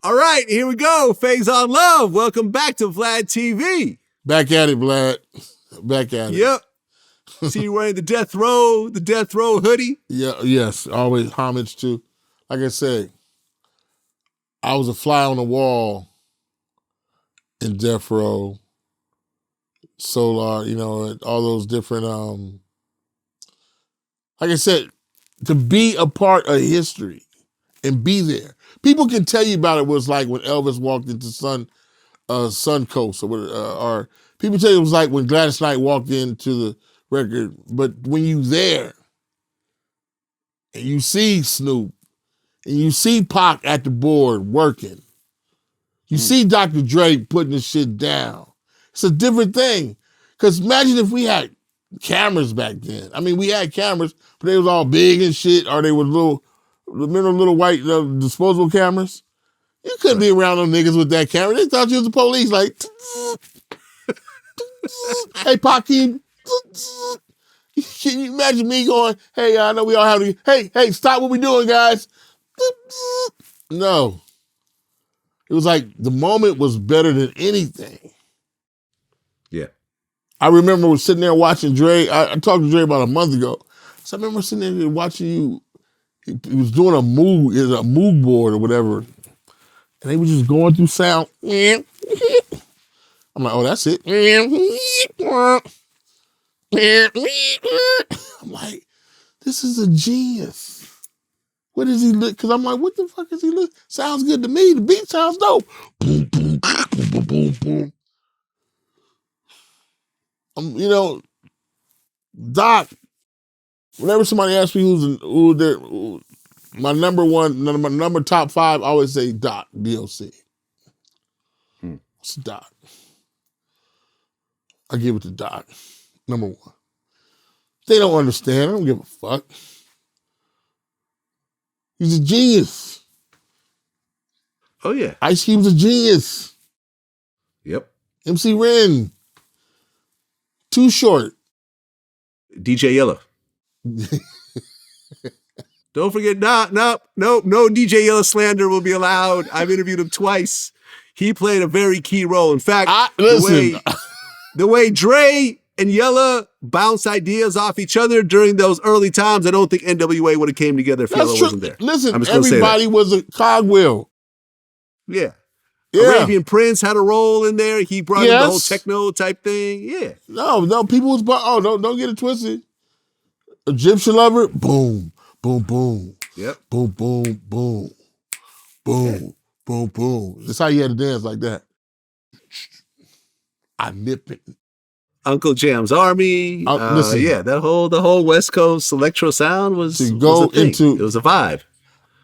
All right, here we go. Faizon Love, welcome back to Vlad TV. Back at it, Vlad. Back at it. Yep. See you wearing the Death Row hoodie. Yeah, yes, always homage to. Like I said, I was a fly on the wall in Death Row, Solar, all those different, like I said, to be a part of history and be there. People can tell you about it was like when Elvis walked into Suncoast or people tell you it was like when Gladys Knight walked into the record, but when you there and you see Snoop and you see Pac at the board working, you see Dr. Dre putting this shit down, it's a different thing. Because imagine if we had cameras back then. I mean, we had cameras, but they was all big and shit, or they were little white disposable cameras. You couldn't be around them niggas with that camera. They thought you was the police, like, hey, Pac, can you imagine me going, hey, I know we all have to, hey, stop what we doing, guys. No. It was like the moment was better than anything. Yeah. I remember sitting there watching Dre. I talked to Dre about a month ago. So I remember sitting there watching you. He was doing a mood board or whatever. And they were just going through sound. I'm like, oh, that's it. I'm like, this is a genius. What is he look? Because I'm like, what the fuck is he look? Sounds good to me. The beat sounds dope. Boom, boom, boom, boom, boom, boom. Doc, whenever somebody asks me my number top 5, I always say Doc, D-O-C. It's Doc. I give it to Doc, number 1. They don't understand. I don't give a fuck. He's a genius. Oh, yeah. Ice Cube's a genius. Yep. MC Ren. Too Short. DJ Yella. Don't forget, no DJ Yella slander will be allowed. I've interviewed him twice. He played a very key role. In fact, the way Dre and Yella bounced ideas off each other during those early times, I don't think NWA would have came together if Yella wasn't there. Listen, everybody was a cogwheel. Yeah. Arabian Prince had a role in there. He brought in the whole techno type thing. Yeah. No, people was, don't get it twisted. Egyptian Lover, boom, boom, boom. Yep. Boom, boom, boom. Boom, boom, boom. That's how you had to dance like that. I nip it. Uncle Jam's Army. Listen, the whole West Coast electro sound was a thing. It was a vibe.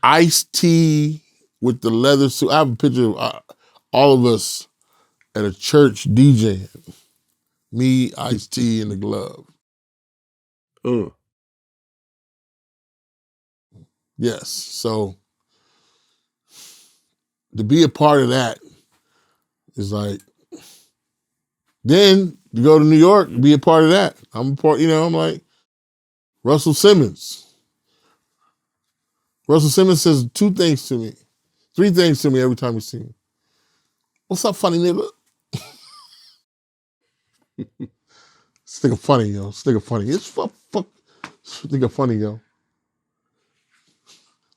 Ice-T with the leather suit. I have a picture of all of us at a church DJing. Me, Ice-T, and the glove. Yes. So to be a part of that is like, then you go to New York, be a part of that. I'm like Russell Simmons. Russell Simmons says 2 things to me, 3 things to me every time we see him. What's up, funny nigga? This nigga funny, yo. This nigga funny. It's fuck. This nigga funny, yo.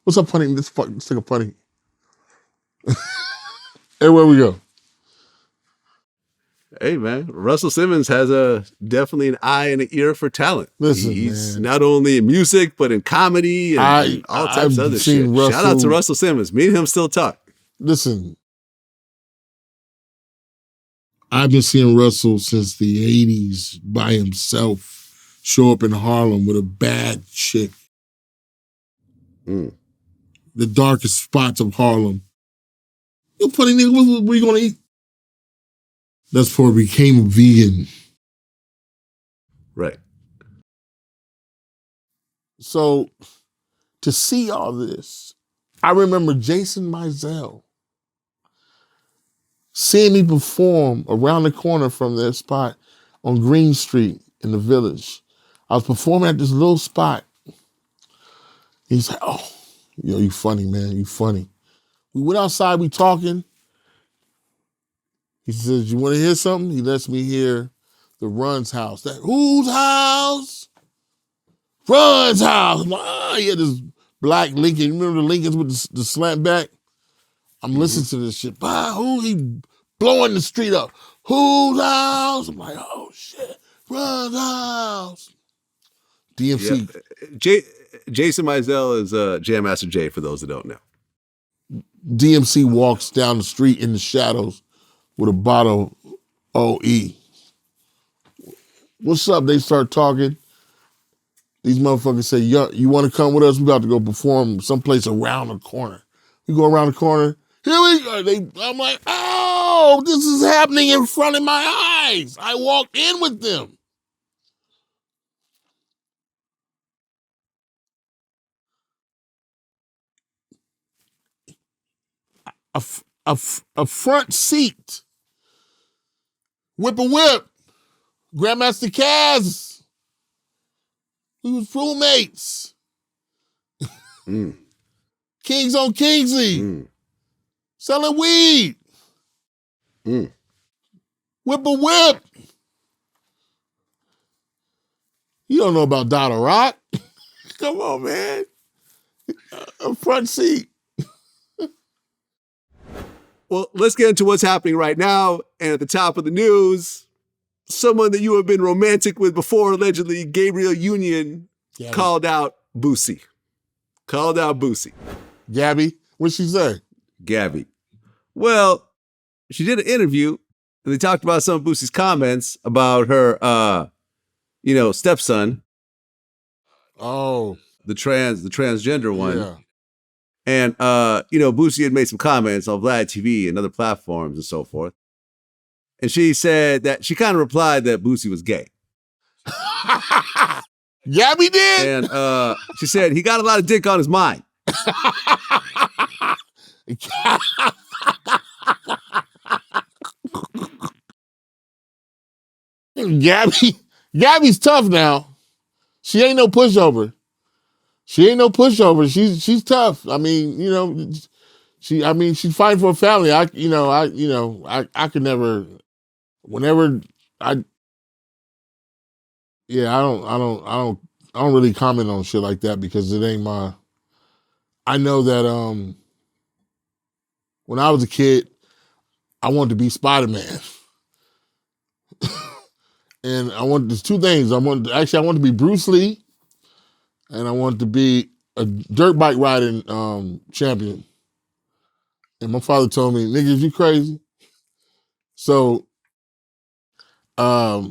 What's up, funny? This nigga funny. Everywhere we go. Hey, man, Russell Simmons has definitely an eye and an ear for talent. Listen, he's not only in music, but in comedy and all types of other shit. Shout out to Russell Simmons. Me and him still talk. Listen, I've been seeing Russell since the 80s by himself show up in Harlem with a bad chick. The darkest spots of Harlem. You funny nigga, what are you gonna eat? That's before I became a vegan. Right. So to see all this, I remember Jason Mizell seeing me perform around the corner from their spot on Green Street in the Village. I was performing at this little spot. He's like, oh, yo, you funny, man, you funny. We went outside, we talking. He says, you want to hear something? He lets me hear the Run's house. That, whose house? Run's house. I'm like, he had this black Lincoln. You remember the Lincolns with the slant back? I'm listening to this shit. Who he blowing the street up? Whose house? I'm like, oh shit. Run's house. DMC. Yeah. Jason Mizell is Jam Master Jay, for those that don't know. DMC walks down the street in the shadows with a bottle of OE. What's up? They start talking. These motherfuckers say, you want to come with us? We about to go perform someplace around the corner. We go around the corner. Here we go. I'm like, oh, this is happening in front of my eyes. I walked in with them. A front seat. Whip a whip. Grandmaster Caz. We was roommates. Kings on Kingsley. Selling weed. Whip a whip. You don't know about Donna Rock. Come on, man. A front seat. Well, let's get into what's happening right now. And at the top of the news, someone that you have been romantic with before, allegedly, Gabrielle Union, called out Boosie. Called out Boosie. Gabby, what'd she say? Gabby. Well, she did an interview, and they talked about some of Boosie's comments about her, stepson. Oh. The transgender one. Yeah. And, Boosie had made some comments on Vlad TV and other platforms and so forth. And she said that she kind of replied that Boosie was gay. Gabby did? And she said he got a lot of dick on his mind. Gabby's tough now. She ain't no pushover. She's tough. I mean, she's fighting for a family. I could never. Whenever I don't really comment on shit like that because it ain't my. I know that when I was a kid, I wanted to be Spider-Man. And there's two things. I wanted to be Bruce Lee, and I wanted to be a dirt bike riding champion. And my father told me, nigga, is you crazy? So I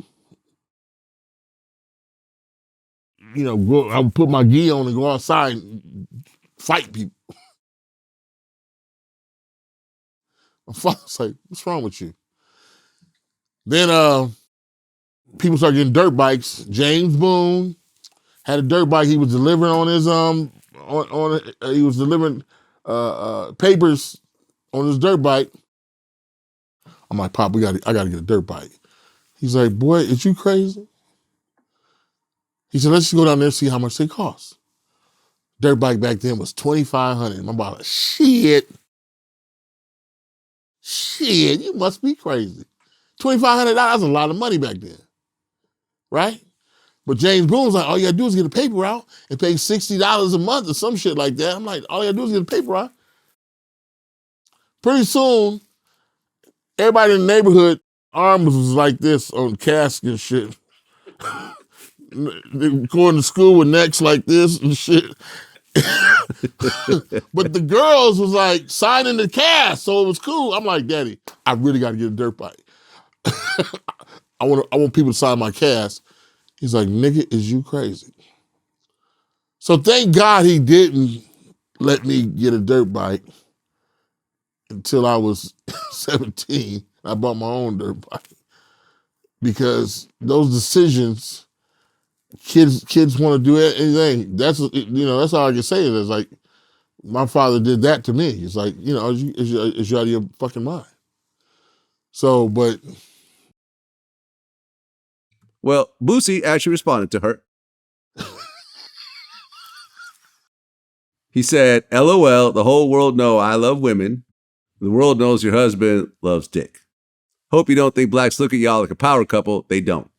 would put my gi on and go outside and fight people. My father's like, what's wrong with you? Then people started getting dirt bikes. James Boone had a dirt bike. He was delivering on his he was delivering papers on his dirt bike. I'm like, Pop, I gotta get a dirt bike. He's like, boy, is you crazy? He said, let's just go down there and see how much they cost. Dirt bike back then was $2,500. My brother, shit, you must be crazy. $2,500, that's a lot of money back then, right? But James Boone's like, all you gotta do is get a paper route and pay $60 a month or some shit like that. I'm like, all you gotta do is get a paper route. Pretty soon, everybody in the neighborhood, arms was like this on casket and shit. Going to school with necks like this and shit. But the girls was like signing the cast, so it was cool. I'm like, Daddy, I really got to get a dirt bike. I want people to sign my cast. He's like, nigga, is you crazy? So thank God he didn't let me get a dirt bike until I was 17. I bought my own dirt bike because those decisions, kids want to do anything. That's all I can say. Is like, my father did that to me. It's like, is you out of your fucking mind? So, but. Well, Boosie actually responded to her. He said, LOL, the whole world know I love women. The world knows your husband loves dick. Hope you don't think blacks look at y'all like a power couple. They don't.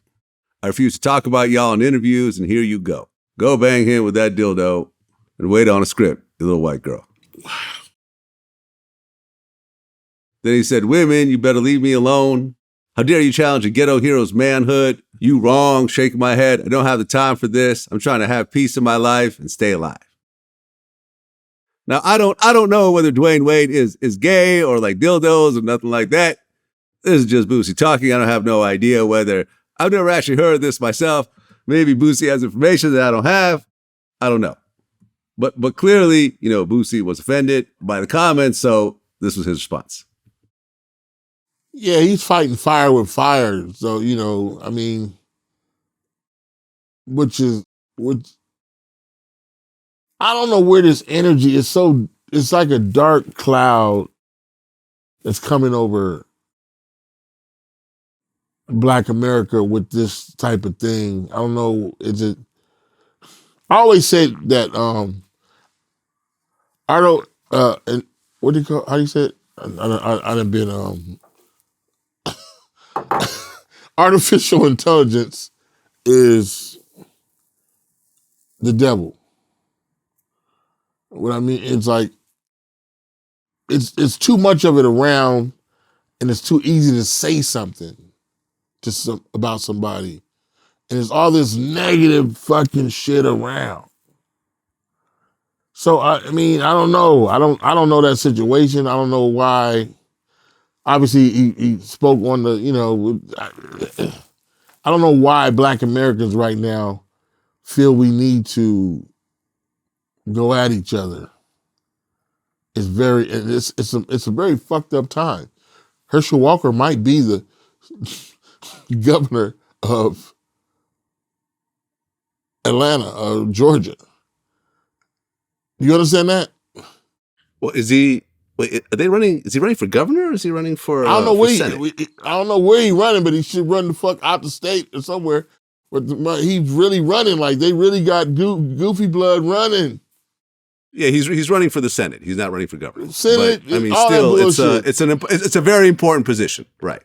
I refuse to talk about y'all in interviews, and here you go. Go bang him with that dildo and wait on a script, you little white girl. Then he said, women, you better leave me alone. How dare you challenge a ghetto hero's manhood? You wrong, shaking my head. I don't have the time for this. I'm trying to have peace in my life and stay alive. Now, I don't know whether Dwayne Wade is gay or like dildos or nothing like that. This is just Boosie talking. I don't have no idea whether I've never actually heard this myself. Maybe Boosie has information that I don't have. I don't know. But clearly, Boosie was offended by the comments, so this was his response. Yeah, he's fighting fire with fire. So, which I don't know where this energy is it's like a dark cloud that's coming over Black America with this type of thing. I don't know. I always said that, and what do you call, how do you say it? I done been, artificial intelligence is the devil. What I mean, it's like, it's too much of it around, and it's too easy to say something about somebody. And there's all this negative fucking shit around. So I don't know. I don't know that situation. I don't know why. Obviously, he spoke on the, I don't know why Black Americans right now feel we need to go at each other. It's a very fucked up time. Herschel Walker might be the governor of Atlanta, Georgia. You understand that? Well, is he running for governor or is he running for I don't know Senate? I don't know where he's running, but he should run the fuck out the state or somewhere. But he's really running, like they really got goofy blood running. Yeah, he's running for the Senate. He's not running for governor. Senate, but, still, it's a very important position, right?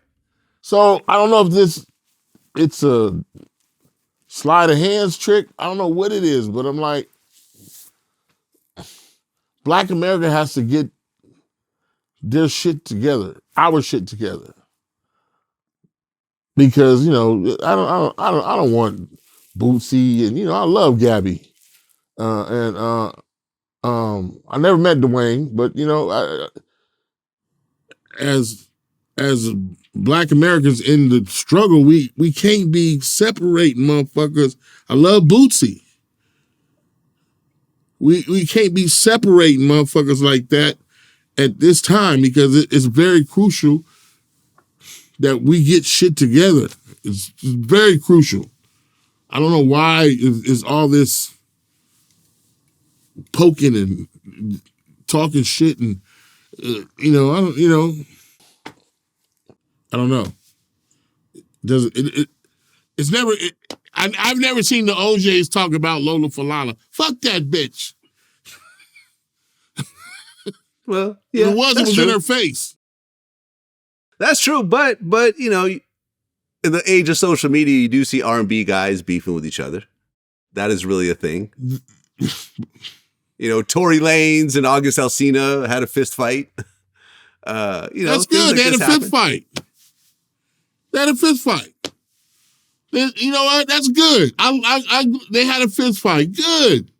So I don't know if it's a sleight of hands trick. I don't know what it is, but I'm like, Black America has to get their shit together, our shit together, because I don't want Bootsy, and I love Gabby, I never met Dwayne, but as Black Americans in the struggle, we can't be separating motherfuckers. I love Bootsy. We can't be separating motherfuckers like that at this time, because it's very crucial that we get shit together. It's very crucial. I don't know why is all this poking and talking shit, and I don't know. It's never. I've never seen the OJs talk about Lola Falana. Fuck that bitch. Well, yeah, it was in her face. That's true, but in the age of social media, you do see R&B guys beefing with each other. That is really a thing. Tory Lanez and August Alsina had a fist fight. That's good. They had a fist fight. You know what? That's good. They had a fist fight. Good.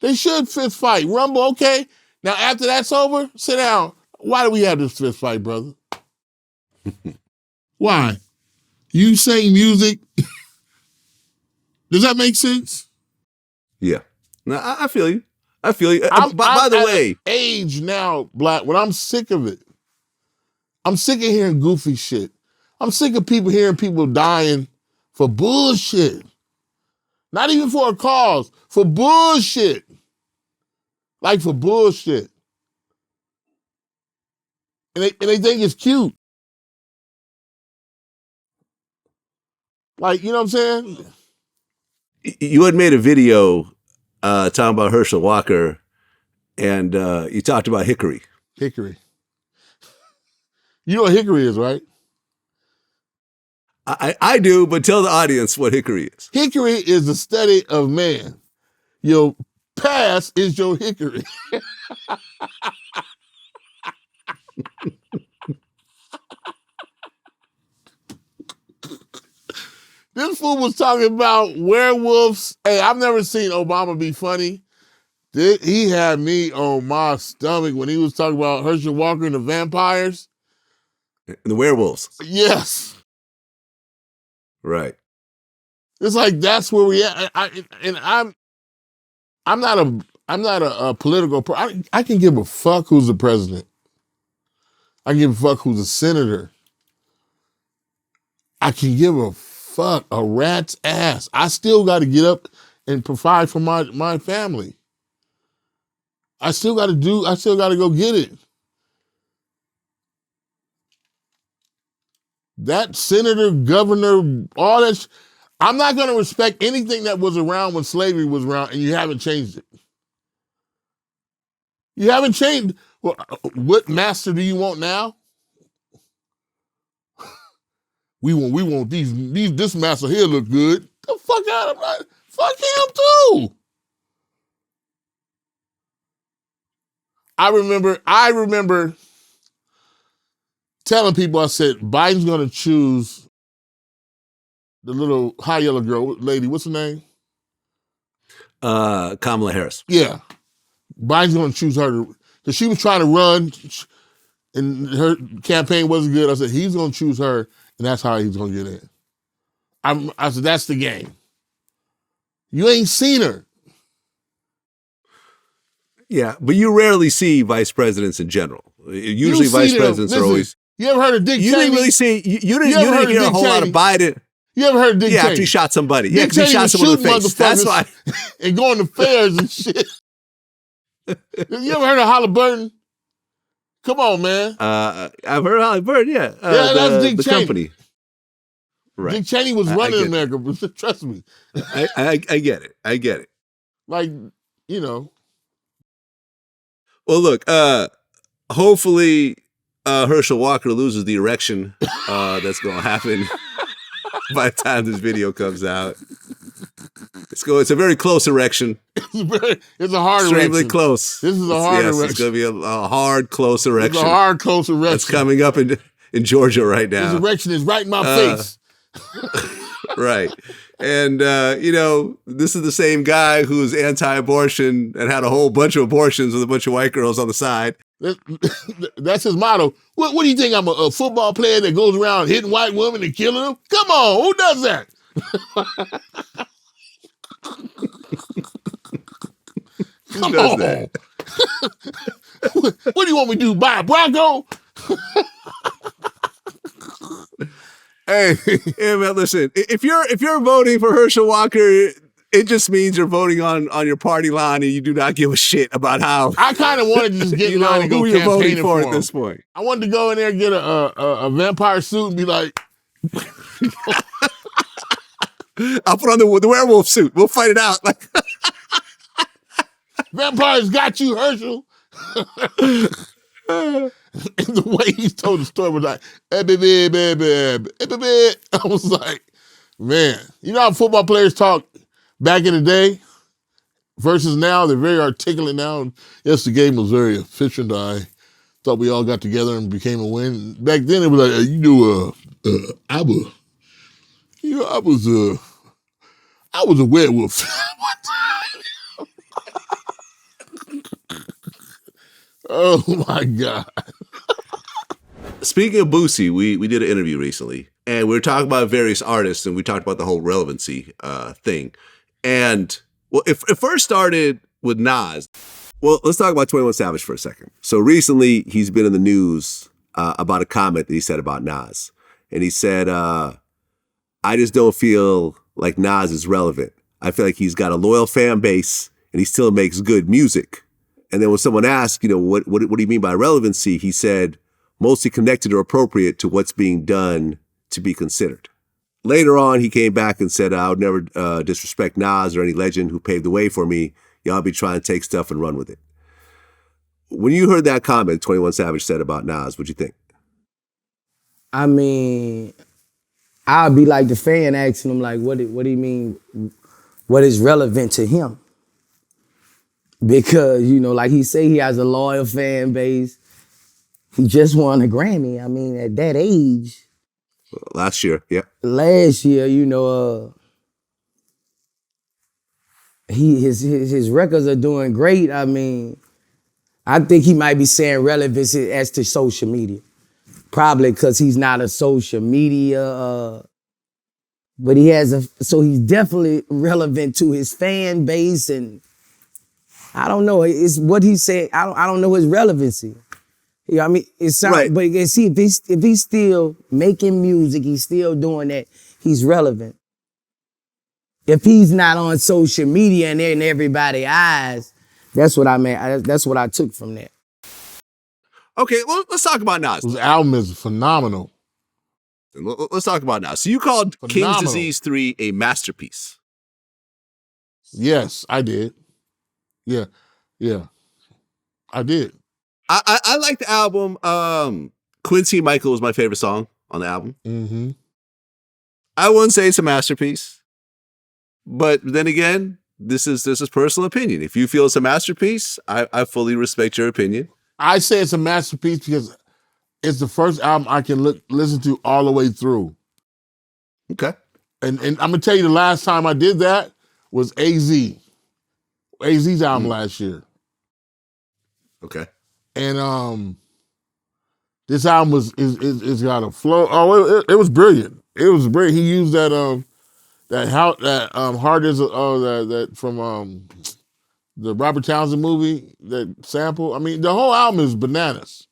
They should fist fight. Rumble, okay. Now, after that's over, sit down. Why do we have this fist fight, brother? Why? You sing music. Does that make sense? Yeah. No, I feel you. By the way, age now, Black, when I'm sick of it. I'm sick of hearing goofy shit. I'm sick of hearing people dying for bullshit. Not even for a cause, for bullshit. Like for bullshit. And they think it's cute. Like, you know what I'm saying? You had made a video talking about Herschel Walker And you talked about Hickory. Hickory. You know what hickory is, right? I do, but tell the audience what hickory is. Hickory is the study of man. Your past is your hickory. This fool was talking about werewolves. Hey, I've never seen Obama be funny. He had me on my stomach when he was talking about Herschel Walker and the vampires. And the werewolves. Yes. Right. It's like that's where we at. I'm not a political I can give a fuck who's the president. I can give a fuck who's a senator. I can give a fuck a rat's ass. I still got to get up and provide for my family. I still got to go get it. That senator, governor, all that. I'm not going to respect anything that was around when slavery was around, and you haven't changed it. You haven't changed. Well, what master do you want now? We want these this master here look good. The fuck out of my fuck him too. I remember telling people, I said, Biden's gonna choose the little high yellow girl lady. What's her name? Kamala Harris. Yeah. Biden's gonna choose her because she was trying to run and her campaign wasn't good. I said, he's gonna choose her, and that's how he's gonna get in. I said, that's the game. You ain't seen her. Yeah, but you rarely see vice presidents in general. Usually vice presidents are always... You ever heard of Dick Cheney? You didn't really see... You didn't hear a whole lot of Biden. You ever heard of Dick Cheney? Yeah, after he shot somebody. Yeah, because he shot someone in the face. That's why. And going to fairs and shit. You ever heard of Halliburton? Come on, man. I've heard of Halliburton, yeah. That's Dick the Cheney. Company. Right. Dick Cheney was running America, but trust me. I get it. I get it. Like, you know. Well, look, hopefully Herschel Walker loses the erection that's going to happen by the time this video comes out. It's a very close erection. It's a hard erection. Extremely close. This is a hard erection. It's going to be a hard, close erection. It's a hard, close erection. That's coming up in Georgia right now. This erection is right in my face. Right. And, this is the same guy who's anti-abortion and had a whole bunch of abortions with a bunch of white girls on the side. That's his motto. What do you think? I'm a football player that goes around hitting white women and killing them? Come on, who does that? Come on. That? What do you want me to do? Buy a Bronco? Hey, man, listen. If you're voting for Herschel Walker, it just means you're voting on your party line and you do not give a shit about how. I kind of wanted to just get in line and go who you're voting for at this point. I wanted to go in there and get a vampire suit and be like, I'll put on the werewolf suit. We'll fight it out. Like, vampires got you, Herschel. And the way he told the story was like, I was like, man, you know how football players talk back in the day versus now? They're very articulate now. Yes, the game was very efficient. I thought we all got together and became a win. Back then, it was like, I was a werewolf. Oh my God. Speaking of Boosie, we did an interview recently and we were talking about various artists and we talked about the whole relevancy thing. And well, it first started with Nas. Well, let's talk about 21 Savage for a second. So recently he's been in the news about a comment that he said about Nas. And he said, I just don't feel like Nas is relevant. I feel like he's got a loyal fan base and he still makes good music. And then when someone asked, what do you mean by relevancy? He said, mostly connected or appropriate to what's being done to be considered. Later on, he came back and said, I would never disrespect Nas or any legend who paved the way for me. Y'all be trying to take stuff and run with it. when you heard that comment 21 Savage said about Nas, what'd you think? I mean, I'd be like the fan asking him, like, what do you mean, what is relevant to him? Because, you know, like he say he has a loyal fan base. He just won a Grammy. I mean, at that age. Last year, yeah. Last year, you know, his records are doing great. I mean, I think he might be saying relevancy as to social media. Probably because he's not a social media, but so he's definitely relevant to his fan base, and I don't know, it's what he said, I don't know his relevancy. You know what I mean? It sounds, right. But see, if he's still making music, he's still doing that, he's relevant. If he's not on social media and they're in everybody's eyes, that's what I meant. That's what I took from that. Okay, well, let's talk about Nas. His album is phenomenal. Let's talk about Nas. So you called King's Disease 3 a masterpiece. Yes, I did. Yeah, I did. I like the album. Quincy Michael was my favorite song on the album. Mm-hmm. I wouldn't say it's a masterpiece, but then again, this is personal opinion. If you feel it's a masterpiece, I fully respect your opinion. I say it's a masterpiece because it's the first album I can listen to all the way through. Okay. And I'm gonna tell you, the last time I did that was AZ's album last year. Okay. And this album is got a flow. Oh, it was brilliant. It was brilliant. He used that hard as that from the Robert Townsend movie, that sample. I mean, the whole album is bananas.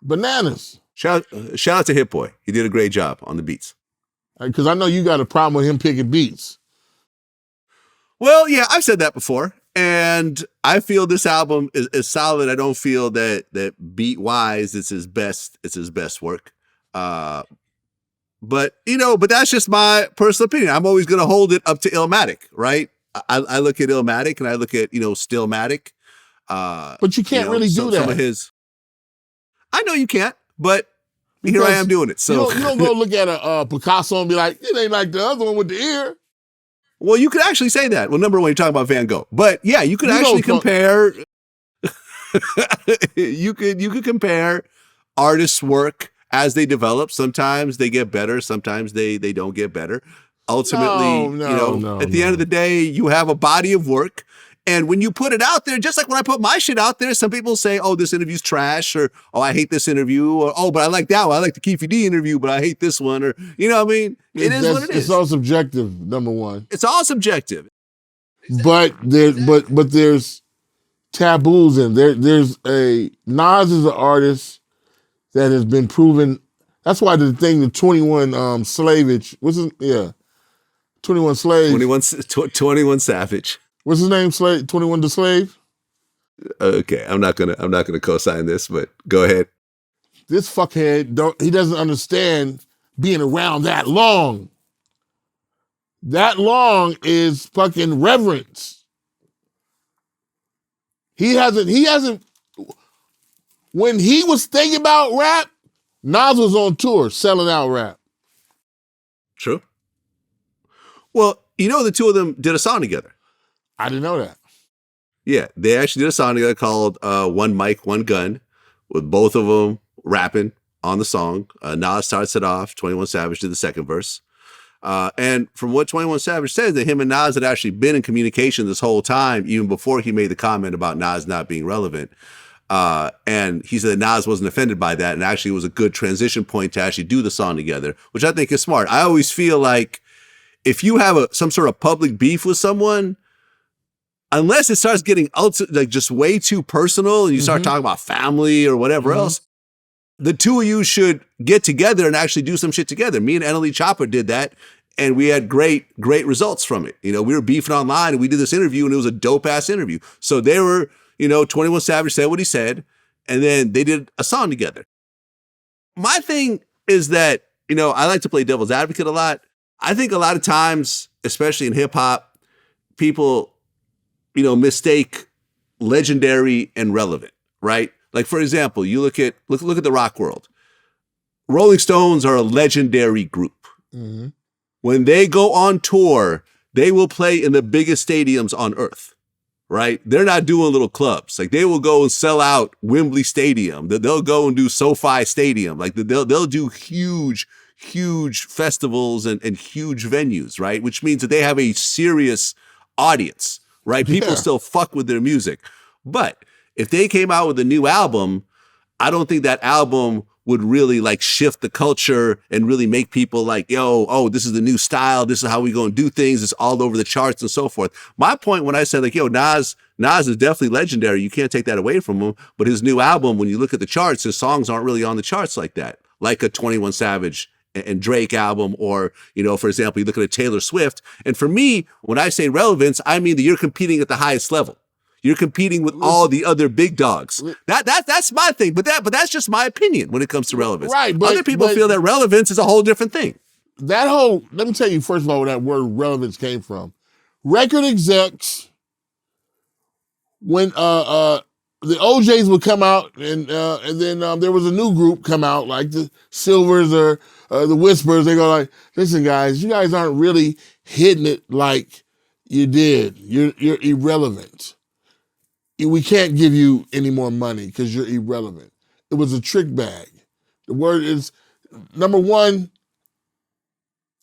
Bananas. Shout out to Hit Boy. He did a great job on the beats. Because I know you got a problem with him picking beats. Well, yeah, I've said that before. And I feel this album is solid. I don't feel that beat-wise it's his best work. But that's just my personal opinion. I'm always going to hold it up to Illmatic, right? I look at Illmatic and I look at, Stillmatic. But you can't really do that. Some of his, I know you can't, but because here I am doing it. So you don't go look at a Picasso and be like, it ain't like the other one with the ear. Well, you could actually say that. Well, number one, you're talking about Van Gogh, but yeah, you could actually compare. you could compare artists' work as they develop. Sometimes they get better. Sometimes they don't get better. Ultimately, at the end of the day, you have a body of work. And when you put it out there, just like when I put my shit out there, some people say, oh, this interview's trash, or, oh, I hate this interview, or, oh, but I like that one. I like the Keefe D interview, but I hate this one, or, you know what I mean? It is what it is. It's all subjective, number one. It's all subjective. But there's taboos in there. There's Nas is an artist that has been proven. That's why the 21 Slavage, 21 Slaves. 21 Savage. What's his name? 21 the Slave? Okay, I'm not gonna co-sign this, but go ahead. This fuckhead he doesn't understand being around that long. That long is fucking reverence. He hasn't when he was thinking about rap, Nas was on tour selling out rap. True. Well, the two of them did a song together. I didn't know that. Yeah, they actually did a song together called One Mic, One Gun, with both of them rapping on the song. Nas starts it off. 21 Savage did the second verse. And from what 21 Savage says, that him and Nas had actually been in communication this whole time, even before he made the comment about Nas not being relevant. And he said that Nas wasn't offended by that, and actually it was a good transition point to actually do the song together, which I think is smart. I always feel like if you have some sort of public beef with someone, unless it starts getting just way too personal and you start talking about family or whatever else, the two of you should get together and actually do some shit together. Me and Annalie Chopper did that, and we had great results from it. We were beefing online, and we did this interview, and it was a dope-ass interview. So they were, 21 Savage said what he said, and then they did a song together. My thing is that, I like to play devil's advocate a lot. I think a lot of times, especially in hip-hop, people mistake legendary and relevant, right? Like, for example, you look at the rock world. Rolling Stones are a legendary group. Mm-hmm. When they go on tour, they will play in the biggest stadiums on earth, right? They're not doing little clubs. Like, they will go and sell out Wembley Stadium. They'll go and do SoFi Stadium. Like, they'll do huge festivals and huge venues, right? Which means that they have a serious audience, right? People still fuck with their music. But if they came out with a new album, I don't think that album would really like shift the culture and really make people like, this is the new style. This is how we going to do things. It's all over the charts and so forth. My point when I said like, Nas is definitely legendary. You can't take that away from him. But his new album, when you look at the charts, his songs aren't really on the charts like that. Like a 21 Savage and Drake album, or, for example, you look at a Taylor Swift. And for me, when I say relevance, I mean that you're competing at the highest level. You're competing with all the other big dogs. That's my thing. But that's just my opinion when it comes to relevance. Right. Other people feel that relevance is a whole different thing. Let me tell you, first of all, where that word relevance came from. Record execs, when the OJs would come out and then there was a new group come out, like the Silvers or the Whispers. They go like, listen, guys, you guys aren't really hitting it like you did. You're irrelevant. We can't give you any more money because you're irrelevant. It was a trick bag. The word is, number one,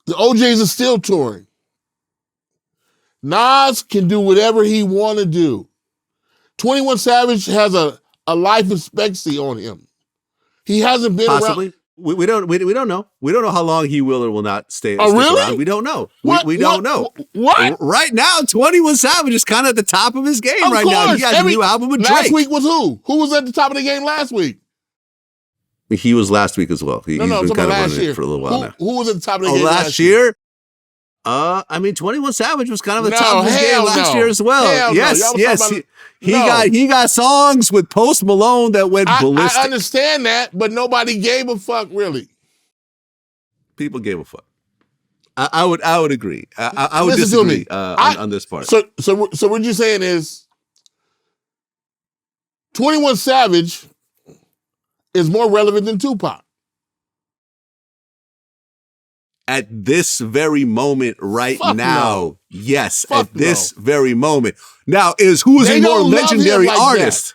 the OJs are still touring. Nas can do whatever he want to do. 21 Savage has a life expectancy on him. He hasn't been Possibly. around. We don't know. We don't know how long he will or will not stay. Oh, really? Around. We don't know. We What? don't know. What? Right now, 21 Savage is kind of at the top of his game Of right course. now. He has a new album with Drake. Last week was who? Who was at the top of the game last week? He was last week as well. He's been I'm talking kind of last running year. it for a little while now. Who was at the top of the game last year? 21 Savage was kind of the top of his game last year as well. Hell yes. He got songs with Post Malone that went ballistic. I understand that, but nobody gave a fuck, really. People gave a fuck. I would agree. I would Listen disagree to me. on this part. So what you're saying is 21 Savage is more relevant than Tupac. At this very moment right Fuck now, no. yes, Fuck at this no. very moment. Now, who is They a more don't love legendary him like artist?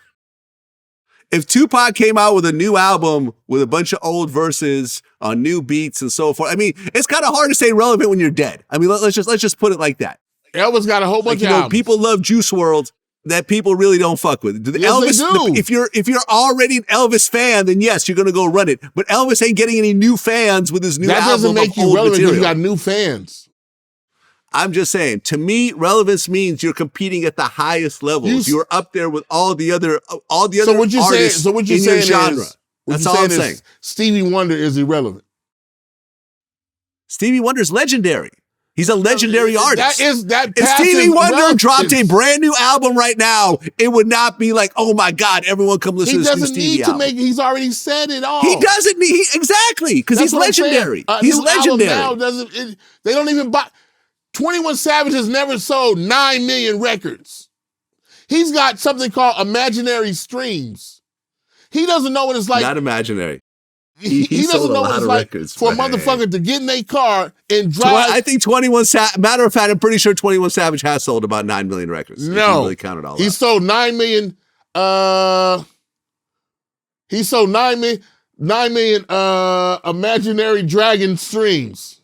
If Tupac came out with a new album with a bunch of old verses on new beats and so forth, I mean, it's kind of hard to stay relevant when you're dead. I mean, let's just put it like that. Elvis got a whole bunch of albums. People love Juice WRLD that people really don't fuck with. Yes, they do. If you're already an Elvis fan, then yes, you're gonna go run it. But Elvis ain't getting any new fans with his new album. That doesn't make you relevant because you got new fans. I'm just saying, to me, relevance means you're competing at the highest levels. You're up there with all the other artists in your genre. That's all I'm saying. Stevie Wonder is irrelevant. Stevie Wonder's legendary. He's a legendary artist. If relevance. Stevie Wonder dropped a brand new album right now, it would not be like, oh my God, everyone come listen to this new Stevie album. He's already said it all. He doesn't need, exactly, because he's legendary. He's legendary. They don't even buy. 21 Savage has never sold 9 million records. He's got something called imaginary streams. He doesn't know what it's like. Not imaginary. He doesn't know what it's like for a motherfucker to get in a car and drive. I think 21 Savage, matter of fact, I'm pretty sure 21 Savage has sold about 9 million records. No. If you really count it all He out. sold 9 million. He sold 9 million imaginary dragon streams.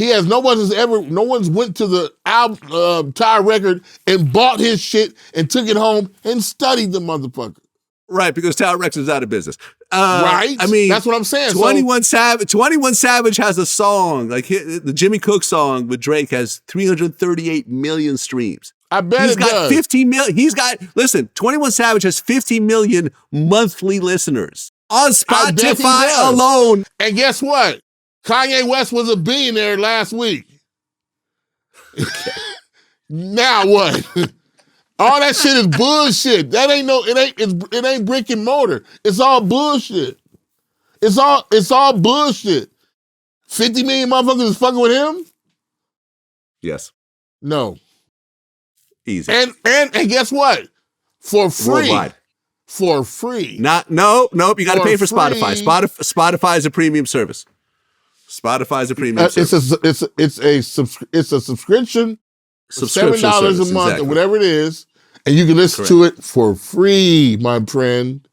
No one's went to the album Tower record and bought his shit and took it home and studied the motherfucker. Right, because Tower Records is out of business. Right? I mean, that's what I'm saying. 21 Savage has a song, like the Jimmy Cook song with Drake has 338 million streams. I bet He's got 15 million. 21 Savage has 50 million monthly listeners on Spotify alone. And guess what? Kanye West was a billionaire last week. Now what? All that shit is bullshit. It ain't brick and mortar. It's all bullshit. It's all bullshit. 50 million motherfuckers is fucking with him? Yes. No. Easy. And guess what? For free. Worldwide. For free. Nope. You got to pay for free. Spotify. Spotify is a premium service. Spotify is a premium service. It's a subscription. Subscription $7 service, a month exactly. or whatever it is, and you can listen to it for free, my friend.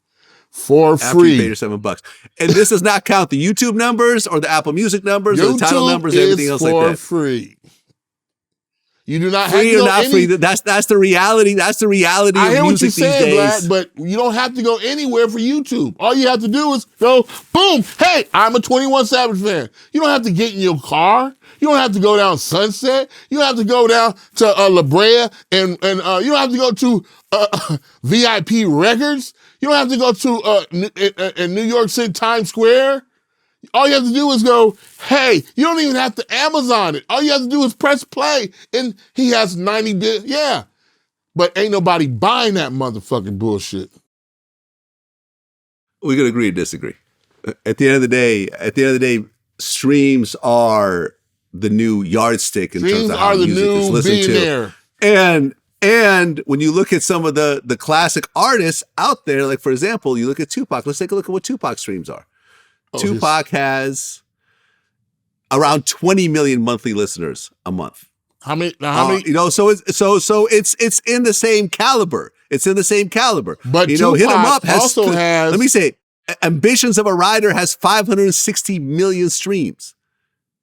For After you pay free. your $7. And this does not count the YouTube numbers or the Apple Music numbers or the title numbers, everything else like that. For free. You do not free have to or go not free. That's the reality. That's the reality I of hear what music you're these saying, days. Vlad, but you don't have to go anywhere for YouTube. All you have to do is go, boom, hey, I'm a 21 Savage fan. You don't have to get in your car. You don't have to go down Sunset. You don't have to go down to La Brea and you don't have to go to VIP Records. You don't have to go to in New York City Times Square. All you have to do is go, hey, you don't even have to Amazon it. All you have to do is press play. And he has 90 billion. Yeah. But ain't nobody buying that motherfucking bullshit. We could agree to disagree. At the end of the day, streams are the new yardstick in terms of how music is listened to. And when you look at some of the classic artists out there, like for example, you look at Tupac. Let's take a look at what Tupac streams are. Tupac has around 20 million monthly listeners a month. How many? You know, so it's in the same caliber. It's in the same caliber. But you know, Tupac Hit 'Em Up has. Let me say, Ambitions of a Rider has 560 million streams.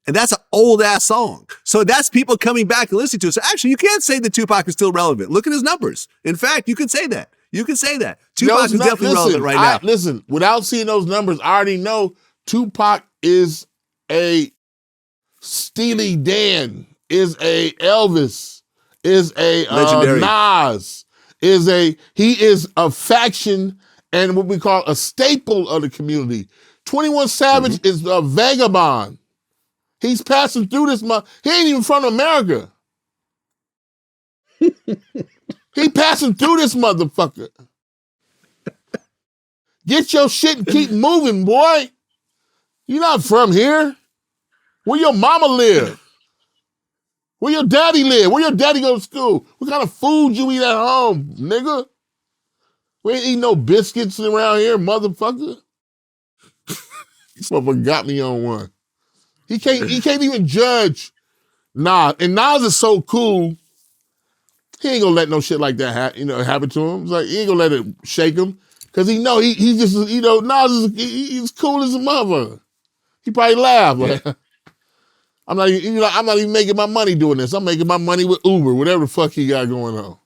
And that's an old ass song. So that's people coming back and listening to it. So actually, you can't say that Tupac is still relevant. Look at his numbers. In fact, you can say that. You can say that. Tupac is definitely relevant right now. Listen, without seeing those numbers, I already know Tupac is a Steely Dan, is a Elvis, is a legendary Nas, he is a faction and what we call a staple of the community. 21 Savage is a vagabond. He's passing through this he ain't even from America. He passing through this motherfucker. Get your shit and keep moving, boy. You're not from here. Where your mama live? Where your daddy live? Where your daddy go to school? What kind of food you eat at home, nigga? We ain't eating no biscuits around here, motherfucker. This motherfucker got me on one. He can't even judge Nas. And Nas is so cool. He ain't gonna let no shit like that happen to him. It's like he ain't gonna let it shake him. Cause he know he just, Nas is he's cool as a motherfucker. He probably laugh. Like, I'm not even making my money doing this. I'm making my money with Uber, whatever the fuck he got going on.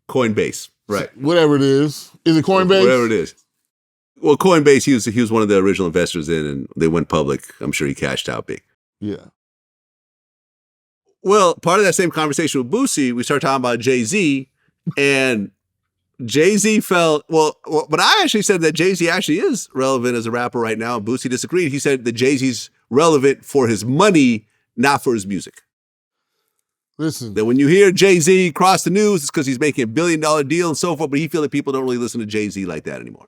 Coinbase, right? Whatever it is. Is it Coinbase? Whatever it is. Well, Coinbase, he was one of the original investors in, and they went public. I'm sure he cashed out big. Yeah. Well, part of that same conversation with Boosie, we started talking about Jay-Z, and Jay-Z felt, but I actually said that Jay-Z actually is relevant as a rapper right now, and Boosie disagreed. He said that Jay-Z's relevant for his money, not for his music. Listen. That when you hear Jay-Z cross the news, it's because he's making $1 billion deal and so forth, but he feels that people don't really listen to Jay-Z like that anymore.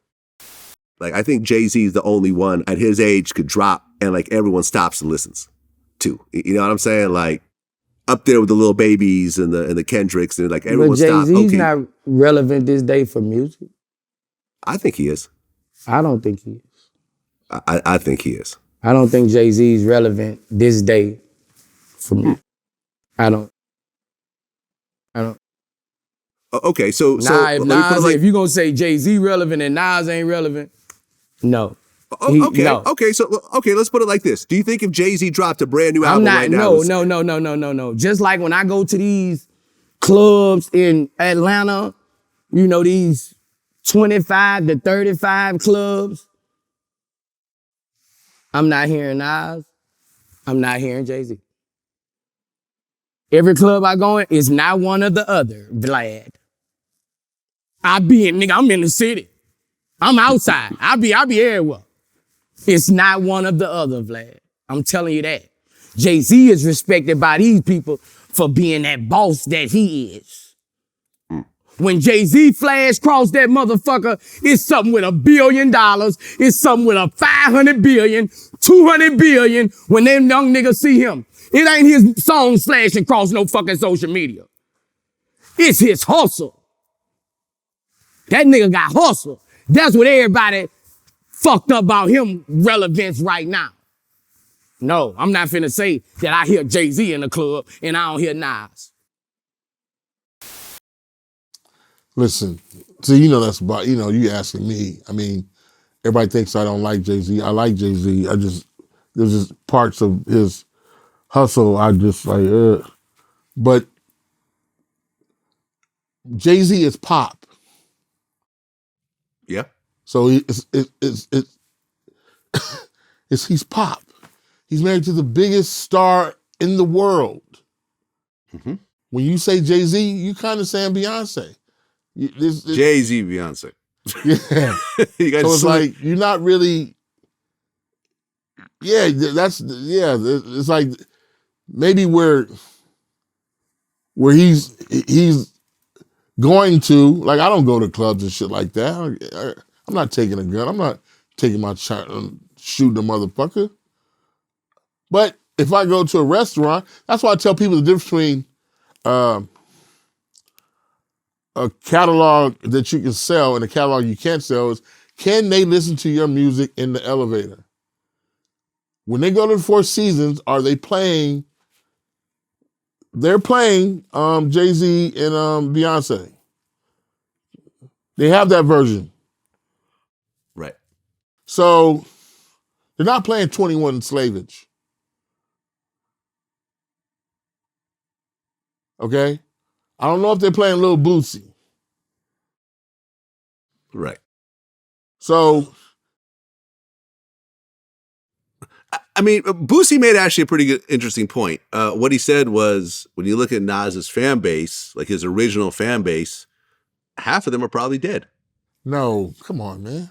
Like, I think Jay-Z is the only one at his age could drop and like everyone stops and listens to. You know what I'm saying? Like, up there with the Lil Babies and the Kendricks and like everyone stopped. But Jay-Z's not relevant this day for music. I think he is. I don't think he is. I think he is. I don't think Jay-Z's relevant this day for me. I don't. Okay, so if you're gonna say Jay-Z relevant and Nas ain't relevant, no. Okay, let's put it like this. Do you think if Jay-Z dropped a brand new album right now? No. Just like when I go to these clubs in Atlanta, these 25 to 35 clubs, I'm not hearing Nas. I'm not hearing Jay-Z. Every club I go in is not one or the other, Vlad. I'm in the city. I'm outside. I be everywhere. It's not one of the other, Vlad. I'm telling you that. Jay-Z is respected by these people for being that boss that he is. When Jay-Z flash crossed that motherfucker, it's something with $1 billion. It's something with a 500 billion, 200 billion. When them young niggas see him, it ain't his songs flashing across no fucking social media. It's his hustle. That nigga got hustle. That's what everybody fucked up about him relevance right now. No, I'm not finna say that I hear Jay-Z in the club and I don't hear Nas. Listen, so you know that's about, you asking me. I mean, everybody thinks I don't like Jay-Z. I like Jay-Z. There's just parts of his hustle I just like, But Jay-Z is pop. Yeah. So he's pop. He's married to the biggest star in the world. Mm-hmm. When you say Jay-Z, you kind of saying Beyonce. Jay-Z, Beyonce. Yeah. You guys so it's like, you're not really, it's like maybe where he's going to, like, I don't go to clubs and shit like that. I'm not taking a gun. I'm not taking my shot and shooting a motherfucker. But if I go to a restaurant, that's why I tell people the difference between a catalog that you can sell and a catalog you can't sell is, can they listen to your music in the elevator? When they go to the Four Seasons, are they playing? They're playing Jay-Z and Beyonce. They have that version. Right. So they're not playing 21 Slavage. Okay? I don't know if they're playing Lil Boosie. Right. So I mean, Boosie made actually a pretty good, interesting point. What he said was, when you look at Nas's fan base, like his original fan base, half of them are probably dead. no, come on, man.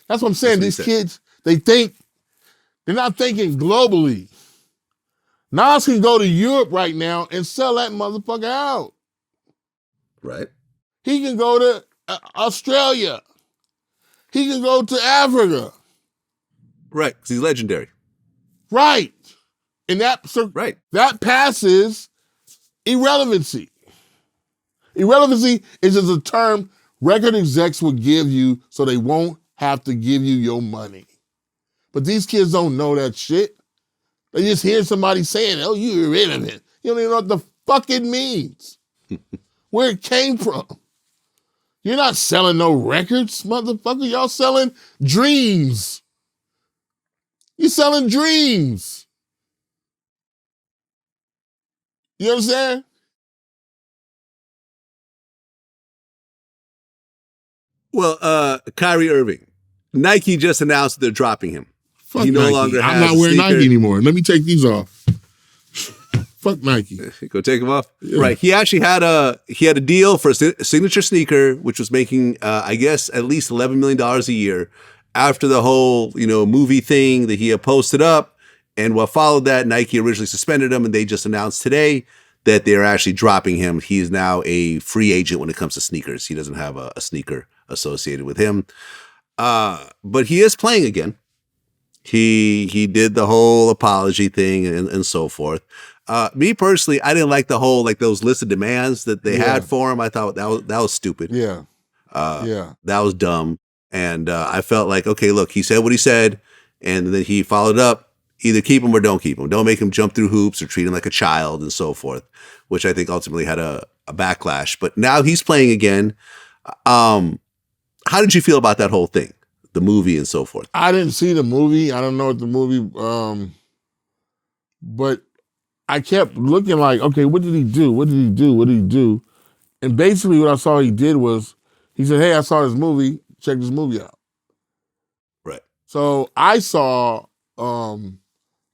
That's what I'm saying. These kids, they're not thinking globally. Nas can go to Europe right now and sell that motherfucker out. Right. He can go to Australia. He can go to Africa. Right, because he's legendary. Right. And that passes irrelevancy. Irrelevancy is just a term record execs will give you so they won't have to give you your money. But these kids don't know that shit. They just hear somebody saying, oh, you're irrelevant. You don't even know what the fuck it means. Where it came from. You're not selling no records, motherfucker. Y'all selling dreams. You're selling dreams. You understand? Well, Kyrie Irving. Nike just announced that they're dropping him. Fuck he no Nike. longer has I'm not wearing Nike anymore. Let me take these off. Fuck Nike. Go take them off. Yeah. Right. He actually had a deal for a signature sneaker, which was making, I guess, at least $11 million a year after the whole, movie thing that he had posted up. And what followed that, Nike originally suspended him, and they just announced today that they're actually dropping him. He is now a free agent when it comes to sneakers. He doesn't have a sneaker associated with him. But he is playing again. He did the whole apology thing and so forth. Me personally, I didn't like the whole, like, those list of demands that they had for him. I thought that was stupid. Yeah. That was dumb. And I felt like, okay, look, he said what he said, and then he followed up. Either keep him or don't keep him. Don't make him jump through hoops or treat him like a child and so forth, which I think ultimately had a backlash. But now he's playing again. How did you feel about that whole thing, the movie and so forth? I didn't see the movie. I don't know what the movie, but I kept looking like, okay, what did he do? What did he do? What did he do? And basically what I saw he did was, he said, hey, I saw this movie. Check this movie out. Right. So I saw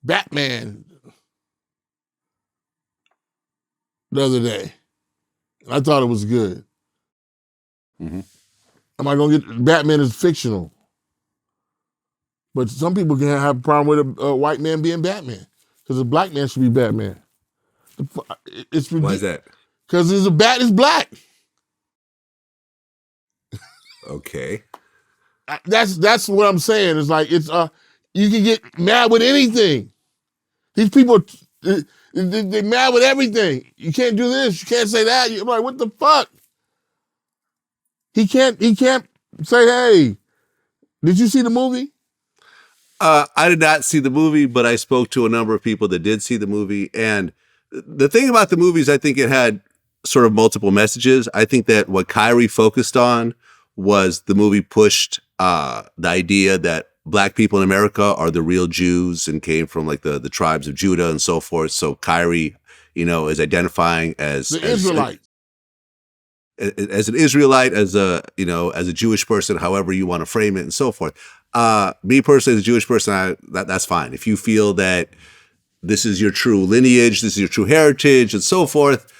Batman the other day. I thought it was good. Mm-hmm. Am I going to get, Batman is fictional. But some people can have a problem with a white man being Batman. Because a black man should be Batman. It's ridiculous. Why is that? Because a bat is black. Okay. That's what I'm saying. It's like, you can get mad with anything. These people, they're mad with everything. You can't do this. You can't say that. You're like, what the fuck? He can't say, hey, did you see the movie? I did not see the movie, but I spoke to a number of people that did see the movie. And the thing about the movies, I think it had sort of multiple messages. I think that what Kyrie focused on was the movie pushed the idea that Black people in America are the real Jews and came from like the tribes of Judah and so forth. So Kyrie, is identifying as the Israelite. As an Israelite, as a Jewish person, however you want to frame it and so forth. Me personally, as a Jewish person, that's fine. If you feel that this is your true lineage, this is your true heritage and so forth,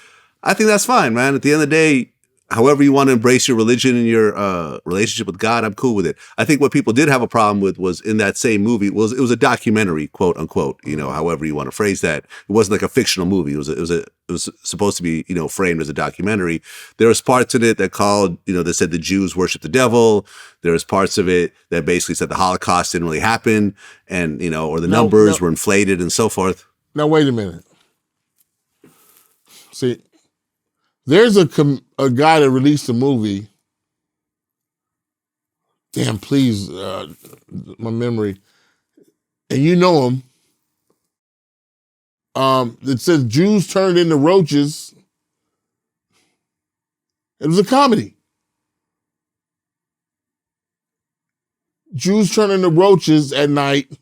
I think that's fine, man. At the end of the day, however you want to embrace your religion and your relationship with God, I'm cool with it. I think what people did have a problem with was in that same movie, it was a documentary, quote unquote, however you want to phrase that. It wasn't like a fictional movie. It was supposed to be, framed as a documentary. There was parts in it that that said the Jews worship the devil. There was parts of it that basically said the Holocaust didn't really happen and, or the numbers were inflated and so forth. Now, wait a minute. See, there's a guy that released a movie. Damn, please, my memory. And you know him. That says Jews turned into roaches. It was a comedy. Jews turn into roaches at night.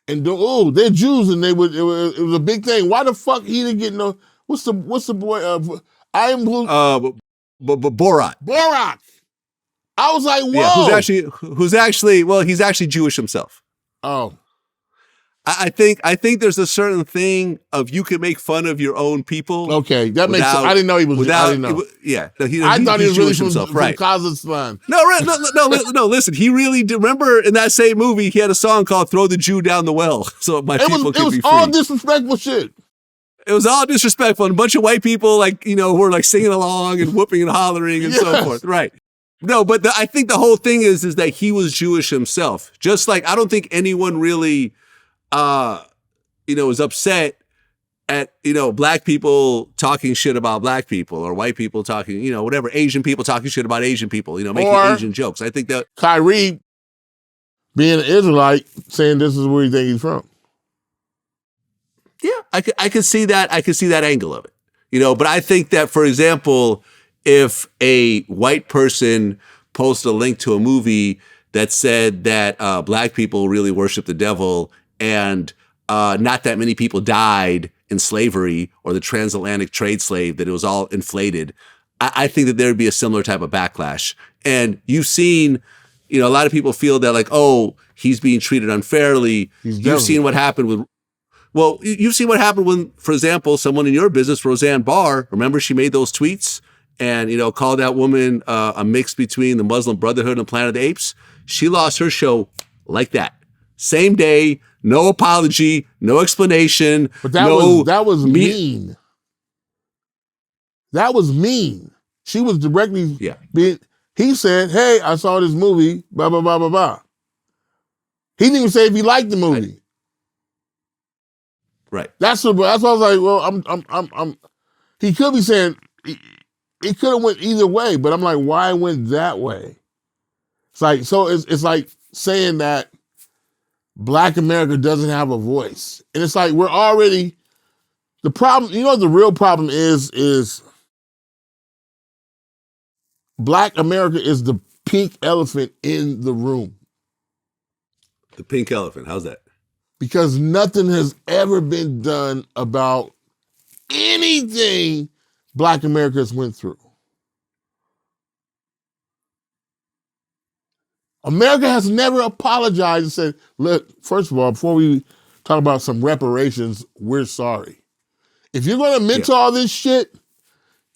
And they're Jews, and it was a big thing. Why the fuck he didn't get no? What's the boy? I am blue. But Borat. Borat. I was like, whoa. Yeah, who's actually, well, he's actually Jewish himself. Oh. I think there's a certain thing of you can make fun of your own people. Okay, that makes sense. I didn't know he was. I didn't know. I thought he was really Jewish from Kazakhstan. No. Listen, he really did. Remember in that same movie, he had a song called "Throw the Jew Down the Well," so my people could be free. It was all disrespectful shit. It was all disrespectful, and a bunch of white people who were like singing along and whooping and hollering and so forth. Right. No, but I think the whole thing is that he was Jewish himself. Just like I don't think anyone really. Is upset at, Black people talking shit about Black people or white people talking, whatever, Asian people talking shit about Asian people, making Asian jokes. I think that Kyrie being an Israelite saying this is where you think he's from. Yeah, I could see that. I could see that angle of it, but I think that, for example, if a white person posted a link to a movie that said that Black people really worship the devil and not that many people died in slavery or the transatlantic trade slave, that it was all inflated, I think that there would be a similar type of backlash. And you've seen, a lot of people feel that he's being treated unfairly. You've seen what happened when, for example, someone in your business, Roseanne Barr, remember she made those tweets and, called that woman a mix between the Muslim Brotherhood and Planet of the Apes. She lost her show like that. Same day, no apology, no explanation. But that was mean. That was mean. She was directly he said, hey, I saw this movie, blah, blah, blah, blah, blah. He didn't even say if he liked the movie. Right. That's why I was like, well, he could be saying it could have went either way, but I'm like, why went that way? It's like, so it's like saying that Black America doesn't have a voice. And it's like, we're already, the problem, the real problem is Black America is the pink elephant in the room. The pink elephant, how's that? Because nothing has ever been done about anything Black Americans went through. America has never apologized and said, look, first of all, before we talk about some reparations, we're sorry. If you're going to admit to all this shit,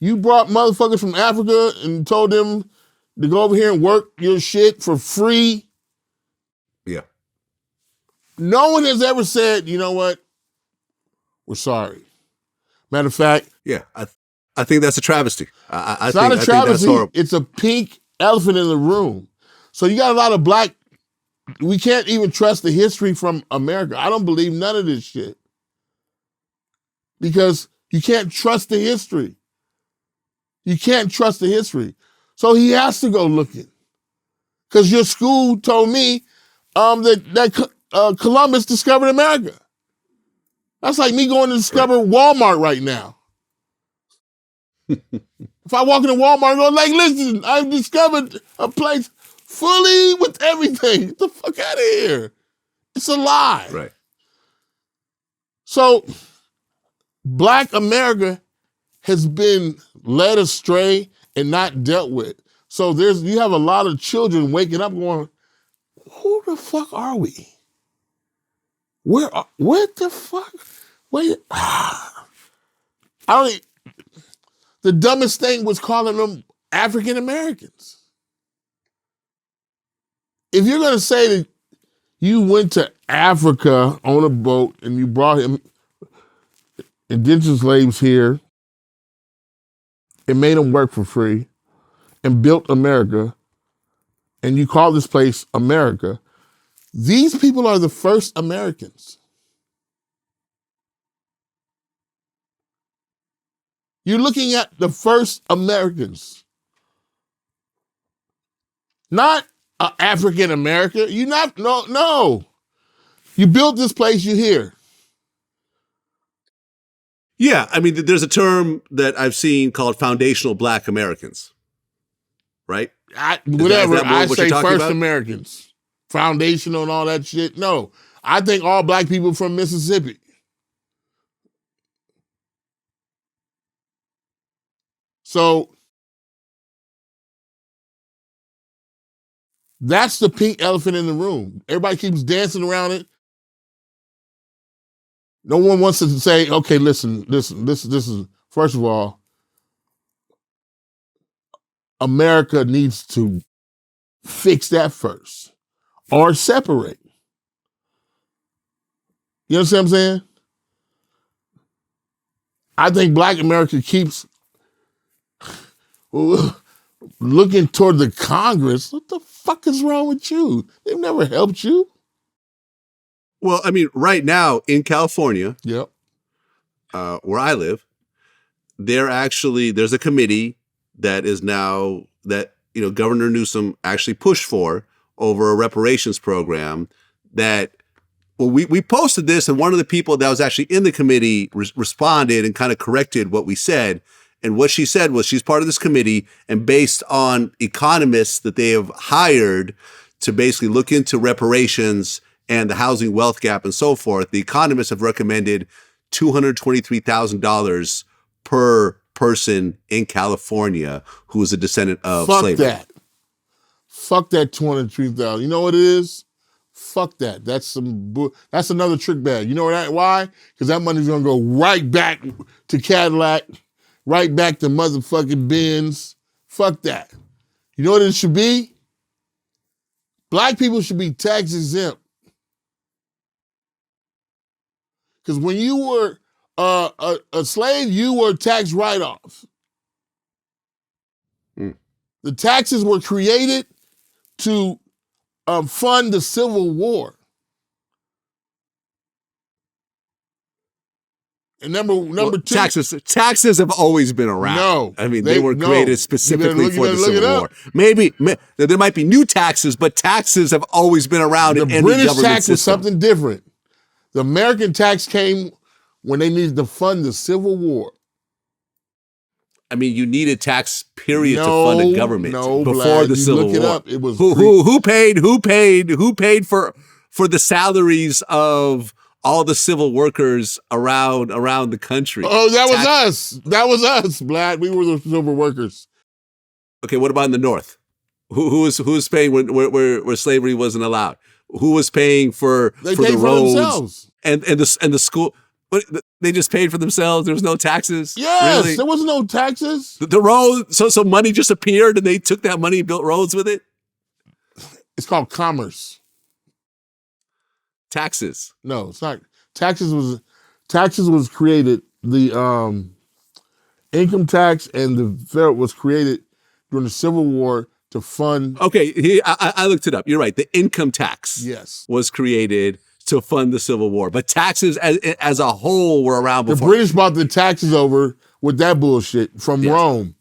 you brought motherfuckers from Africa and told them to go over here and work your shit for free. Yeah. No one has ever said, you know what, we're sorry. Matter of fact. Yeah, I think that's a travesty. It's not a travesty. It's a pink elephant in the room. So you got a lot of Black, we can't even trust the history from America. I don't believe none of this shit. Because you can't trust the history. You can't trust the history. So he has to go looking. Because your school told me that Columbus discovered America. That's like me going to discover Walmart right now. If I walk into Walmart and go, like, listen, I've discovered a place fully with everything. Get the fuck out of here. It's a lie. Right. So Black America has been led astray and not dealt with. So you have a lot of children waking up going, who the fuck are we? What the fuck? Wait, the dumbest thing was calling them African Americans. If you're gonna say that you went to Africa on a boat and you brought indigenous slaves here and made them work for free and built America, and you call this place America, these people are the first Americans. You're looking at the first Americans. Not African America. No. You built this place, you're here. Yeah, I mean, there's a term that I've seen called foundational Black Americans, right? I what say you're talking first about? Americans. Foundational and all that shit. No, I think all Black people from Mississippi. So that's the pink elephant in the room. Everybody keeps dancing around it. No one wants to say, okay, listen, this is, first of all, America needs to fix that first or separate. You understand what I'm saying? I think Black America keeps looking toward the Congress. What the fuck is wrong with you? They've never helped you. Well, I mean, right now in California, Yep. where I live, there's a committee that is now that Governor Newsom actually pushed for over a reparations program that. Well, we posted this, and one of the people that was actually in the committee responded and kind of corrected what we said. And what she said was she's part of this committee, and based on economists that they have hired to basically look into reparations and the housing wealth gap and so forth, the economists have recommended $223,000 per person in California who is a descendant of slavery. Fuck that 203,000. You know what it is? Fuck that. That's another trick bag. You know why? Because that money's gonna go right back to Cadillac, right back to motherfucking Benz. Fuck that. You know what it should be? Black people should be tax exempt. Because when you were a slave, you were tax write-off. The taxes were created to fund the Civil War. And number two, taxes have always been around. No, I mean they were created specifically for the Civil War. Maybe there might be new taxes, but taxes have always been around. The British tax was something different. The American tax came when they needed to fund the Civil War. I mean, you needed tax period to fund a government before Vlad, the Civil War. Look it up. It was who paid for the salaries of all the civil workers around the country? Oh, that was us. That was us, Vlad. We were the civil workers. Okay, what about in the North? Who was paying where slavery wasn't allowed? Who was paying for the roads themselves. and the school? They just paid for themselves. There was no taxes. Yes, really? There was no taxes. The road, so money just appeared, and they took that money and built roads with it. It's called commerce. Taxes. No, it's not. Taxes was created. The income tax and the federal was created during the Civil War to fund. Okay, I looked it up. You're right. The income tax was created to fund the Civil War, but taxes as a whole were around before. The British brought the taxes over with that bullshit from Rome.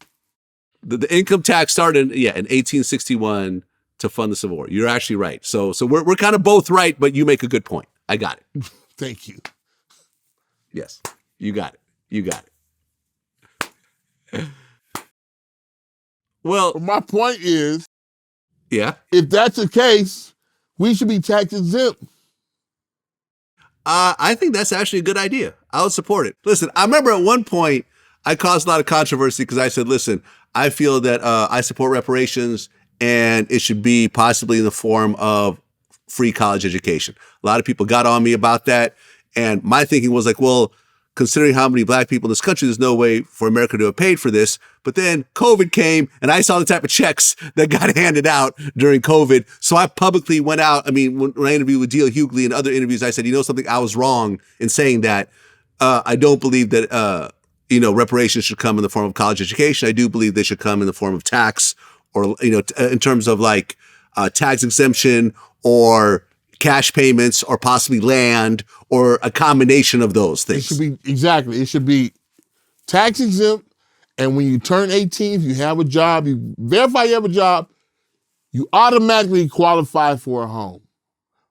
The income tax started in 1861 to fund the Civil War. You're actually right. So we're kind of both right, but you make a good point. I got it. Thank you. Yes, you got it. You got it. Well, my point is, yeah, if that's the case, we should be tax exempt. I think that's actually a good idea. I would support it. Listen, I remember at one point I caused a lot of controversy because I said, listen, I feel that I support reparations and it should be possibly in the form of free college education. A lot of people got on me about that. And my thinking was like, well, considering how many black people in this country, there's no way for America to have paid for this. But then COVID came and I saw the type of checks that got handed out during COVID. So I publicly went out. I mean, when I interviewed with D.L. Hughley and other interviews, I said, you know something, I was wrong in saying that. I don't believe that, reparations should come in the form of college education. I do believe they should come in the form of tax or, in terms of like tax exemption or cash payments or possibly land or a combination of those things. It should be tax exempt. And when you turn 18, if you have a job, you verify you have a job, you automatically qualify for a home.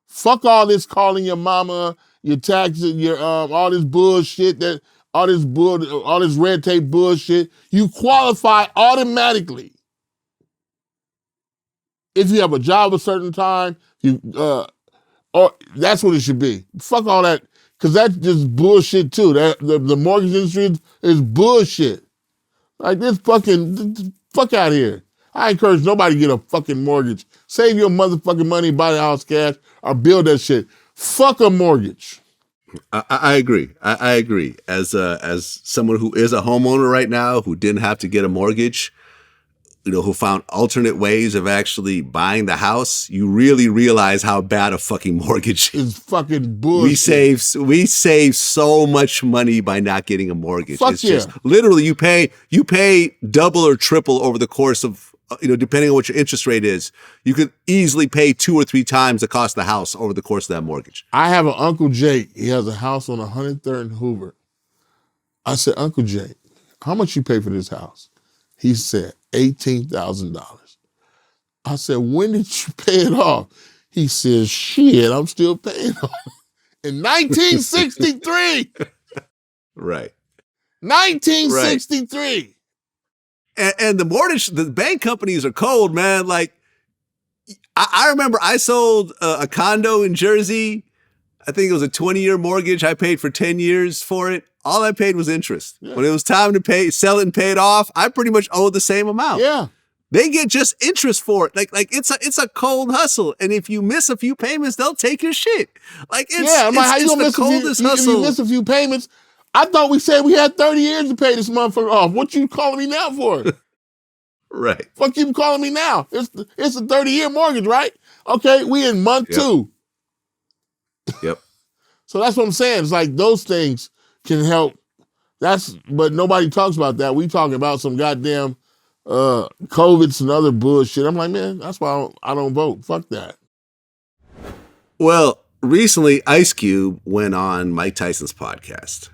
Fuck all this calling your mama, your taxes, your all this bullshit, all this red tape bullshit. You qualify automatically. If you have a job a certain time, or that's what it should be. Fuck all that, because that's just bullshit too. The mortgage industry is bullshit. Like this fuck out here. I encourage nobody to get a fucking mortgage. Save your motherfucking money, buy the house cash, or build that shit. Fuck a mortgage. I agree. I agree. As someone who is a homeowner right now, who didn't have to get a mortgage, who found alternate ways of actually buying the house, you really realize how bad a fucking mortgage is. Fucking bullshit. We save so much money by not getting a mortgage. Fuck it's just literally you pay double or triple over the course of, depending on what your interest rate is. You could easily pay 2 or 3 times the cost of the house over the course of that mortgage. I have an Uncle Jake. He has a house on 103rd and Hoover. I said, Uncle Jake, how much you pay for this house? He said, $18,000. I said, when did you pay it off? He says, shit, I'm still paying off. In 1963. Right. 1963. Right. And the bank companies are cold, man. Like, I remember I sold a condo in Jersey. I think it was a 20-year mortgage. I paid for 10 years for it. All I paid was interest. Yeah. When it was time to sell it and pay it off, I pretty much owed the same amount. Yeah. They get just interest for it. Like it's a cold hustle. And if you miss a few payments, they'll take your shit. Like it's the coldest hustle. If you miss a few payments, I thought we said we had 30 years to pay this motherfucker off. What you calling me now for? Right. Fuck you calling me now? It's a 30-year mortgage, right? Okay, we in month 2. Yep. So that's what I'm saying. It's like those things can help. But nobody talks about that. We talking about some goddamn COVIDs and other bullshit. I'm like, man, that's why I don't vote. Fuck that. Well, recently Ice Cube went on Mike Tyson's podcast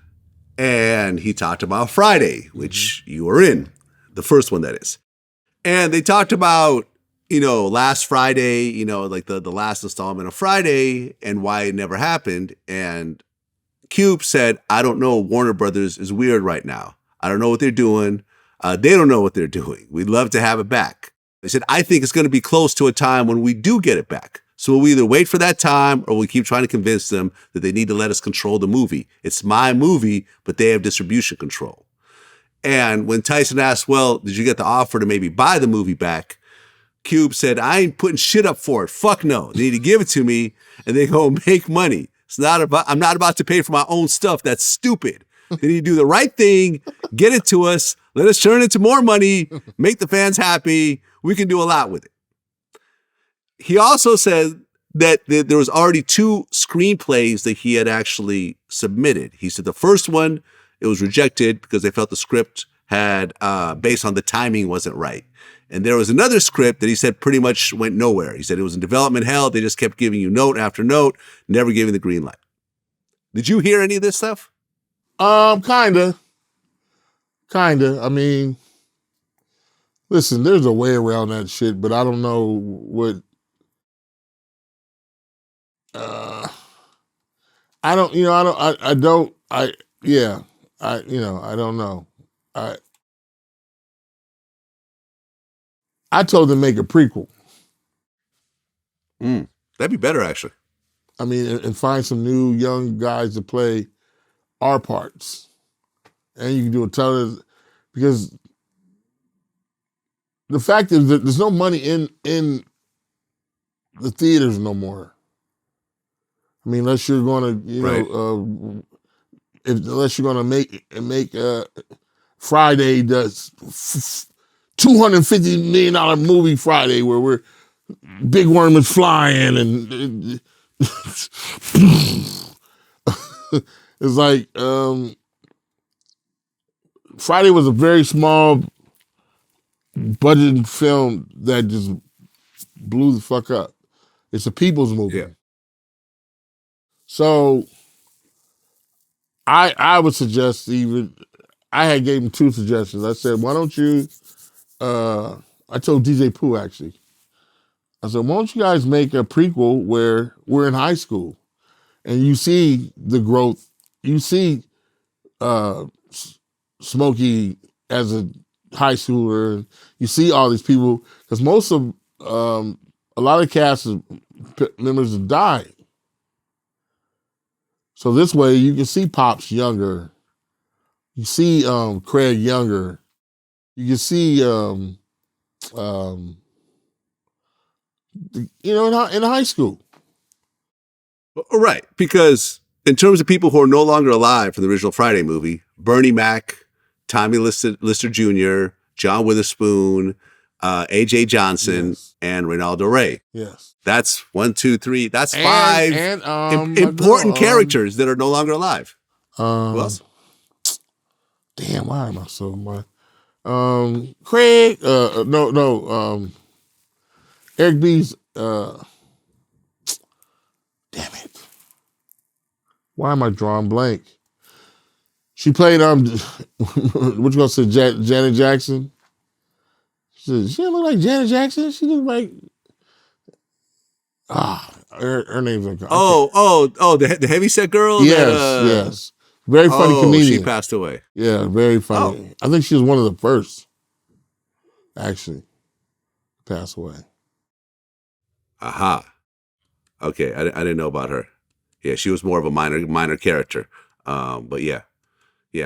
and he talked about Friday, which you were in, the first one that is. And they talked about, last Friday, like the last installment of Friday and why it never happened. And Cube said, I don't know. Warner Brothers is weird right now. I don't know what they're doing. They don't know what they're doing. We'd love to have it back. They said, I think it's going to be close to a time when we do get it back. So we'll either wait for that time or we keep trying to convince them that they need to let us control the movie. It's my movie, but they have distribution control. And when Tyson asked, well, did you get the offer to maybe buy the movie back? Cube said, I ain't putting shit up for it. Fuck no. They need to give it to me and they go make money. I'm not about to pay for my own stuff. That's stupid. They need to do the right thing, get it to us, let us turn it into more money, make the fans happy. We can do a lot with it. He also said that there was already 2 screenplays that he had actually submitted. He said the first one, it was rejected because they felt the script had, based on the timing, wasn't right. And there was another script that he said pretty much went nowhere. He said it was in development hell. They just kept giving you note after note, never giving the green light. Did you hear any of this stuff? Kinda. I mean, Listen, there's a way around that shit, but I don't know what. I don't. You know. I don't. I don't. I. Yeah. I. You know. I don't know. I. I told them to make a prequel. That'd be better, actually. I mean, and find some new young guys to play our parts, and you can do a ton of, because the fact is that there's no money in the theaters no more. I mean, unless you're going to, you know, unless you're going to make Friday does $250 million movie Friday where we're big worm is flying and it's like Friday was a very small budget film that just blew the fuck up. It's a people's movie. Yeah. So I would suggest I had gave him two suggestions. I said, why don't you I told DJ Pooh actually. I said, why don't you guys make a prequel where we're in high school and you see the growth, you see Smokey as a high schooler, you see all these people, because most of a lot of cast members have died. So this way you can see Pops younger, you see Craig younger, you can see you know, in high school. Right, because in terms of people who are no longer alive from the original Friday movie, Bernie Mac, Tommy Lister Jr., John Witherspoon, A.J. Johnson, Yes. and Reynaldo Rey. Yes. That's 1, 2, 3. That's five important characters that are no longer alive. Who else? Damn, why am I so much? Craig, Eric B's, damn it. Why am I drawing blank? She played, what you gonna say, Janet Jackson? She didn't look like Janet Jackson. She looked like, her name's like, the heavyset girl? Yes. Very funny comedian. She passed away. Yeah, very funny. I think she was one of the first, actually, to pass away. Aha. Okay, I didn't know about her. Yeah, she was more of a minor character. But yeah.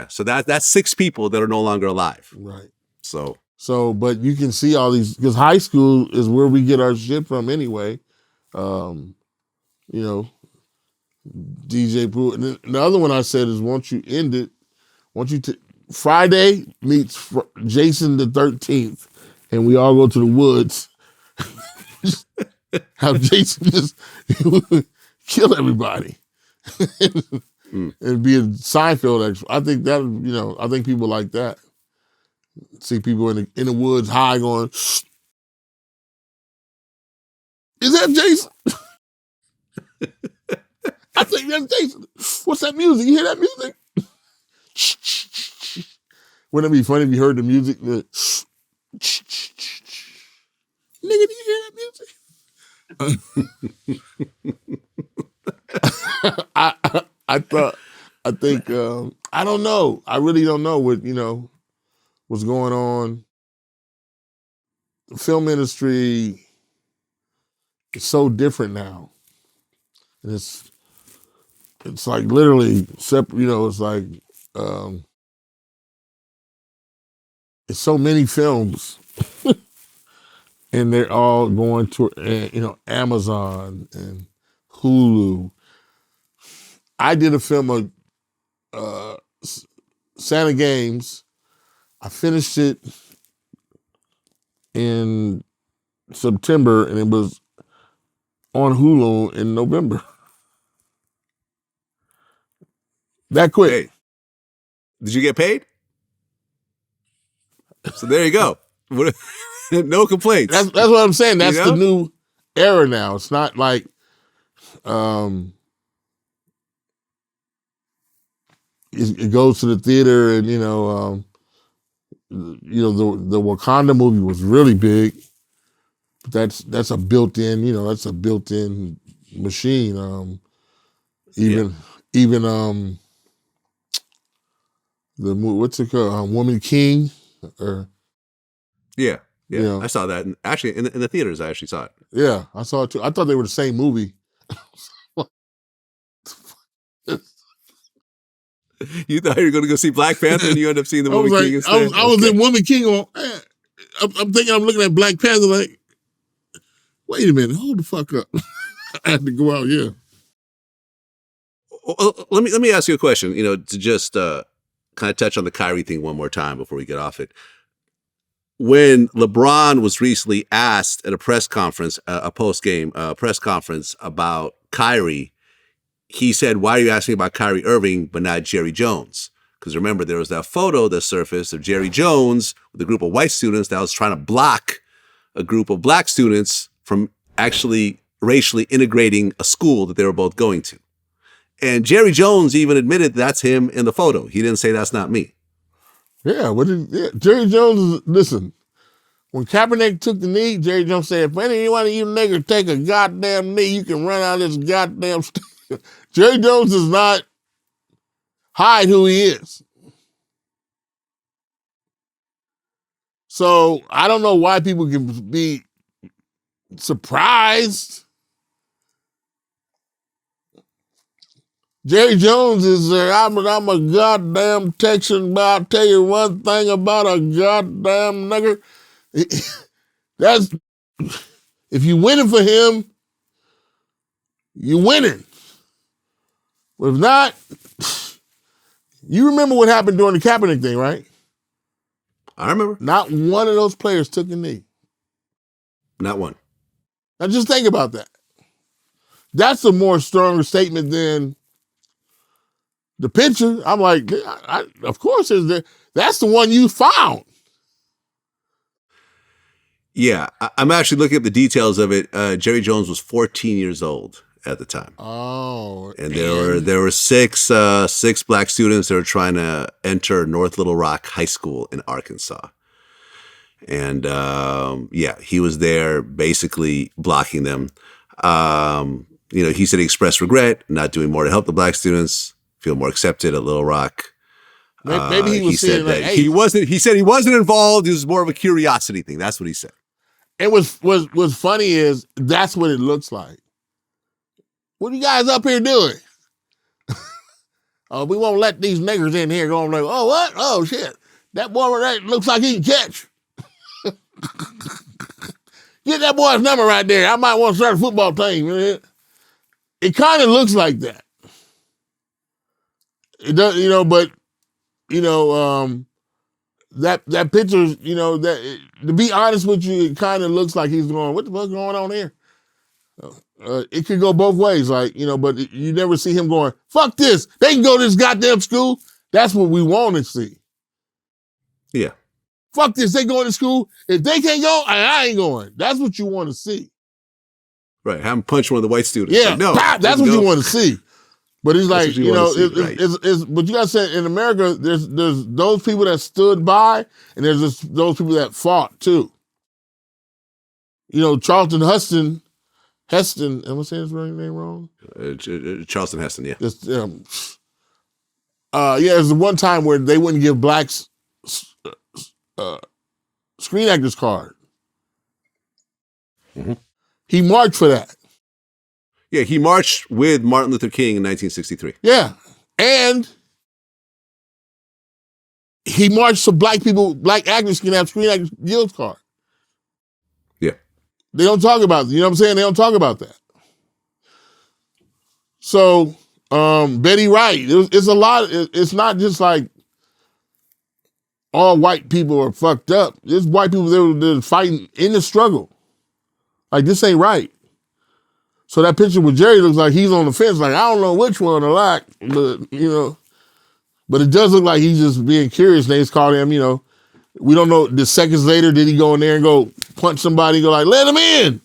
So that's 6 people that are no longer alive. Right. So, but you can see all these, because high school is where we get our shit from anyway. You know, DJ Pooh. And then the other one I said is, once you end it, Friday meets Jason the 13th, and we all go to the woods. Have Jason just kill everybody. And be a Seinfeld expert. I think that, you know, I think people like that. See people in the woods high going, is that Jason? I think that's Jason. What's that music? You hear that music? Wouldn't it be funny if you heard the music? Nigga, do you hear that music? I don't know. I really don't know what's going on. The film industry is so different now. And it's like literally separate, it's like, it's so many films and they're all going to, Amazon and Hulu. I did a film of Santa Games. I finished it in September and it was on Hulu in November. That quick. hey, did you get paid? So there you go. No complaints. That's what I'm saying. That's the new era now. It's not like it goes to the theater and the Wakanda movie was really big. That's a built-in, that's a built-in machine. Even the movie, what's it called? Woman King, or yeah. I saw that, and actually in the theaters, I actually saw it. Yeah, I saw it too. I thought they were the same movie. You thought you were going to go see Black Panther, and you end up seeing the Woman King instead? I was in Woman King. I'm thinking I'm looking at Black Panther like, wait a minute, hold the fuck up. I had to go out, yeah. Well, let me ask you a question, to just kind of touch on the Kyrie thing one more time before we get off it. When LeBron was recently asked at a press conference, a post-game press conference about Kyrie, he said, "Why are you asking about Kyrie Irving but not Jerry Jones?" Because remember, there was that photo that surfaced of Jerry Jones with a group of white students that was trying to block a group of black students from actually racially integrating a school that they were both going to. And Jerry Jones even admitted that's him in the photo. He didn't say that's not me. Yeah, Jerry Jones, listen, when Kaepernick took the knee, Jerry Jones said, if any one of you niggas take a goddamn knee, you can run out of this goddamn stadium. Jerry Jones does not hide who he is. So I don't know why people can be surprised. Jerry Jones is I'm a goddamn Texan, but I'll tell you one thing about a goddamn nigger. That's, if you winning for him, you winning. But if not, you remember what happened during the Kaepernick thing, right? I remember. Not one of those players took a knee. Not one. Now just think about that. That's a more stronger statement than the picture. I'm like, of course, that's the one you found. Yeah, I'm actually looking at the details of it. Jerry Jones was 14 years old at the time. Oh, and there were six black students that were trying to enter North Little Rock High School in Arkansas. And he was there basically blocking them. He said he expressed regret, not doing more to help the black students feel more accepted at Little Rock. Maybe he was said that he said he wasn't involved. It was more of a curiosity thing. That's what he said. And what's funny is that's what it looks like. What are you guys up here doing? We won't let these niggers in here going like, oh, what? Oh, shit. That boy right looks like he can catch. Get that boy's number right there. I might want to start a football team. It kind of looks like that. It does, that picture, to be honest with you, it kind of looks like he's going, what the fuck's going on here? It could go both ways, but you never see him going, fuck this. They can go to this goddamn school. That's what we want to see. Yeah. Fuck this. They going to school. If they can't go, I ain't going. That's what you want to see. Right. Have him punch one of the white students. Yeah. Like, no. That's what you want to see. But it's like, right. but you got to say, in America, there's those people that stood by, and there's those people that fought too. Charlton Heston, am I saying his name wrong? Charleston Heston, yeah. There's the one time where they wouldn't give blacks Screen Actors card. Mm-hmm. He marched for that. Yeah, he marched with Martin Luther King in 1963. Yeah, and he marched so black actors can have Screen Actors Guild card. Yeah. They don't talk about it. You know what I'm saying? They don't talk about that. So, Betty Wright, it's a lot. It's not just like all white people are fucked up. There's white people that are fighting in the struggle. Like, this ain't right. So that picture with Jerry looks like he's on the fence. Like, I don't know which one to like, but, but it does look like he's just being curious. They just called him, we don't know. The seconds later, did he go in there and go punch somebody, go like, let him in?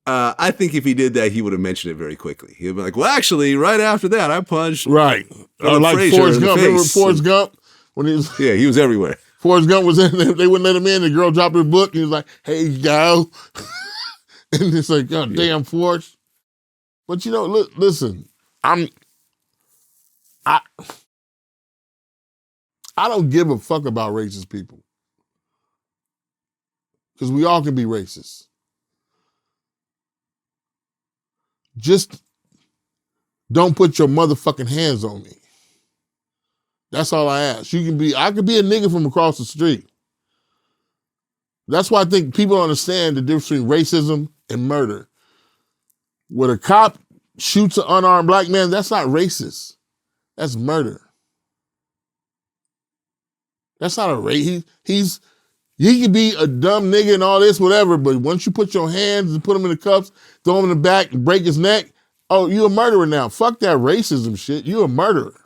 I think if he did that, he would have mentioned it very quickly. He'd be like, well, actually, right after that, I punched. Right. Like Forrest Gump. Remember Forrest Gump? When he was, Yeah, he was everywhere. Forrest Gump was in, they wouldn't let him in. The girl dropped her book. And he was like, "Hey, go." And it's like, "God damn, Forrest." But listen, I don't give a fuck about racist people. Because we all can be racist. Just don't put your motherfucking hands on me. That's all I ask. I could be a nigga from across the street. That's why I think people don't understand the difference between racism and murder. When a cop shoots an unarmed black man, that's not racist. That's murder. That's not a race. He can be a dumb nigga and all this, whatever, but once you put your hands and put him in the cuffs, throw him in the back and break his neck, oh, you a murderer now. Fuck that racism shit. You a murderer.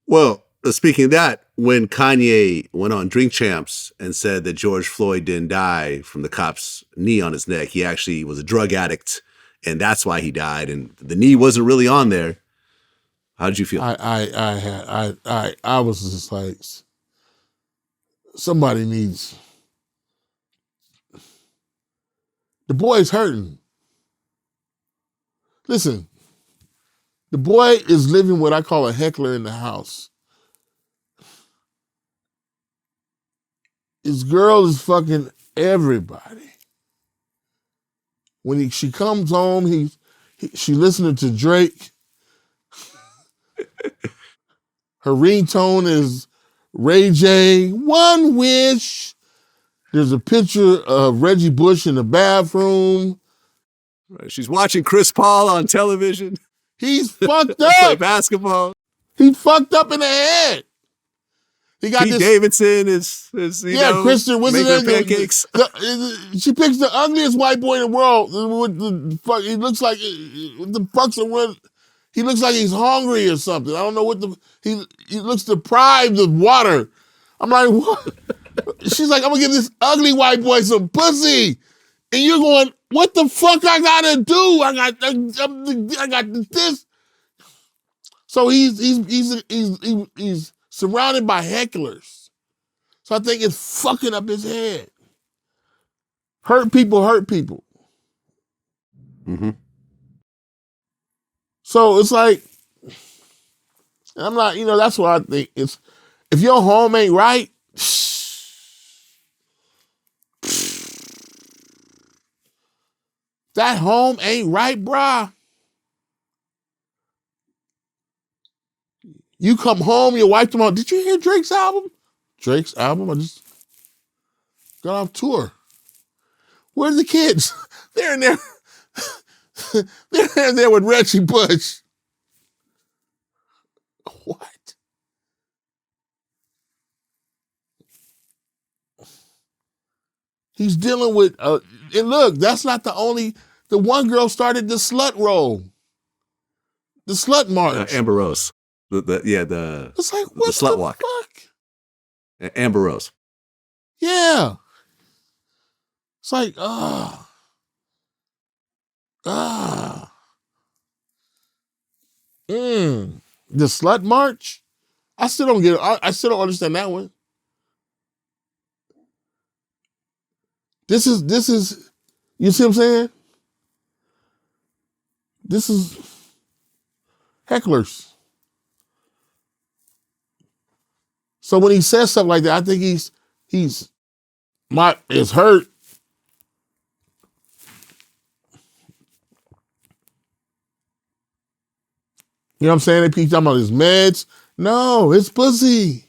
Well, speaking of that, when Kanye went on Drink Champs and said that George Floyd didn't die from the cop's knee on his neck, he actually was a drug addict, and that's why he died, and the knee wasn't really on there. How did you feel? I was just like, somebody needs. The boy's hurting. Listen, the boy is living what I call a heckler in the house. His girl is fucking everybody. When she comes home, she listening to Drake. Her ringtone is Ray J, One Wish. There's a picture of Reggie Bush in the bathroom. She's watching Chris Paul on television. He's fucked up. Play basketball. He's fucked up in the head. He got Pete Davidson is Kristen, making her pancakes. She picks the ugliest white boy in the world. He looks like he looks like he's hungry or something. I don't know what he looks deprived of water. I'm like, what? She's like, I'm gonna give this ugly white boy some pussy, and you're going, what the fuck I gotta do? I got this. So he's surrounded by hecklers. So I think it's fucking up his head. Hurt people hurt people. Mm-hmm. So it's like, I'm not, that's what I think. It's, if your home ain't right, that home ain't right, brah. You come home, your wife come on, did you hear Drake's album? Drake's album? I just got off tour. Where's the kids? They're in there. They're in there with Reggie Bush. What? He's dealing with, and look, that's not the one girl started the slut roll. The slut march. Amber Rose. It's like, what the slut walk. Fuck? Amber Rose. Yeah. It's like, The slut march? I still don't get it. I still don't understand that one. This is, you see what I'm saying? This is hecklers. So when he says stuff like that, I think he's hurt. You know what I'm saying? They keep talking about his meds. No, it's pussy.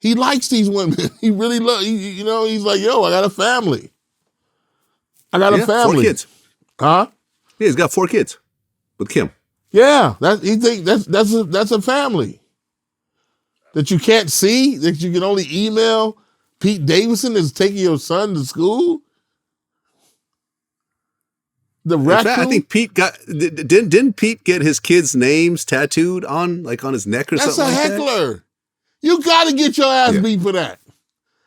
He likes these women. He really loves, he's like, yo, I got a family. I got a family. 4 kids. Huh? Yeah, he's got 4 kids with Kim. Yeah, he think that's a family that you can't see, that you can only email. Pete Davidson is taking your son to school. The raccoon. In fact, I think Pete didn't Pete get his kids' names tattooed on his neck or that's something like that? That's a heckler. You got to get your ass beat for that.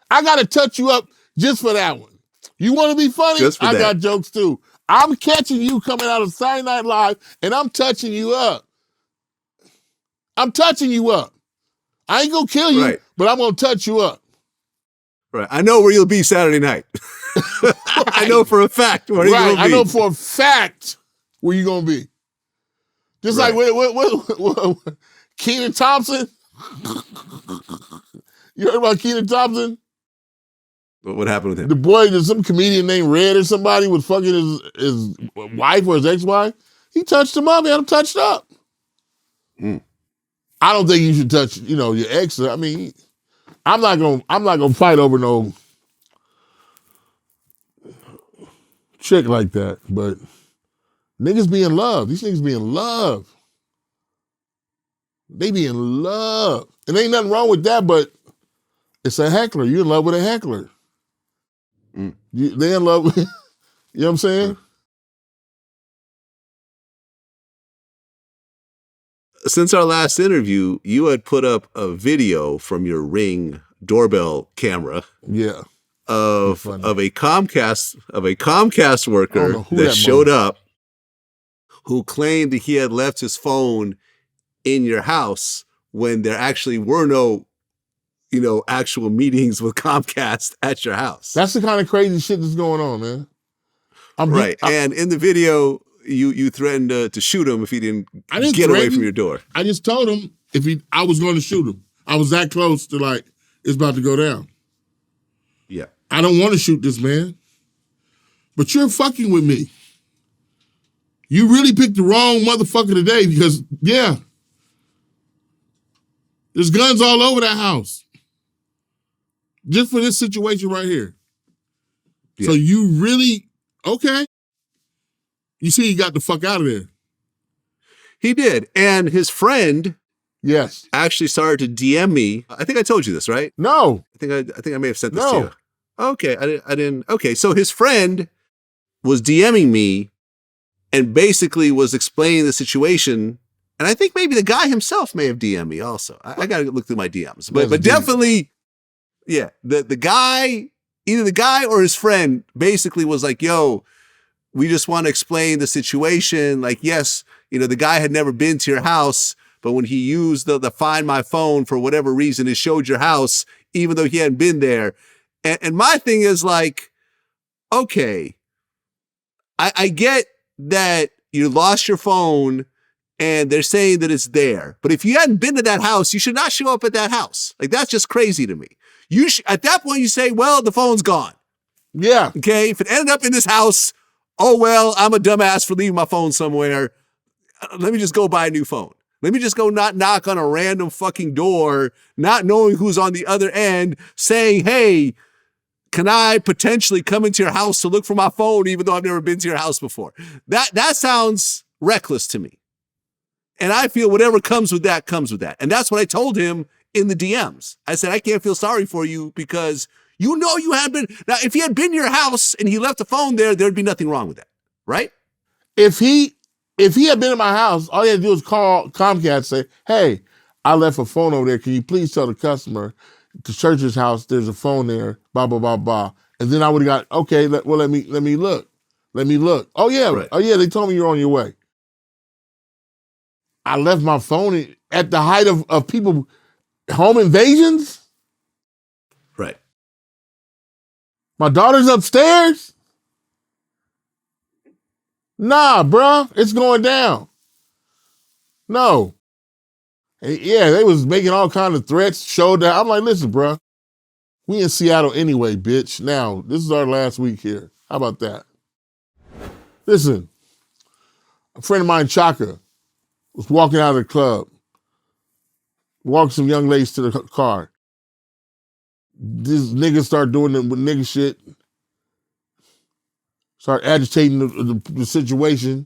I got to touch you up just for that one. You want to be funny? I got jokes too. I'm catching you coming out of Saturday Night Live, and I'm touching you up. I'm touching you up. I ain't gonna kill you, Right. but I'm gonna touch you up. Right. I know where you'll be Saturday night. I know for a fact where you're gonna be. I know for a fact where you're gonna be. Just like what Kenan Thompson. You heard about Kenan Thompson? What happened with him? The boy, there's some comedian named Red or somebody was fucking his wife or his ex-wife. He touched him up, he had him touched up. Mm. I don't think you should touch, your ex. I mean, I'm not gonna fight over no chick like that, but niggas be in love. These niggas be in love. They be in love. And ain't nothing wrong with that, but it's a heckler. You in love with a heckler. Mm. They in love with, you know what I'm saying? Since our last interview, you had put up a video from your Ring doorbell camera. Yeah. Of a Comcast worker that showed up who claimed that he had left his phone in your house when there actually were no, actual meetings with Comcast at your house. That's the kind of crazy shit that's going on, man. And in the video, you threatened to shoot him if he didn't get away from your door. I just told him I was going to shoot him. I was that close to it's about to go down. Yeah. I don't want to shoot this man. But you're fucking with me. You really picked the wrong motherfucker today because, yeah, there's guns all over that house. Just for this situation right here. Yeah. So you really, okay. You see he got the fuck out of there. He did. And his friend actually started to DM me. I think I told you this, right? No. I think I may have sent this to you. Okay, I didn't. Okay, so his friend was DMing me and basically was explaining the situation. And I think maybe the guy himself may have DM'd me also. I got to look through my DMs. But definitely, yeah, the guy, either the guy or his friend basically was like, yo, we just want to explain the situation. Like, yes, the guy had never been to your house, but when he used the Find My Phone for whatever reason, it showed your house, even though he hadn't been there. And my thing is like, okay, I get that you lost your phone and they're saying that it's there. But if you hadn't been to that house, you should not show up at that house. Like, that's just crazy to me. At that point, you say, well, the phone's gone. Yeah. Okay. If it ended up in this house, oh, well, I'm a dumbass for leaving my phone somewhere. Let me just go buy a new phone. Let me just go not knock on a random fucking door, not knowing who's on the other end, saying, hey, can I potentially come into your house to look for my phone, even though I've never been to your house before? That sounds reckless to me. And I feel whatever comes with that, comes with that. And that's what I told him in the DMs. I said, I can't feel sorry for you because you haven't been. Now, if he had been to your house and he left the phone there, there'd be nothing wrong with that, right? If he had been in my house, all he had to do is call Comcast and say, hey, I left a phone over there. Can you please tell the customer the church's house, there's a phone there, blah, blah, blah, blah. And then I would have got, okay, let me look. Let me look. Oh, yeah. Right. Oh, yeah, they told me you're on your way. I left my phone at the height of people, home invasions. Right. My daughter's upstairs. Nah, bruh, it's going down. No. And yeah, they was making all kinds of threats, showdown. I'm like, listen, bruh, we in Seattle anyway, bitch. Now, this is our last week here. How about that? Listen, a friend of mine, Chaka, was walking out of the club, walked some young ladies to the car. This nigga started doing the nigga shit, started agitating the situation.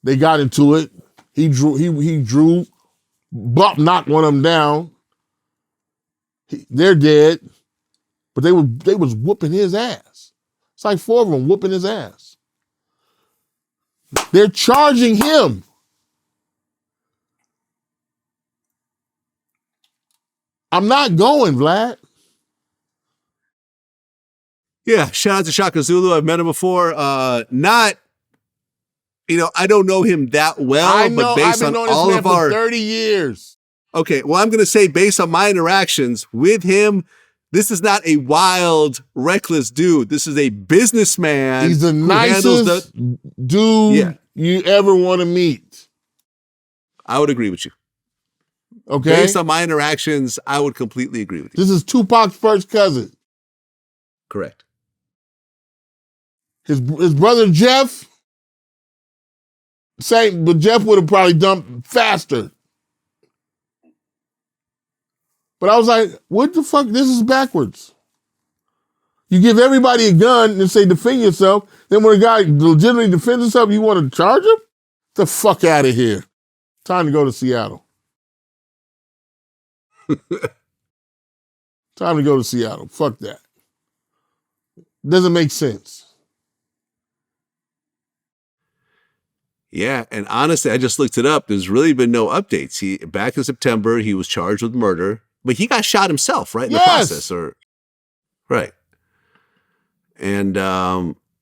They got into it. He drew, knocked one of them down. They're dead, but they was whooping his ass. It's like 4 of them whooping his ass. They're charging him. I'm not going, Vlad. Yeah, shout out to Shaka Zulu. I've met him before. Not, I don't know him that well, but based on all of our 30 years. Okay, well, I'm going to say based on my interactions with him, this is not a wild, reckless dude. This is a businessman. He's the nicest dude you ever want to meet. I would agree with you. Okay. Based on my interactions, I would completely agree with you. This is Tupac's first cousin. Correct. His brother Jeff, same, but Jeff would have probably dumped faster. But I was like, what the fuck? This is backwards. You give everybody a gun and say defend yourself. Then when a guy legitimately defends himself, you want to charge him? The fuck out of here. Time to go to Seattle. Time to go to Seattle. Fuck that. Doesn't make sense. Yeah, and honestly, I just looked it up. There's really been no updates. Back in September, he was charged with murder, but he got shot himself, right? In the process, right. And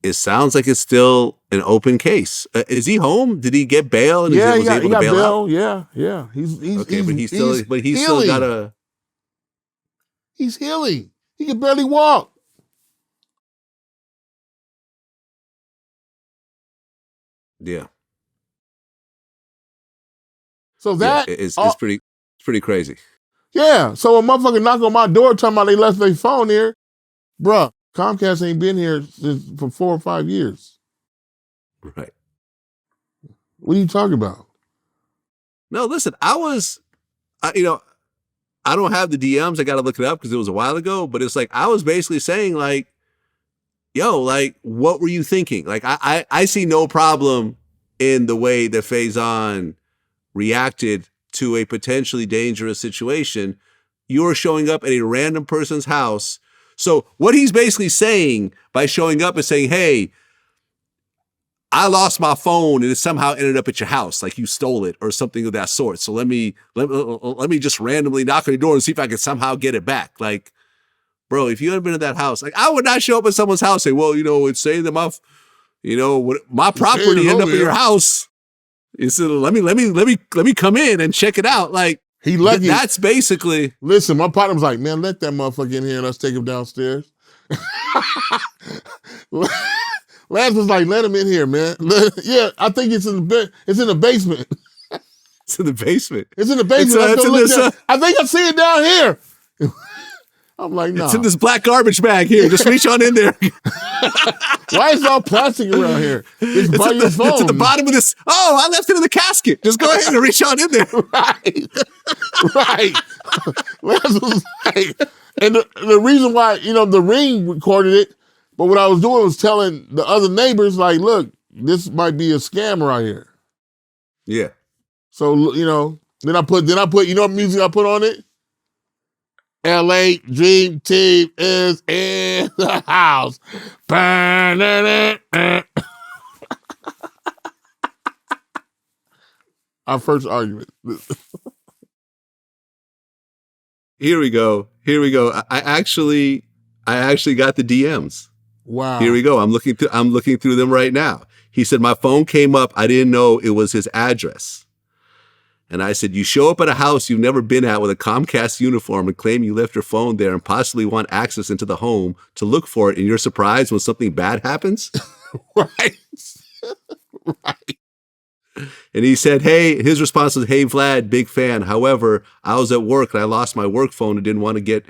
it sounds like it's still an open case. Is he home? Did he get bail? And Yeah, was able to bail out? Yeah. He's but he's still got a. He's healing. He can barely walk. Yeah. So that is pretty crazy. Yeah. So a motherfucker knock on my door talking about they left their phone here. Bruh, Comcast ain't been here for 4 or 5 years. Right. What are you talking about? No, listen, I don't have the DMs. I got to look it up because it was a while ago, but it's like, I was basically saying like, yo, like, what were you thinking? Like, I see no problem in the way that Faizon reacted to a potentially dangerous situation. You're showing up at a random person's house. So what he's basically saying by showing up is saying, hey, I lost my phone and it somehow ended up at your house, like you stole it or something of that sort. So let me just randomly knock on your door and see if I can somehow get it back. Like, bro, if you hadn't been at that house, like I would not show up at someone's house and say, well, it's saying that my property ended up in your house. He said, let me come in and check it out. Like, he lucky. That's basically. Listen, my partner was like, man, let that motherfucker in here and let's take him downstairs. Lance was like, let him in here, man. Yeah, I think it's in the basement. It's in the basement. It's in the basement. I think I see it down here. I'm like, nah. It's in this black garbage bag here. Just reach on in there. Why is it all plastic around here? It's by your phone. It's at the bottom of this. Oh, I left it in the casket. Just go ahead and reach on in there. Right. Lance was like, and the reason why, the Ring recorded it, but what I was doing was telling the other neighbors, like, look, this might be a scam right here. Yeah. So, then I put, what music I put on it? LA Dream Team is in the house. Our first argument. Here we go. I actually got the DMs. Wow. Here we go. I'm looking through them right now. He said, my phone came up. I didn't know it was his address. And I said, you show up at a house you've never been at with a Comcast uniform and claim you left your phone there and possibly want access into the home to look for it, and you're surprised when something bad happens? Right. Right. And he said, his response was, hey, Vlad, big fan. However, I was at work and I lost my work phone and didn't want to get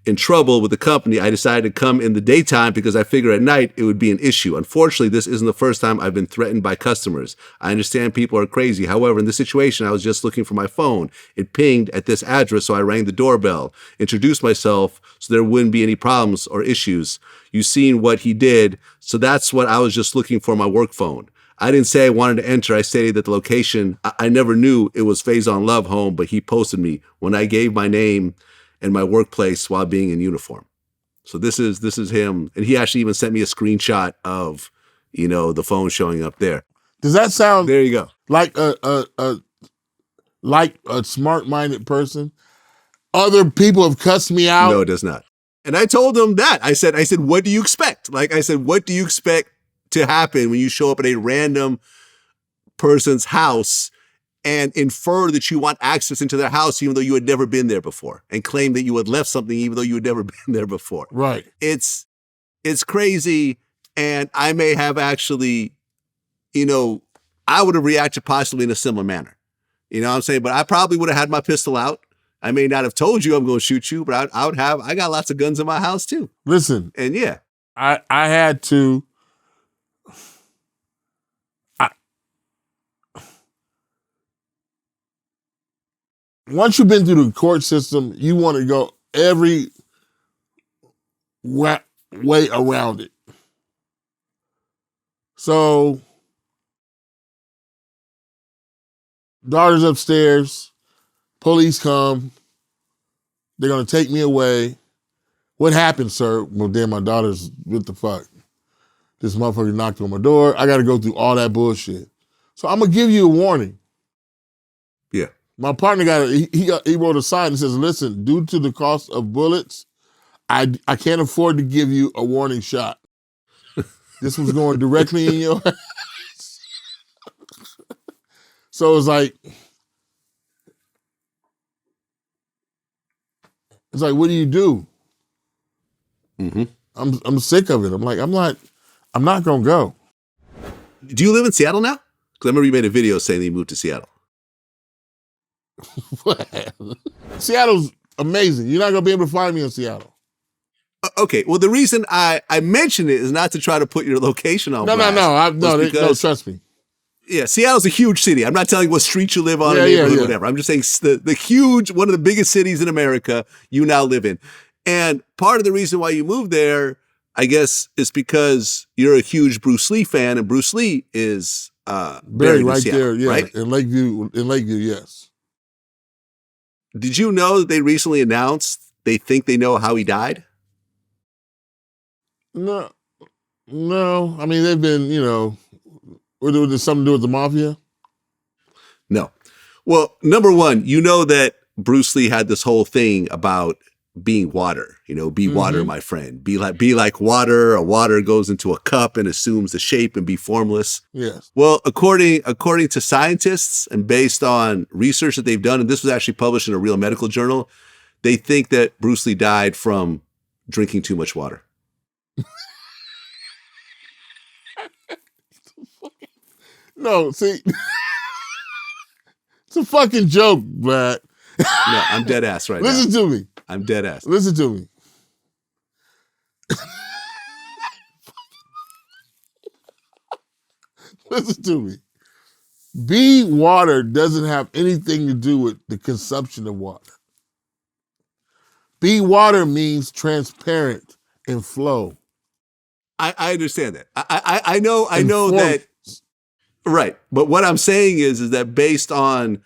in trouble with the company. I decided to come in the daytime because I figured at night it would be an issue. Unfortunately, this isn't the first time I've been threatened by customers. I understand people are crazy. However, in this situation, I was just looking for my phone. It pinged at this address, so I rang the doorbell, introduced myself so there wouldn't be any problems or issues. You seen what he did, so that's what I was just looking for, my work phone. I didn't say I wanted to enter. I stated that the location, I never knew it was Faizon Love home, but he posted me when I gave my name and my workplace while being in uniform. So this is him. And he actually even sent me a screenshot of, the phone showing up there. Does that sound there you go. Like a smart-minded person? Other people have cussed me out. No, it does not. And I told him that. I said, what do you expect? Like I said, what do you expect to happen when you show up at a random person's house and infer that you want access into their house even though you had never been there before, and claim that you had left something even though you had never been there before? Right. It's crazy. And I may have actually, I would have reacted possibly in a similar manner. You know what I'm saying? But I probably would have had my pistol out. I may not have told you I'm going to shoot you, but I got lots of guns in my house too. Listen. And yeah. I had to. Once you've been through the court system, you want to go every way around it. So, daughter's upstairs, police come, they're going to take me away. What happened, sir? Well, then my daughter's, what the fuck? This motherfucker knocked on my door. I got to go through all that bullshit. So I'm going to give you a warning. Yeah. My partner he wrote a sign that says, listen, due to the cost of bullets, I can't afford to give you a warning shot. This was going directly in your ass. So it's like, what do you do? Mm-hmm. I'm sick of it. I'm not going to go. Do you live in Seattle now? Because I remember you made a video saying that you moved to Seattle. Seattle's amazing. You're not going to be able to find me in Seattle. Okay. Well, the reason I mention it is not to try to put your location on blast. No, trust me. Yeah, Seattle's a huge city. I'm not telling you what street you live on, or neighborhood, whatever. I'm just saying the huge, one of the biggest cities in America you now live in. And part of the reason why you moved there, I guess, is because you're a huge Bruce Lee fan, and Bruce Lee is buried right Seattle, there, yeah, right? In Lakeview, yes. Did you know that they recently announced they think they know how he died? No. I mean, they've been, was it something to do with the mafia? No. Well, number one, you know that Bruce Lee had this whole thing about being water, be water, my friend. Be like water. A water goes into a cup and assumes the shape and be formless. Yes. Well, according to scientists and based on research that they've done, and this was actually published in a real medical journal, they think that Bruce Lee died from drinking too much water. No, see, it's a fucking joke, Vlad. No, I'm dead ass right now. Listen to me. I'm dead ass. Listen to me. Listen to me. Be water doesn't have anything to do with the consumption of water. Be water means transparent and flow. I understand that. I know that. Right. But what I'm saying is that based on,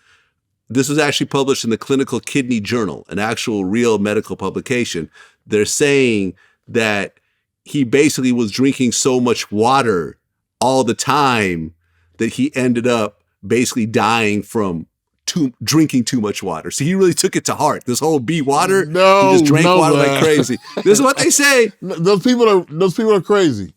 this was actually published in the Clinical Kidney Journal, an actual real medical publication. They're saying that he basically was drinking so much water all the time that he ended up basically dying from drinking too much water. So he really took it to heart. This whole be water, he just drank water like crazy. This is what they say. Those people are crazy.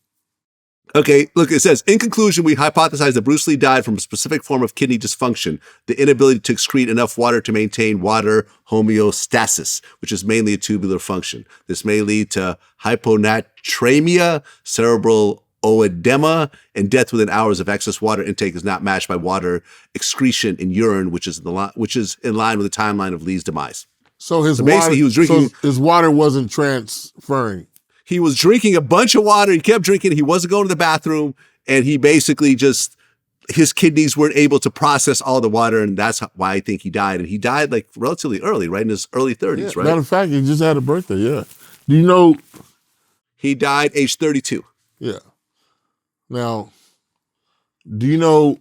Okay, look, it says, in conclusion, we hypothesize that Bruce Lee died from a specific form of kidney dysfunction, the inability to excrete enough water to maintain water homeostasis, which is mainly a tubular function. This may lead to hyponatremia, cerebral oedema, and death within hours if excess water intake is not matched by water excretion in urine, which is in line with the timeline of Lee's demise. So he was drinking. So his water wasn't transferring. He was drinking a bunch of water. He kept drinking. He wasn't going to the bathroom. And he basically his kidneys weren't able to process all the water. And that's why I think he died. And he died like relatively early, right? In his early 30s, right? Matter of fact, he just had a birthday, yeah. Do you know? He died age 32. Yeah. Now, do you know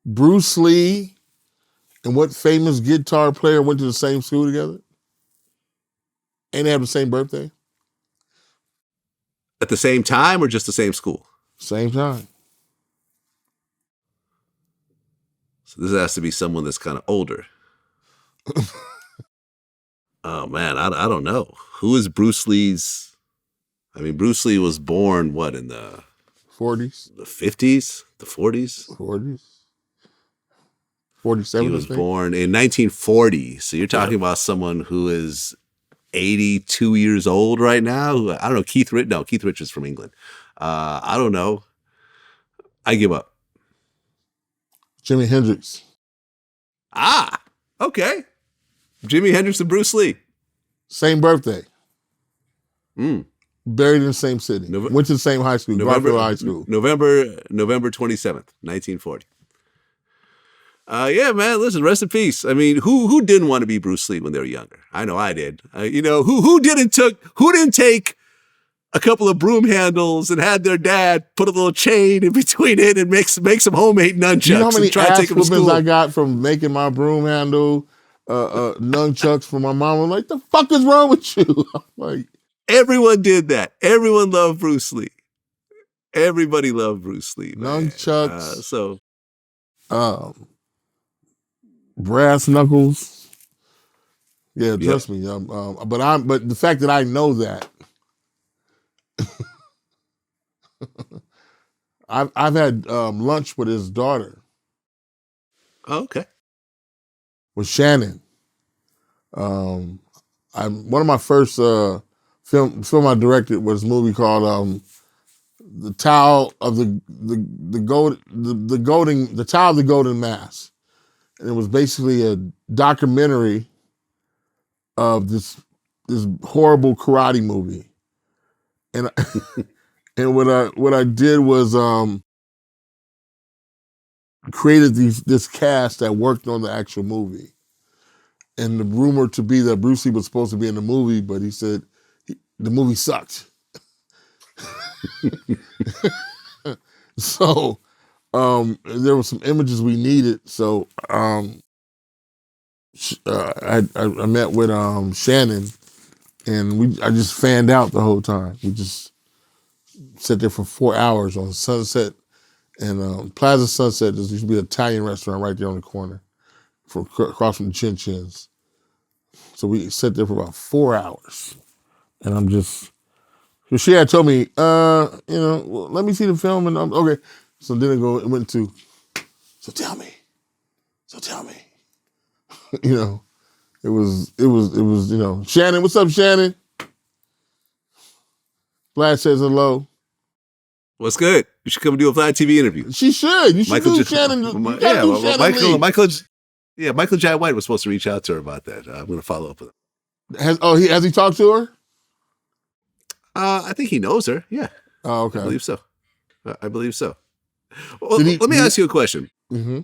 Bruce Lee and what famous guitar player went to the same school together? And they have the same birthday? At the same time or just the same school? Same time. So this has to be someone that's kind of older. Oh man, I don't know. Who is Bruce Lee's? I mean, Bruce Lee was born what in the 40s, the 50s, the 40s. 40s, 47. He was born in 1940. So you're talking about someone who is 82 years old right now. I don't know. Keith Richards from England. I don't know. I give up. Jimi Hendrix. Ah, okay. Jimi Hendrix and Bruce Lee. Same birthday. Mm. Buried in the same city. Went to the same high school, Garfield High School. November 27th, 1940. Yeah, man. Listen, rest in peace. I mean, who didn't want to be Bruce Lee when they were younger? I know I did. Who didn't take a couple of broom handles and had their dad put a little chain in between it and make some homemade nunchucks. You know how many and try to take them to school? I got from making my broom handle nunchucks for my mom? I'm like, the fuck is wrong with you? I'm like, everyone did that. Everyone loved Bruce Lee. Everybody loved Bruce Lee. Man. Nunchucks. Brass knuckles. Yeah, trust me. But the fact that I know that, I've had lunch with his daughter. Oh, okay. With Shannon. One of my first film I directed was a movie called The Towel of the Towel of the Golden Mass. And it was basically a documentary of this horrible karate movie. And and what I did was created this cast that worked on the actual movie. And the rumor to be that Bruce Lee was supposed to be in the movie, but he said the movie sucked. So there were some images we needed. So I met with Shannon, and I just fanned out the whole time. We just sat there for 4 hours on Sunset and Plaza Sunset. There used to be an Italian restaurant right there on the corner, across from the Chin Chins. So we sat there for about 4 hours, and I'm just. She had told me, well, let me see the film, and okay. So then it went to. So tell me. It was, Shannon, what's up, Shannon? Vlad says hello. What's good? You should come do a Vlad TV interview. She should. You should do Shannon. Michael J. White was supposed to reach out to her about that. I'm going to follow up with him. Has he talked to her? I think he knows her. Yeah. Oh, okay. I believe so. Well, let me ask you a question. Mm-hmm.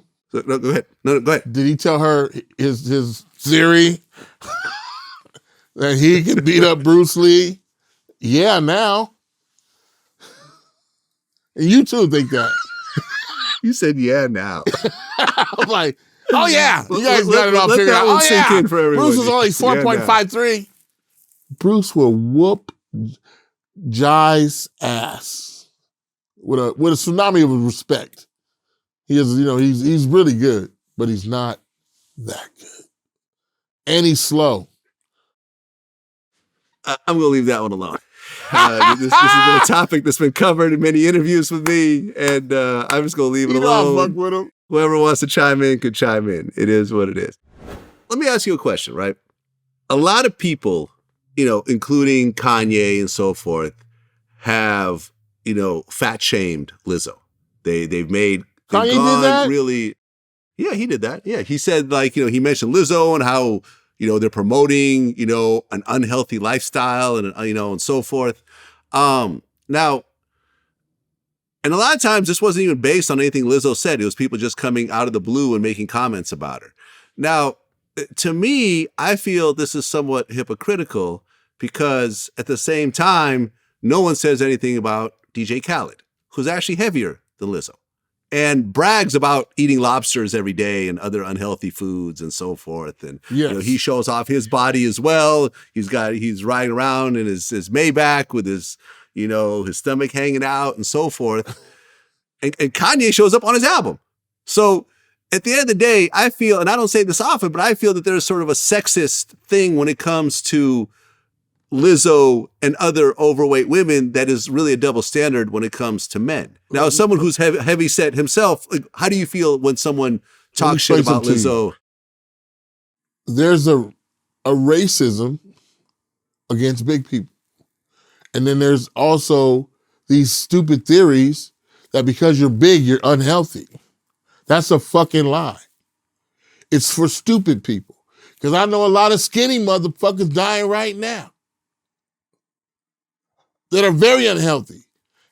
No, go ahead. No, go ahead. Did he tell her his theory that he can beat up Bruce Lee? Yeah, now. And you too think that. You said yeah now. I'm like, oh yeah. You guys got it all figured out. Oh yeah. Bruce was only 4.53. Bruce will whoop Jai's ass with a tsunami of respect. He is, he's really good, but he's not that good. And he's slow. I'm going to leave that one alone. This has been a topic that's been covered in many interviews with me, and I'm just going to leave it alone. Fuck with him. Whoever wants to chime in could chime in. It is what it is. Let me ask you a question, right? A lot of people, including Kanye and so forth, have, fat shamed Lizzo. They've made Kanye did that? Really, yeah, he did that. Yeah, he said he mentioned Lizzo and how they're promoting an unhealthy lifestyle and and so forth. Now, and a lot of times this wasn't even based on anything Lizzo said. It was people just coming out of the blue and making comments about her. Now, to me, I feel this is somewhat hypocritical because at the same time, no one says anything about DJ Khaled, who's actually heavier than Lizzo and brags about eating lobsters every day and other unhealthy foods and so forth. And he shows off his body as well. He's riding around in his Maybach with his stomach hanging out and so forth. And Kanye shows up on his album. So at the end of the day, I feel, and I don't say this often, but I feel that there's sort of a sexist thing when it comes to Lizzo and other overweight women that is really a double standard when it comes to men. Now, as someone who's heavy set himself, like, how do you feel when someone talks shit about Lizzo? There's a racism against big people. And then there's also these stupid theories that because you're big, you're unhealthy. That's a fucking lie. It's for stupid people. Because I know a lot of skinny motherfuckers dying right now that are very unhealthy.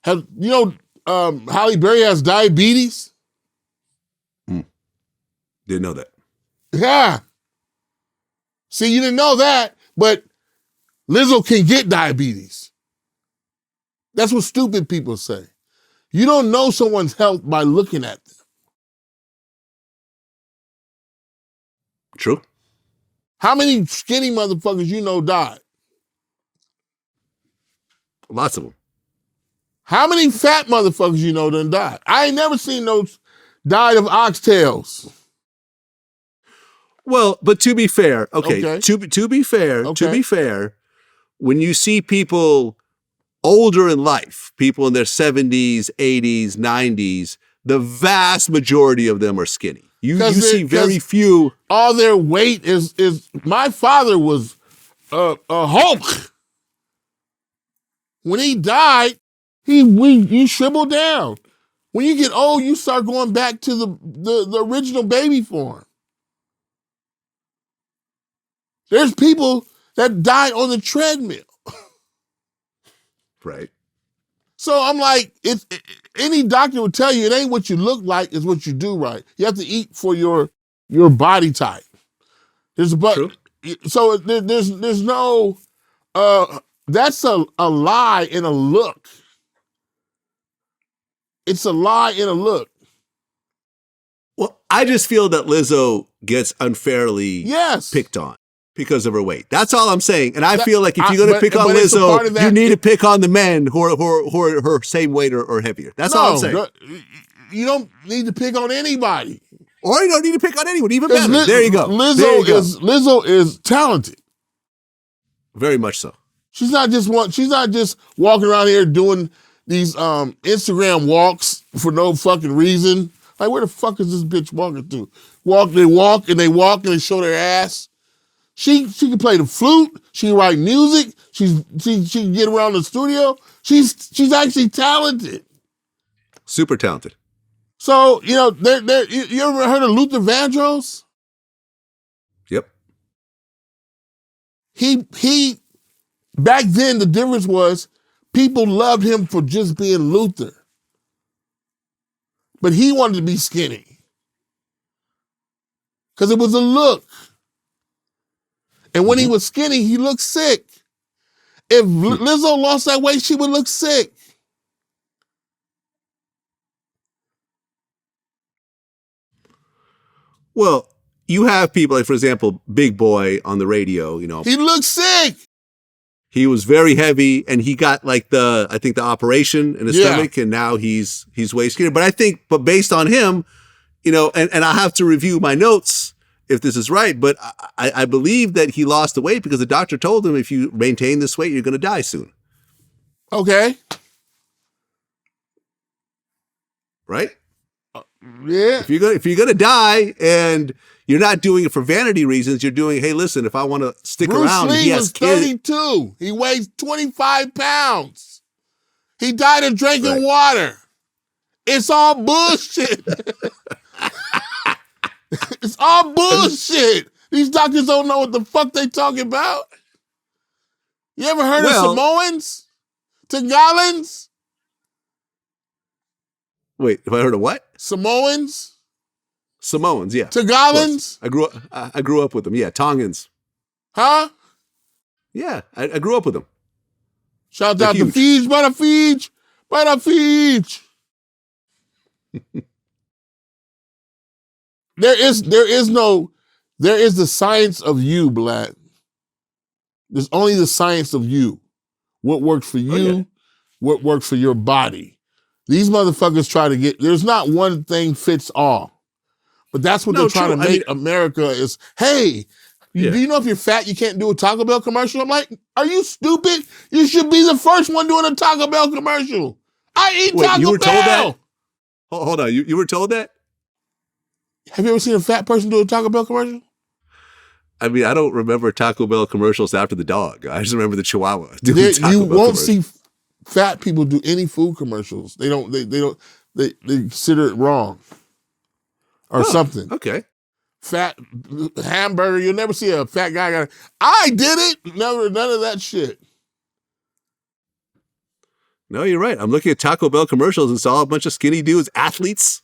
Halle Berry has diabetes? Didn't know that. Yeah. See, you didn't know that, but Lizzo can get diabetes. That's what stupid people say. You don't know someone's health by looking at them. True. How many skinny motherfuckers you know died? Lots of them. How many fat motherfuckers you know done died? I ain't never seen those died of oxtails. Well, but to be fair, okay. To be fair, when you see people older in life, people in their 70s, 80s, 90s, the vast majority of them are skinny. You see very few. All their weight is my father was a Hulk. When he died, you shriveled down. When you get old, you start going back to the original baby form. There's people that die on the treadmill. Right. So I'm like, any doctor would tell you it ain't what you look like, it's what you do right. You have to eat for your body type. True. So there's no that's a lie in a look. It's a lie in a look. Well, I just feel that Lizzo gets unfairly picked on because of her weight. That's all I'm saying. And I feel like if you're going to pick on Lizzo, you need to pick on the men who are her same weight or heavier. That's all I'm saying. You don't need to pick on anybody. Or you don't need to pick on anyone. Even better. There you go. Lizzo is talented. Very much so. She's not just walking around here doing these Instagram walks for no fucking reason. Like, where the fuck is this bitch walking to? They walk and they show their ass. She can play the flute. She can write music. She can get around the studio. She's actually talented. Super talented. So, you ever heard of Luther Vandross? Yep. He back then the difference was people loved him for just being Luther. But he wanted to be skinny. Because it was a look. And when he was skinny, he looked sick. If Lizzo lost that weight, she would look sick. Well, you have people like, for example, Big Boy on the radio, He looked sick. He was very heavy and he got like the operation in his stomach and now he's way skinnier. But based on him, and I have to review my notes if this is right, but I believe that he lost the weight because the doctor told him if you maintain this weight, you're going to die soon. Okay. Right? Yeah. If you're going to die and you're not doing it for vanity reasons, you're doing, hey, listen, if I want to stick around. Bruce Lee was 32. He weighs 25 pounds. He died of drinking water. It's all bullshit. It's all bullshit. These doctors don't know what the fuck they talking about. You ever heard of Samoans? Togolans? Wait, have I heard of what? Samoans, yeah. Togolans? I grew up with them. Yeah, Tongans. Huh? Yeah, I grew up with them. Shout out to Fiji, butter Fiji. There is the science of you, Vlad. There's only the science of you. What works for you, what works for your body. These motherfuckers there's not one thing fits all. But that's what they're trying to make America is, hey, do you know if you're fat, you can't do a Taco Bell commercial? I'm like, are you stupid? You should be the first one doing a Taco Bell commercial. I eat Taco Bell. You were told that? Hold on. You were told that? Have you ever seen a fat person do a Taco Bell commercial? I mean, I don't remember Taco Bell commercials after the dog. I just remember the Chihuahua doing Taco You Bell won't see fat people do any food commercials. They consider it wrong or something. Okay. Fat hamburger. You'll never see a fat guy. I did it. Never, none of that shit. No, you're right. I'm looking at Taco Bell commercials and saw a bunch of skinny dudes, athletes.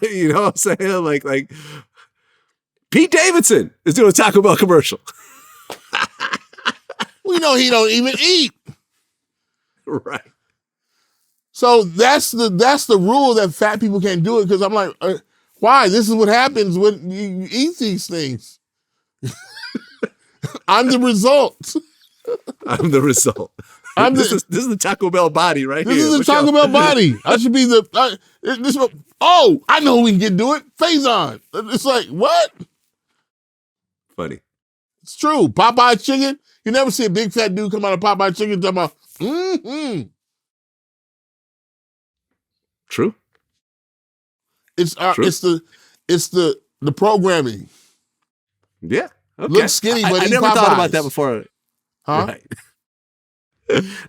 You know what I'm saying? Like Pete Davidson is doing a Taco Bell commercial. We know he don't even eat. Right. So that's the rule that fat people can't do it, because I'm like, why? This is what happens when you eat these things. I'm the result. I'm the result. This is the Taco Bell body right here. This is the Taco Bell body. I should be the. I know who we can do it. Faizon. It's like, what? Funny. It's true. Popeye chicken. You never see a big fat dude come out of Popeye chicken talking about, True. It's True. it's the programming. Yeah. Okay. Look skinny, but I never thought about that before. Huh? Right.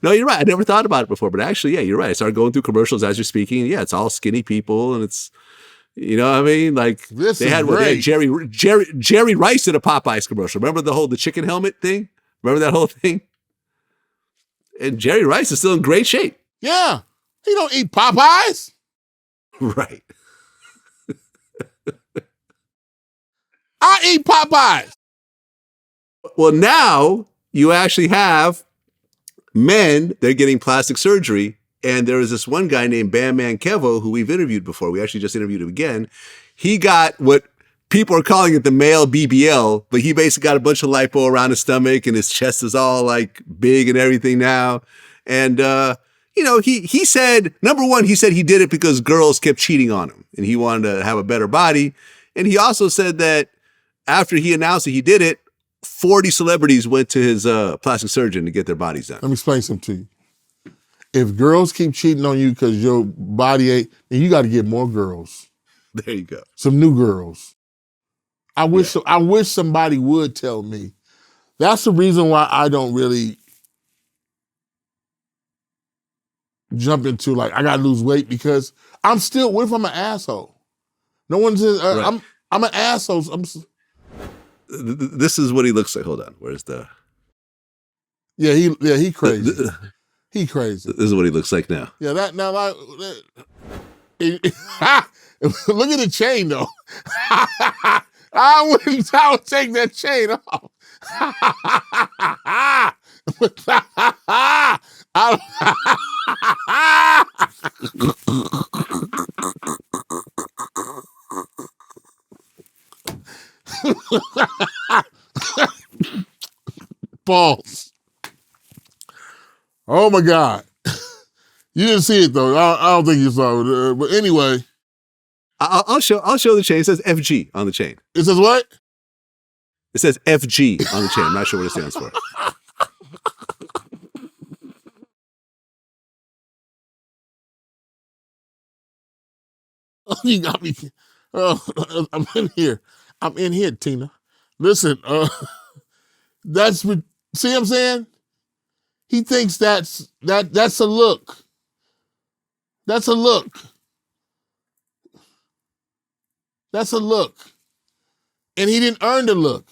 No, you're right. I never thought about it before, but actually, yeah, you're right. I started going through commercials as you're speaking. And yeah, it's all skinny people, and it's, you know what I mean? Like they had Jerry Rice in a Popeyes commercial. Remember the chicken helmet thing? Remember that whole thing? And Jerry Rice is still in great shape. Yeah. He don't eat Popeyes. Right. I eat Popeyes. Well, now you actually have men, they're getting plastic surgery. And there is this one guy named Bam Man Kevo who we've interviewed before. We actually just interviewed him again. He got what people are calling it the male BBL, but he basically got a bunch of lipo around his stomach and his chest is all like big and everything now. And, he said, number one, he said he did it because girls kept cheating on him and he wanted to have a better body. And he also said that after he announced that he did it, 40 celebrities went to his plastic surgeon to get their bodies done. Let me explain something to you. If girls keep cheating on you because your body ain't, then you got to get more girls. There you go. Some new girls. I wish somebody would tell me. That's the reason why I don't really jump into like, I got to lose weight, because I'm still, what if I'm an asshole? No one says, right. I'm an asshole. This is what he looks like. Hold on. Where's the? Yeah, he crazy. He crazy. This is what he looks like now. Yeah, look at the chain though. I would take that chain off. Balls. Oh my God. You didn't see it though. I don't think you saw it. But anyway. I'll show the chain. It says FG on the chain. It says what? It says FG on the chain. I'm not sure what it stands for. You got me. I'm in here. Tina. Listen, see what I'm saying? He thinks that's a look. That's a look. That's a look. And he didn't earn the look.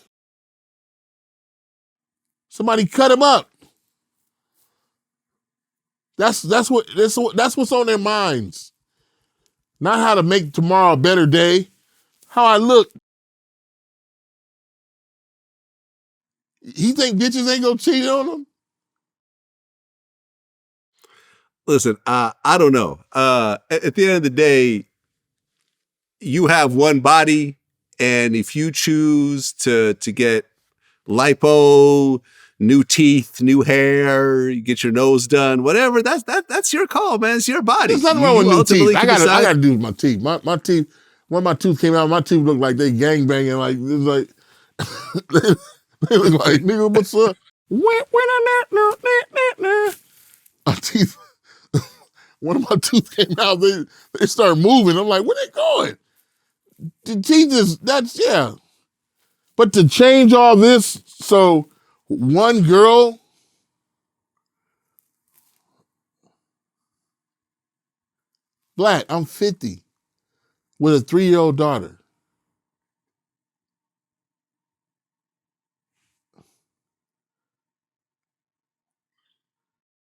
Somebody cut him up. That's what's on their minds. Not how to make tomorrow a better day. How I look. He think bitches ain't gonna cheat on him? Listen, I don't know. At the end of the day, you have one body, and if you choose to get lipo, new teeth, new hair, you get your nose done, whatever, that's your call, man. It's your body. There's nothing wrong with new teeth. I gotta do with my teeth. My teeth, one of my tooth came out. My tooth looked like they gang banging. Like it was like they look like nigga, what's up? My teeth. One of my tooth came out. They started moving. I'm like, where they going? The teeth is yeah. But to change all this, so one girl. Black, I'm 50 with a 3-year-old daughter.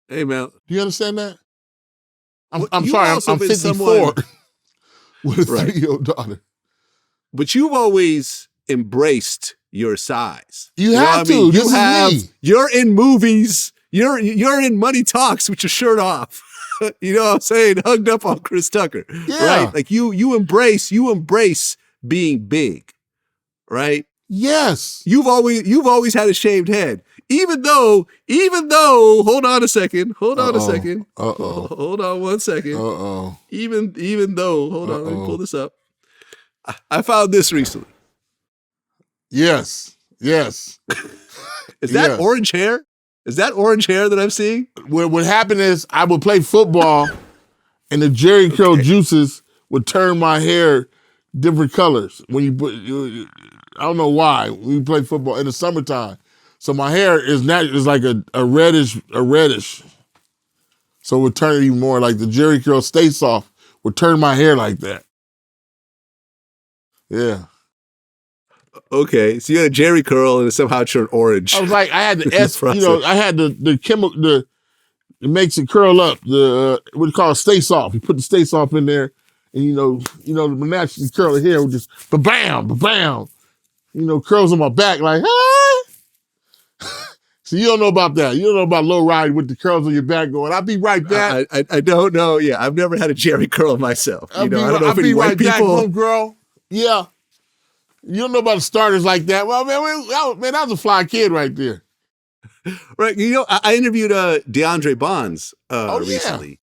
Hey, man. Do you understand that? I'm You've sorry, also I'm been 54 with a 3-year-old daughter. But you've always embraced your size. You have to. I mean? This is me. You're in movies. You're in Money Talks with your shirt off. You know what I'm saying? Hugged up on Chris Tucker. Yeah. Right? Like you embrace being big. Right? Yes. You've always had a shaved head. Even though, hold on a second. Hold on one second. Even though, hold on, let me pull this up. I found this recently. Yes. Is that orange hair? Is that orange hair that I'm seeing? What happened is I would play football and the Jerry curl juices would turn my hair different colors. When I don't know why. When you play football in the summertime. So my hair is like a reddish. So it would turn even more like the Jerry curl Stay Soft would turn my hair like that. Yeah. Okay, so you had a Jerry curl and it somehow turned orange. I was like, I had the I had the chemical, it makes it curl up. The what you call Stay Soft. You put the Stay Soft in there, and the naturally curl the hair would just ba-bam, ba-bam. Curls on my back like, ah. So you don't know about that. You don't know about low ride with the curls on your back going, I'll be right back. I don't know. Yeah, I've never had a Jerry curl myself. I don't know I'll if any be white right back, people. home girl. Yeah. You don't know about the starters like that. Well, man, that was a fly kid right there. Right. I interviewed DeAndre Bonds recently.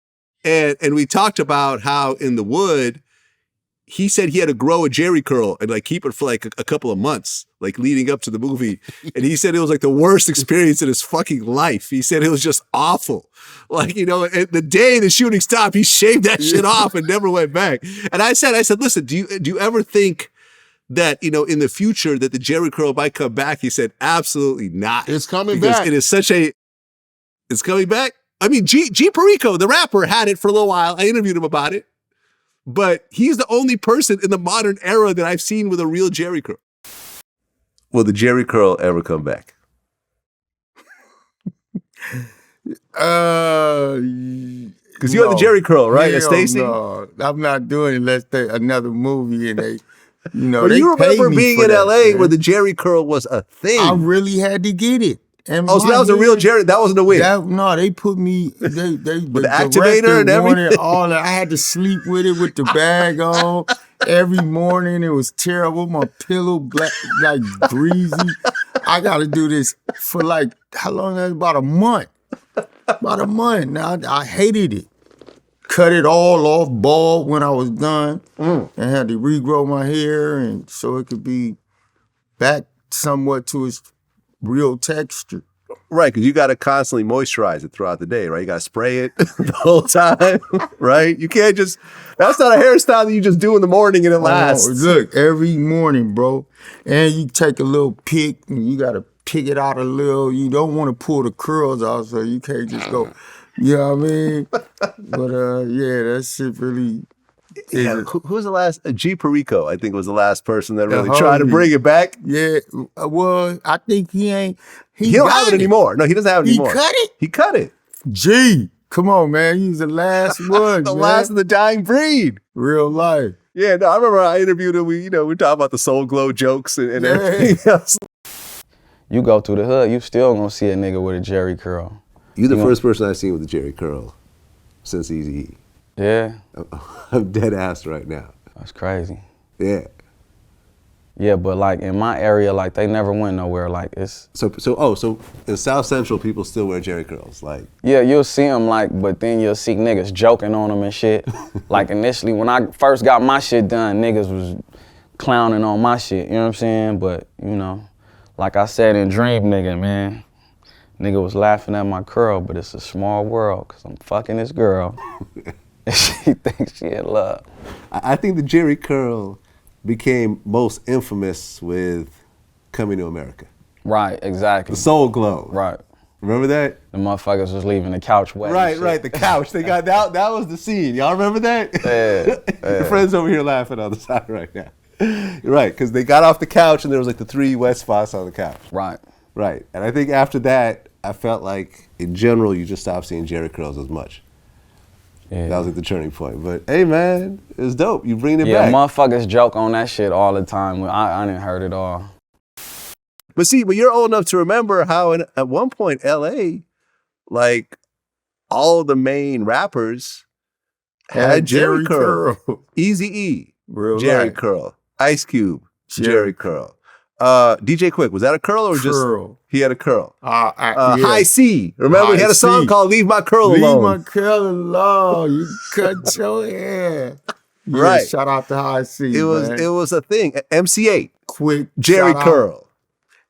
And we talked about how in the Wood, he said he had to grow a Jerry curl and like keep it for like a couple of months, like leading up to the movie. And he said it was like the worst experience in his fucking life. He said it was just awful. Like, and the day the shooting stopped, he shaved that shit off and never went back. And I said, listen, do you ever think that, in the future that the Jerry curl might come back? He said, absolutely not. It's coming back. It is it's coming back. I mean, G Perico, the rapper, had it for a little while. I interviewed him about it. But he's the only person in the modern era that I've seen with a real Jerry curl. Will the Jerry curl ever come back? Because you had the Jerry curl, right? As Stacey? No, I'm not doing it unless they another movie and they, But they you remember paid me being for in that, LA man. where the Jerry curl was a thing. I really had to get it. And so that was a real Jerry. That wasn't a wig. No, they put me. They with the activator and everything. All that. I had to sleep with it with the bag on every morning. It was terrible. My pillow black, like greasy. I got to do this for like how long? About a month. Now I hated it. Cut it all off, bald when I was done, and had to regrow my hair, and so it could be back somewhat to its real texture. Right, because you got to constantly moisturize it throughout the day, right? You got to spray it the whole time, right? You can't just, that's not a hairstyle that you just do in the morning and it lasts. Look, every morning, bro. And you take a little pick and you got to pick it out a little. You don't want to pull the curls out, so you can't just go, you know what I mean? But yeah, that shit really... Yeah, who was the last? G Perico, I think, was the last person that really tried to bring it back. Yeah, well, I think he ain't. He don't have it anymore. No, he doesn't have it anymore. He cut it? He cut it. G, come on, man. He was the last one, the last of the dying breed. Real life. Yeah, no, I remember I interviewed him. We talking about the Soul Glow jokes and everything else. You go through the hood, you still gonna see a nigga with a Jerry curl. You the first person I've seen with a Jerry curl since Eazy-E. Yeah. I'm dead ass right now. That's crazy. Yeah. Yeah, but like in my area, like they never went nowhere. Like it's So in South Central, people still wear Jerry curls. Like, yeah, you'll see them like, but then you'll see niggas joking on them and shit. Like initially, when I first got my shit done, niggas was clowning on my shit. You know what I'm saying? But you know, like I said in Dream, man, nigga was laughing at my curl, but it's a small world because I'm fucking this girl, and she thinks she in love. I think the Jerry curl became most infamous with Coming to America. Right, exactly. The Soul Glow. Right. Remember that? The motherfuckers was leaving the couch wet. Right, the couch. They got that was the scene. Y'all remember that? Yeah. Your friends over here laughing on the side right now. Right, because they got off the couch and there was like the 3 wet spots on the couch. Right. Right. And I think after that, I felt like in general you just stopped seeing Jerry curls as much. Yeah. That was like the turning point. But hey man, it's dope. You bring it Yeah, back. motherfuckers joke on that shit all the time. I didn't heard it all. But see, but you're old enough to remember how at one point LA, like all the main rappers had Jerry curl. Eazy-E, Jerry curl. Ice Cube, Jerry curl. DJ Quick, was that a curl or Curl. just he had a curl? Yeah. High C. Remember he had a song High C. called Leave My Curl Alone. Leave my curl alone. You cut your hair. Yeah, Right. Shout out to High C. It was a thing. MC8, Quick. Jerry shout out. curl.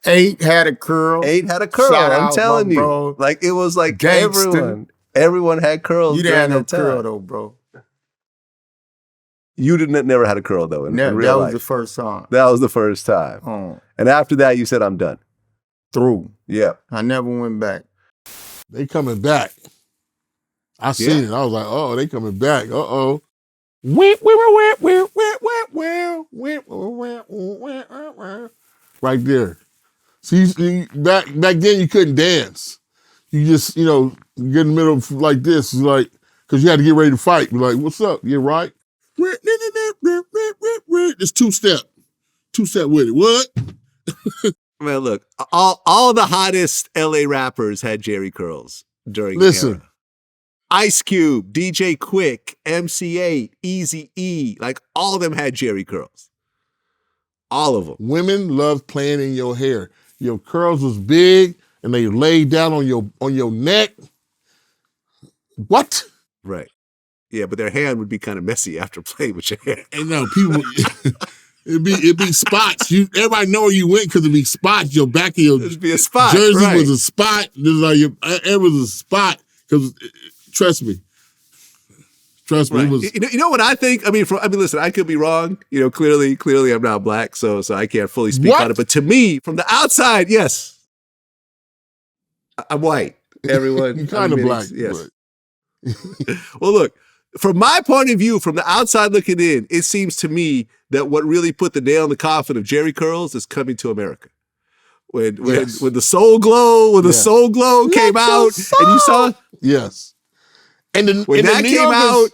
8 had a curl. 8 had a curl. Shout I'm out, telling my you. bro. Like it was like Gangsta. everyone had curls. You didn't have during no that time. curl though, bro. You never had a curl though in real That was life. the first song. That was the first time. And after that, you said, I'm done. Through. Yeah. I never went back. They coming back. I seen it. I was like, oh, they coming back. Uh-oh. Right there. See, back then you couldn't dance. You just, get in the middle of like this, like, because you had to get ready to fight. Be like, what's up? You right? It's 2-step. 2-step with it. What? Man, look, all the hottest LA rappers had Jerry curls during the era. Ice Cube, DJ Quick, MC8, Eazy-E, like all of them had Jerry curls. All of them. Women love playing in your hair. Your curls was big and they laid down on your neck. What? Right. Yeah, but their hand would be kind of messy after playing with your hair. And no, people, it'd be spots. Everybody know where you went because it'd be spots. Your back of your It'd be a spot. jersey right. was a spot. It was a spot because trust me. Right. It was. You know what I think? I mean, listen, I could be wrong. Clearly, I'm not black, so I can't fully speak on it. But to me, from the outside, yes, I'm white. Everyone, You're kind of black. Yes. Well, look, from my point of view, from the outside looking in, it seems to me that what really put the nail in the coffin of Jerry curls is Coming to America. When the Soul Glow, the Soul Glow came out, and you saw, yes, and when that came out.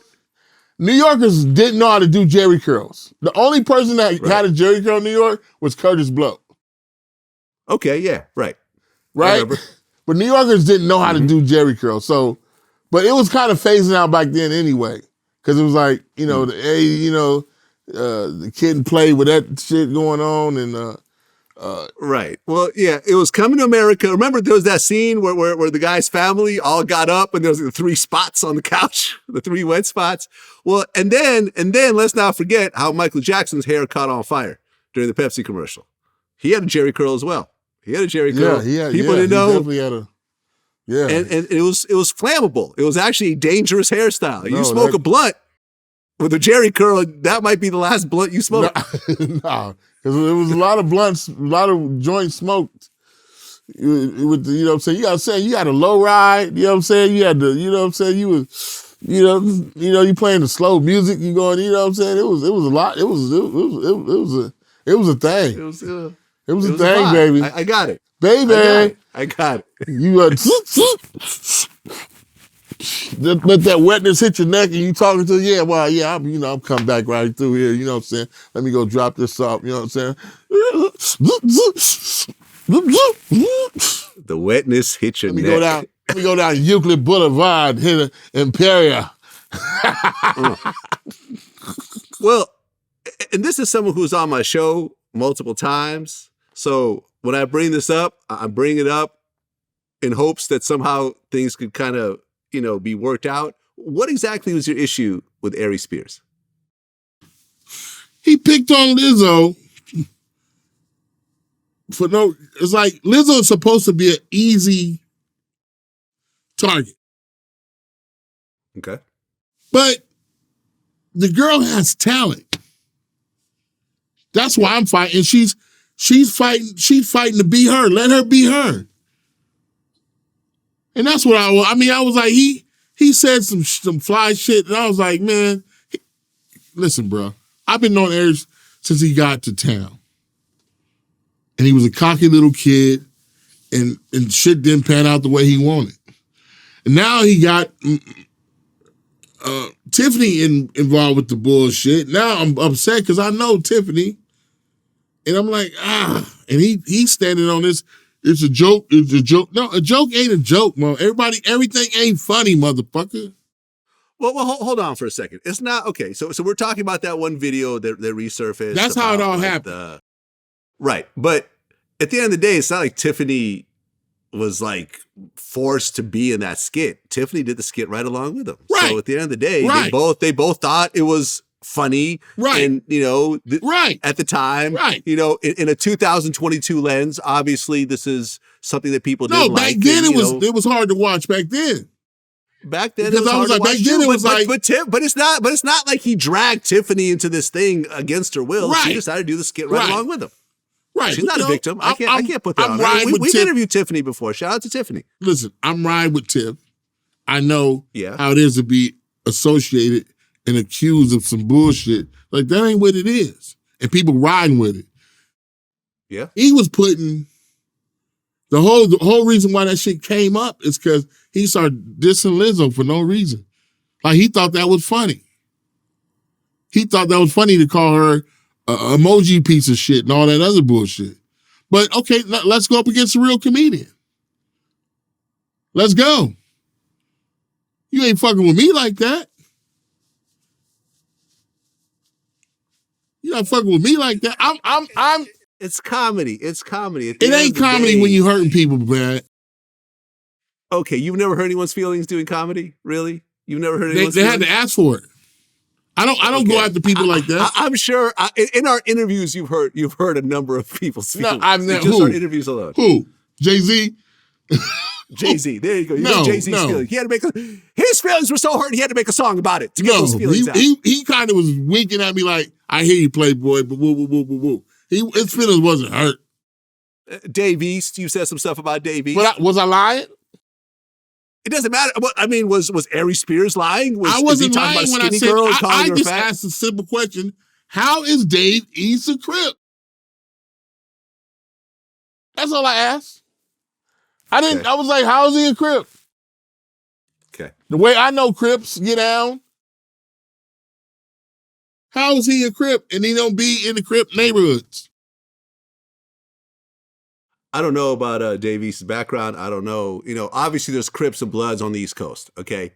New Yorkers didn't know how to do Jerry curls. The only person that had a Jerry curl in New York was Curtis Blow. Okay, yeah, right. Right? But New Yorkers didn't know how to do Jerry curls. So, but it was kind of phasing out back then anyway. Because it was like, the kid and play with that shit going on and right. Well, yeah, it was Coming to America. Remember there was that scene where the guy's family all got up and there was the 3 spots on the couch, the 3 wet spots. Well, and then let's not forget how Michael Jackson's hair caught on fire during the Pepsi commercial. He had a Jerry curl as well. He had a Jerry curl. People didn't know. He definitely had a, And it was flammable. It was actually a dangerous hairstyle. You smoke a blunt with a Jerry curl, that might be the last blunt you smoke. No, because there was a lot of blunts, a lot of joints smoked. With the, you know what I'm saying? You got to say you had a low ride. You know what I'm saying? You had the, you know what I'm saying? You was, you playing the slow music. You going, you know what I'm saying? It was a lot. It was a thing. It was a thing, baby. I got it, baby. I got it. You let that wetness hit your neck and you talking to, I'm coming back right through here, you know what I'm saying? Let me go drop this off, you know what I'm saying? The wetness hit your neck. Let me go down Euclid Boulevard, hit Imperia. Well, and this is someone who's on my show multiple times. So when I bring this up, I bring it up in hopes that somehow things could kind of, be worked out. What exactly was your issue with Ari Spears? He picked on Lizzo it's like Lizzo is supposed to be an easy target. Okay. But the girl has talent. That's why I'm fighting. She's fighting to be her. Let her be her. And that's what I was like, he said some fly shit, and I was like, man, listen, bro. I've been knowing Eric since he got to town. And he was a cocky little kid, and shit didn't pan out the way he wanted. And now he got Tiffany involved with the bullshit. Now I'm upset because I know Tiffany. And I'm like, and he's standing on this. It's a joke. It's a joke. No, a joke ain't a joke, man. Everything ain't funny, motherfucker. Well, hold on for a second. It's not okay. So we're talking about that one video that resurfaced. That's how it all happened. Right, but at the end of the day, it's not like Tiffany was like forced to be in that skit. Tiffany did the skit right along with him. Right. So at the end of the day, right. they both thought it was funny. Right. And right. At the time, right. In a 2022 lens, obviously this is something that people didn't like. No, back then it was hard to watch back then. Back then, because it was hard to watch back then too, it was but it's not like he dragged Tiffany into this thing against her will. Right. She decided to do the skit right along with him. Right. She's not a victim. I can't put that on her. We've interviewed Tiffany before. Shout out to Tiffany. Listen, I'm riding with Tiff. I know Yeah. how it is to be associated and accused of some bullshit. Like, that ain't what it is. And people riding with it. Yeah. He was putting the whole reason why that shit came up is because he started dissing Lizzo for no reason. Like, he thought that was funny. He thought that was funny to call her emoji piece of shit and all that other bullshit. But okay, let's go up against a real comedian. Let's go. You ain't fucking with me like that. You're not fucking with me like that. I'm. It's comedy. It's comedy. It ain't comedy when you hurting people, man. Okay, you've never hurt anyone's feelings doing comedy, really? You've never heard anyone's They feelings? had to ask for it. I don't go after people like that. I'm sure in our interviews you've heard a number of people's feelings. No, I've never. Just our interviews alone. Who? Jay-Z? Jay-Z. There you go. You know Jay-Z's feelings. He had to his feelings were so hurt he had to make a song about it to get those feelings out. He kind of was winking at me like, I hear you, Playboy, but woo, woo, woo, woo, woo. His feelings wasn't hurt. Dave East, you said some stuff about Dave East. But was I lying? It doesn't matter. I mean, was Ari Spears lying? I wasn't lying when I said, I just asked a simple question. How is Dave East a Crip? That's all I asked. I didn't. Okay. I was like, how is he a Crip? Okay. The way I know Crips get down. How is he a Crip and he don't be in the Crip neighborhoods? I don't know about Dave East's background. I don't know. Obviously there's Crips and Bloods on the East Coast, okay?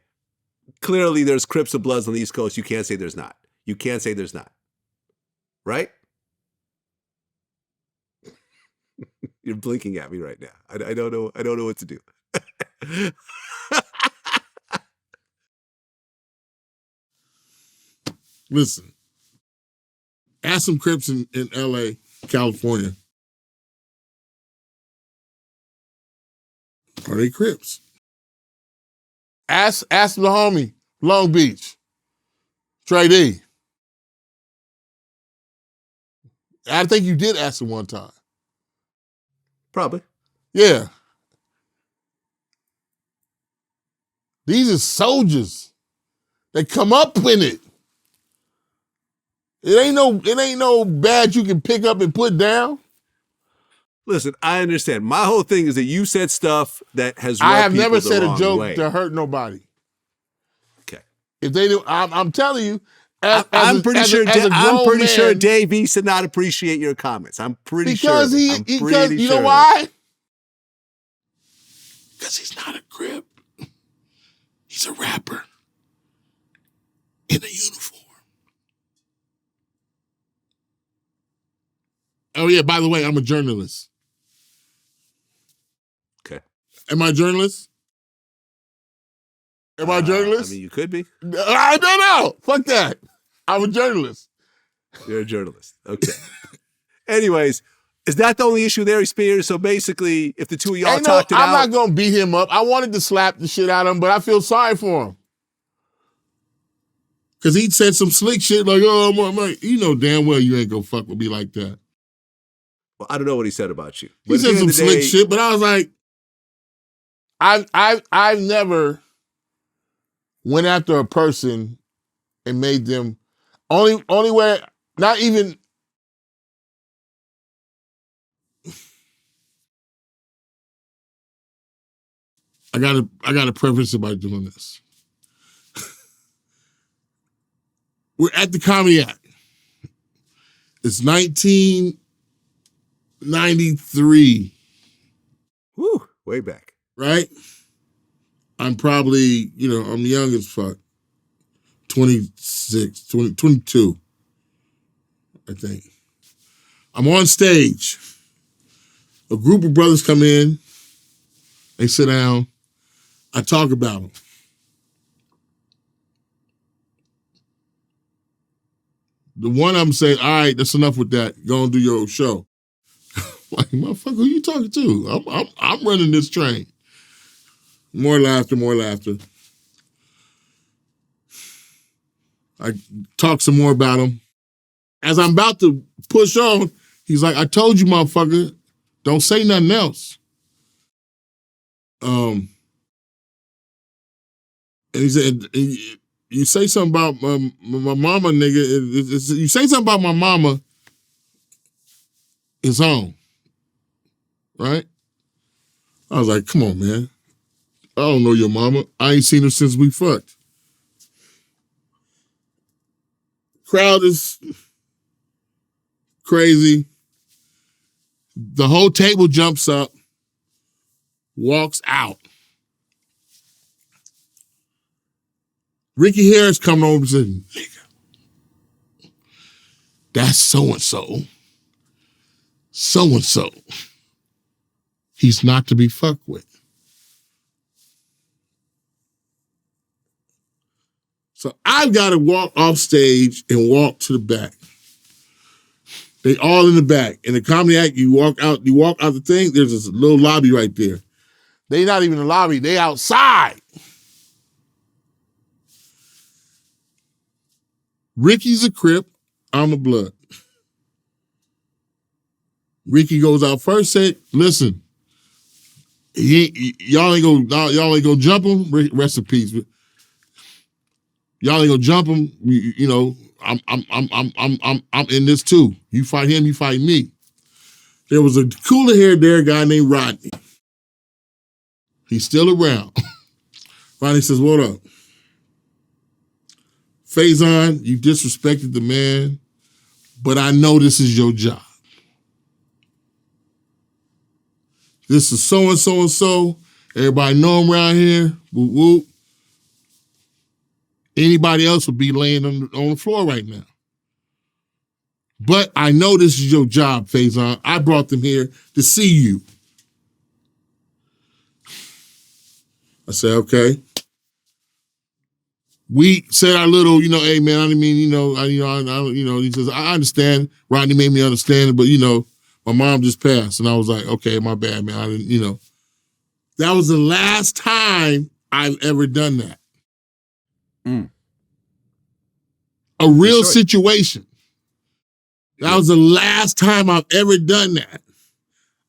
Clearly there's Crips and Bloods on the East Coast. You can't say there's not. You can't say there's not. Right? You're blinking at me right now. I don't know. I don't know what to do. Listen. Ask some Crips in LA, California. Are they Crips? Ask the homie, Long Beach, Trey D. I think you did ask him one time. Probably. Yeah. These are soldiers that come up in it. It ain't no badge you can pick up and put down. Listen, I understand. My whole thing is that you said stuff that has rubbed I have people never the said a wrong joke way. to hurt nobody. Okay. If they do, I'm telling you. I'm pretty sure Dave East did not appreciate your comments. I'm pretty sure. Because you know why? Because he's not a Crip. He's a rapper in a uniform. Oh yeah, by the way, I'm a journalist. Okay. Am I a journalist? Am I a journalist? I mean, you could be. I don't know. Fuck that. I'm a journalist. You're a journalist. Okay. Anyways, is that the only issue there, Spears? So basically, if the two of y'all talked it out. I'm not going to beat him up. I wanted to slap the shit out of him, but I feel sorry for him. Because he said some slick shit like, oh, you know damn well you ain't going to fuck with me like that. Well, I don't know what he said about you. He said some slick shit, but I was like, I've never went after a person and made them only way, not even. I gotta preface it by doing this. We're at the Comedy Act. It's 1993. Woo, way back. Right? I'm probably, I'm young as fuck. 22, I think. I'm on stage. A group of brothers come in. They sit down. I talk about them. The one I'm saying, all right, that's enough with that. Go and do your show. Like, motherfucker, who you talking to? I'm running this train. More laughter, more laughter. I talk some more about him. As I'm about to push on, he's like, I told you, motherfucker, don't say nothing else. And he said, you say something about my mama, nigga. You say something about my mama, it's on. Right? I was like, come on, man. I don't know your mama. I ain't seen her since we fucked. Crowd is crazy. The whole table jumps up, walks out. Ricky Harris coming over and said, nigga, that's so-and-so. So-and-so. He's not to be fucked with. So I've got to walk off stage and walk to the back. They all in the back. In the Comedy Act, you walk out the thing, there's this little lobby right there. They not even in the lobby, they outside. Ricky's a Crip, I'm a Blood. Ricky goes out first, said, listen, y'all ain't gonna jump him, rest in peace. Y'all ain't gonna jump him, I'm in this too. You fight him, you fight me. There was a cooler haired there guy named Rodney. He's still around. Rodney says, what up? Faizon, you disrespected the man, but I know this is your job. This is so-and-so and so. Everybody know him around here. Whoop, whoop. Anybody else would be laying on the floor right now. But I know this is your job, Faizon. I brought them here to see you. I said, okay. We said our little, hey man, I didn't mean, he says, I understand. Rodney made me understand it, but my mom just passed. And I was like, okay, my bad, man. I didn't, That was the last time I've ever done that. A real situation. That was the last time I've ever done that.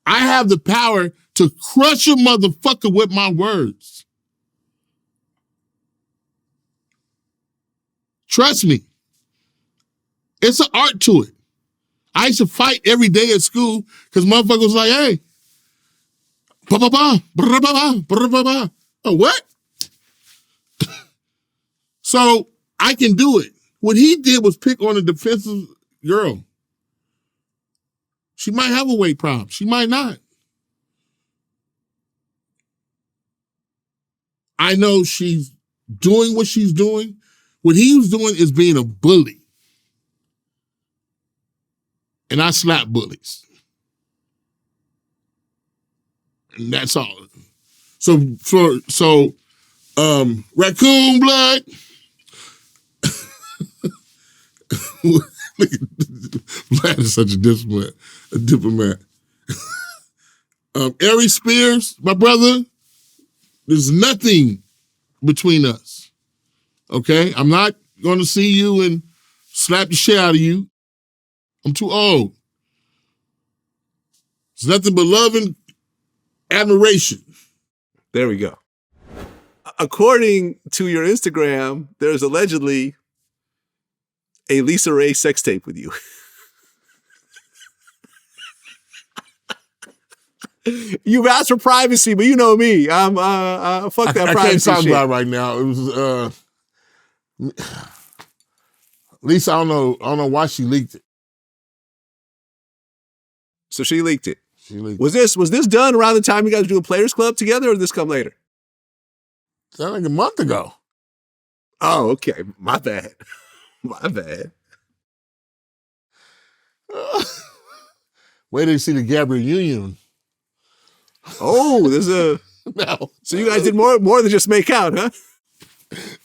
I have the power to crush a motherfucker with my words. Trust me. It's an art to it. I used to fight every day at school because motherfucker was like, hey, oh, what? So I can do it. What he did was pick on a defensive girl. She might have a weight problem. She might not. I know she's doing what she's doing. What he was doing is being a bully. and I slap bullies. And that's all. So raccoon blood. Vlad is such a diplomat. Ari Spears, my brother, there's nothing between us. Okay? I'm not going to see you and slap the shit out of you. I'm too old. It's nothing but love and admiration. There we go. According to your Instagram, there's allegedly a Lisa Ray sex tape with you. You've asked for privacy, but you know me. I'm fuck that privacy I can't talk shit. about it right now. It was Lisa, I don't know why she leaked it. So she leaked it. Was this done around the time you guys were doing Players Club together, or did this come later? That like a month ago. Oh, okay. My bad. My bad. Wait till you see the Gabrielle Union. Oh, there's a No. So you guys did more than just make out, huh?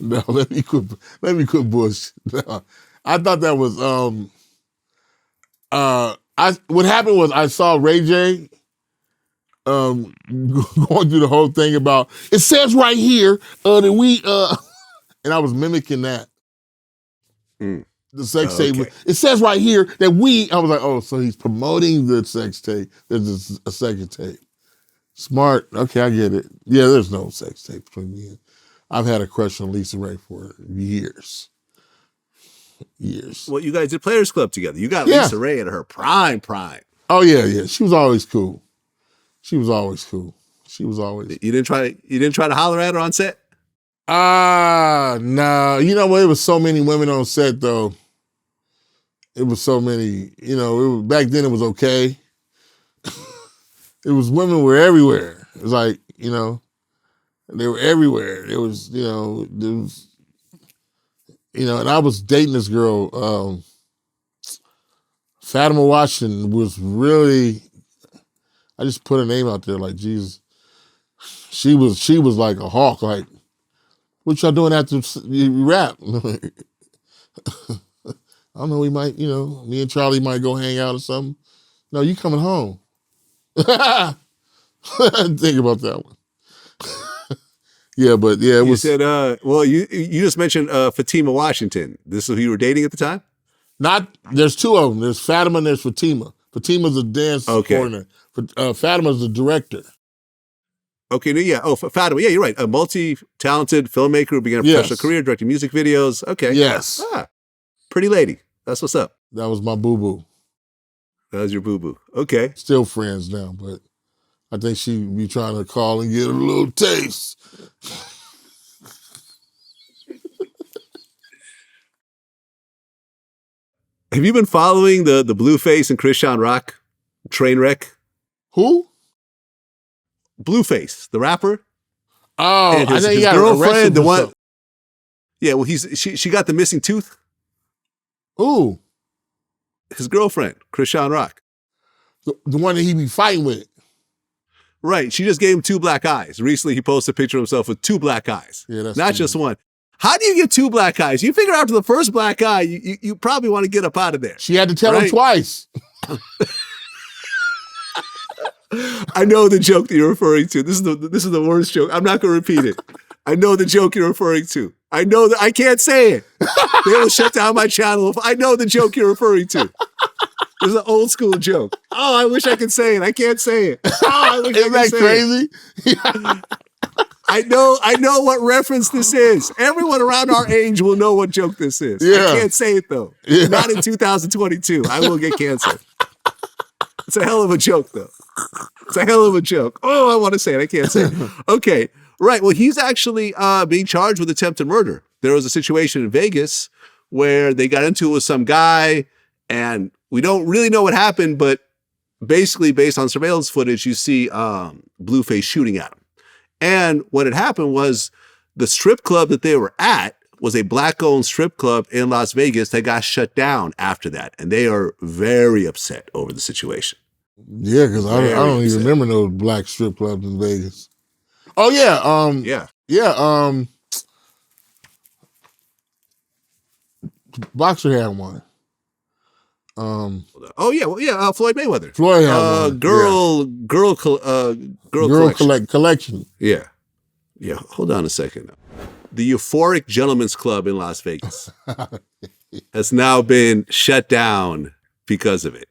No, let me quit bullshit. No. I thought that was what happened was I saw Ray J going through the whole thing about it says right here that we and I was mimicking that. The sex tape. It says right here that I was like, oh, so he's promoting the sex tape. There's a second tape. Smart. Okay, I get it. Yeah, there's no sex tape between me and I've had a crush on Lisa Ray for years. Well, you guys did Players Club together. You got Lisa Ray at her prime. Oh yeah. She was always cool. You didn't try to holler at her on set? No. You know what? It was so many women on set though. It was so many, back then it was okay. It was women were everywhere. It was like, they were everywhere. It was, and I was dating this girl, Fatima Washington was really, I just put her name out there like, Jesus. She was like a hawk, like, what y'all doing after you rap? I don't know, we might, me and Charlie might go hang out or something. No, you coming home. Think about that one. It was. You said, you just mentioned Fatima Washington. This is who you were dating at the time? There's two of them. There's Fatima and there's Fatima. Fatima's a dance coordinator. Fatima's the director. Okay, yeah. Oh, Fatima. Yeah, you're right. A multi-talented filmmaker who began a professional career directing music videos. Okay. Yes. Pretty lady. That's what's up. That was my boo-boo. That was your boo-boo. Okay. Still friends now, but I think she be trying to call and get a little taste. Have you been following the Blueface and Chrisean Rock train wreck? Who? Blueface, the rapper. Oh, and his girlfriend, the one. Yeah, well, she got the missing tooth. Ooh. His girlfriend, Chrisean Rock. The one that he be fighting with. Right. She just gave him 2 black eyes. Recently, he posted a picture of himself with 2 black eyes. Yeah, that's not just one. How do you get 2 black eyes? You figure after the first black eye, you probably want to get up out of there. She had to tell him twice. I know the joke that you're referring to. This is the worst joke. I'm not going to repeat it. I know the joke you're referring to. I know that I can't say it. They will shut down my channel. I know the joke you're referring to. This is an old school joke. Oh, I wish I could say it. I can't say it. Oh, I wish Isn't I that could say crazy? it. I know what reference this is. Everyone around our age will know what joke this is. Yeah. I can't say it though. Yeah. Not in 2022. I will get canceled. It's a hell of a joke though. It's a hell of a joke. Oh, I want to say it. I can't say it. Okay. Right. Well, he's actually being charged with attempted murder. There was a situation in Vegas where they got into it with some guy, and we don't really know what happened, but basically based on surveillance footage, you see Blueface shooting at him. And what had happened was the strip club that they were at was a black-owned strip club in Las Vegas that got shut down after that. And they are very upset over the situation. Yeah, because I don't even remember those black strip clubs in Vegas. Oh, yeah. Yeah. Boxer had one. Oh yeah, well, yeah. Floyd Mayweather. Floyd had one. Girl collection. Yeah. Hold on a second. The Euphoric Gentlemen's Club in Las Vegas has now been shut down because of it.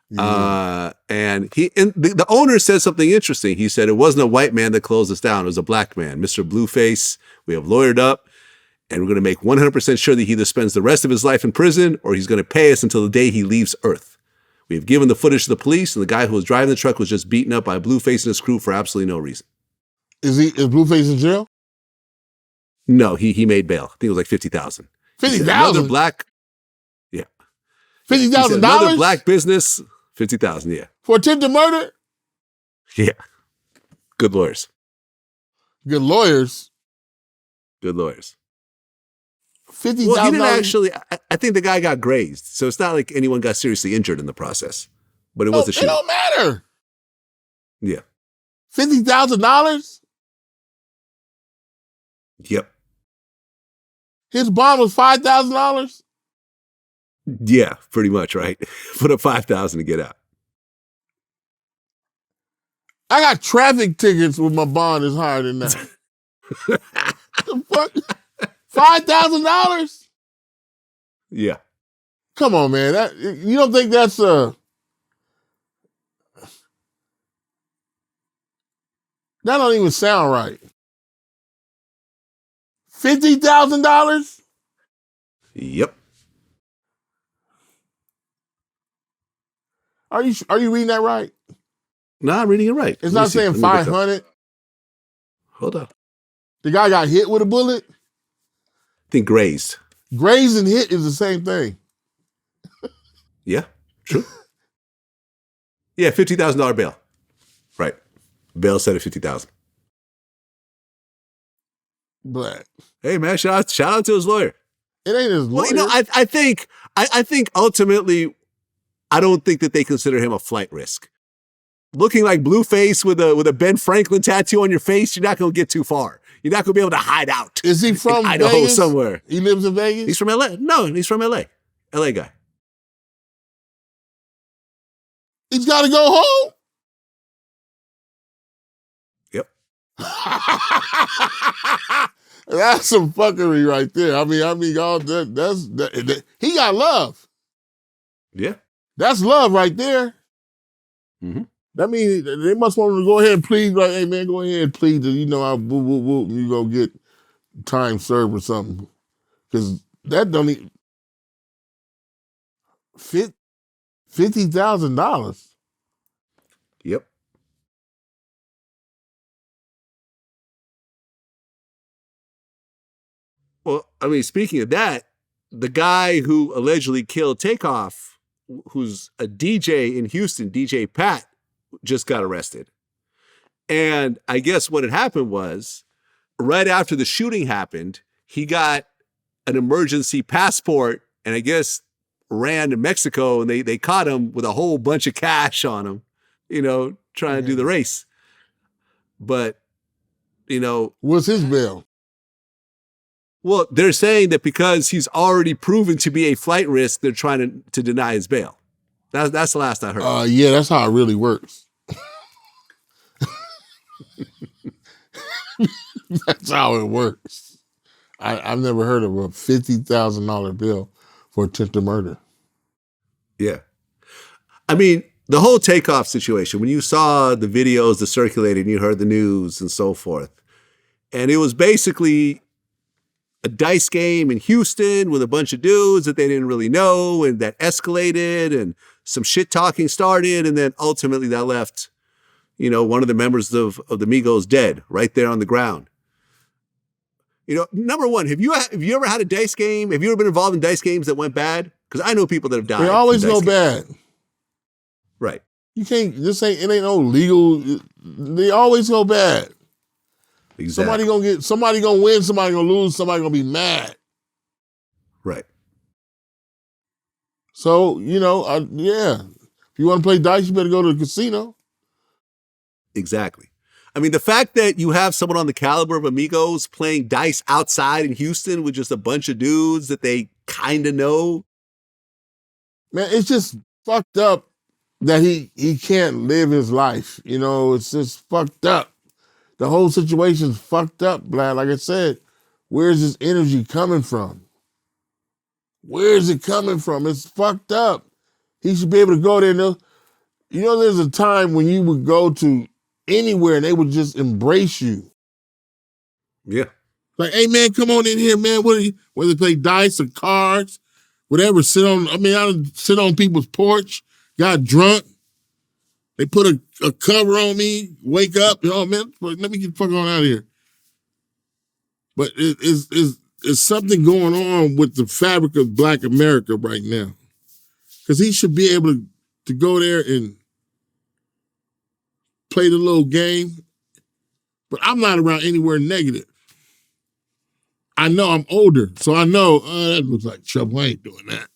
Yeah. And the owner said something interesting. He said it wasn't a white man that closed us down; it was a black man, Mr. Blueface. We have lawyered up. And we're going to make 100% sure that he either spends the rest of his life in prison or he's going to pay us until the day he leaves Earth. We have given the footage to the police, and the guy who was driving the truck was just beaten up by Blueface and his crew for absolutely no reason. Is Blueface in jail? No, he made bail. I think it was like $50,000. $50,000? Another black, yeah. $50,000? Another black business, $50,000, yeah. For attempted murder? Yeah. Good lawyers. Good lawyers? Good lawyers. $50,000. Well, he didn't actually. I think the guy got grazed, so it's not like anyone got seriously injured in the process. But it was a shooting. It don't matter. Yeah. $50,000? Yep. His bond was $5,000? Yeah, pretty much, right? Put up $5,000 to get out. I got traffic tickets with my bond is higher than that. The fuck? $5,000? Yeah. Come on, man. You don't think that's that don't even sound right. $50,000? Yep. Are you reading that right? No, I'm reading it right. It's not saying 500. Hold up. The guy got hit with a bullet? I think grazed. Grazed and hit is the same thing. Yeah, true. Yeah, $50,000 bail. Right. Bail set at $50,000. But hey, man, shout out to his lawyer. It ain't his lawyer. Well, I think ultimately, I don't think that they consider him a flight risk. Looking like Blueface with a Ben Franklin tattoo on your face, you're not going to get too far. You're not going to be able to hide out. Is he from Idaho Vegas? Somewhere? He lives in Vegas? He's from LA. No, he's from LA. LA guy. He's got to go home? Yep. That's some fuckery right there. I mean, all that, he got love. Yeah. That's love right there. Mm-hmm. That means they must want him to go ahead and plead, like, hey, man, go ahead and plead to, I'll and you go get time served or something. Because that don't even... $50,000. Yep. Well, I mean, speaking of that, the guy who allegedly killed Takeoff, who's a DJ in Houston, DJ Pat, just got arrested. And I guess what had happened was, right after the shooting happened, he got an emergency passport and I guess ran to Mexico, and they caught him with a whole bunch of cash on him, trying to do the race. But, what's his bail? Well, they're saying that because he's already proven to be a flight risk, they're trying to deny his bail. That's the last I heard. Yeah, that's how it really works. That's how it works. I've never heard of a $50,000 bill for attempted murder. Yeah. I mean, the whole Takeoff situation, when you saw the videos that circulated and you heard the news and so forth, and it was basically a dice game in Houston with a bunch of dudes that they didn't really know, and that escalated and some shit talking started, and then ultimately that left, one of the members of the Migos dead right there on the ground. Number one, have you ever had a dice game? Have you ever been involved in dice games that went bad? Because I know people that have died. They always go bad. Right. You can't, it ain't no legal, they always go bad. Exactly. Somebody gonna win, somebody gonna lose, somebody gonna be mad. Right. So, yeah. If you want to play dice, you better go to the casino. Exactly. I mean, the fact that you have someone on the caliber of Amigos playing dice outside in Houston with just a bunch of dudes that they kind of know. Man, it's just fucked up that he can't live his life. It's just fucked up. The whole situation's fucked up, Vlad. Like I said, where's this energy coming from? Where is it coming from? It's fucked up. He should be able to go there. There's a time when you would go to anywhere and they would just embrace you. Yeah. Like, hey man, come on in here, man. Whether they play dice or cards, whatever. I sit on people's porch, got drunk. They put a cover on me, wake up. Oh man, let me get the fuck on out of here. But it's something going on with the fabric of Black America right now. Because he should be able to go there and play the little game. But I'm not around anywhere negative. I know I'm older, so I know that looks like trouble. I ain't doing that.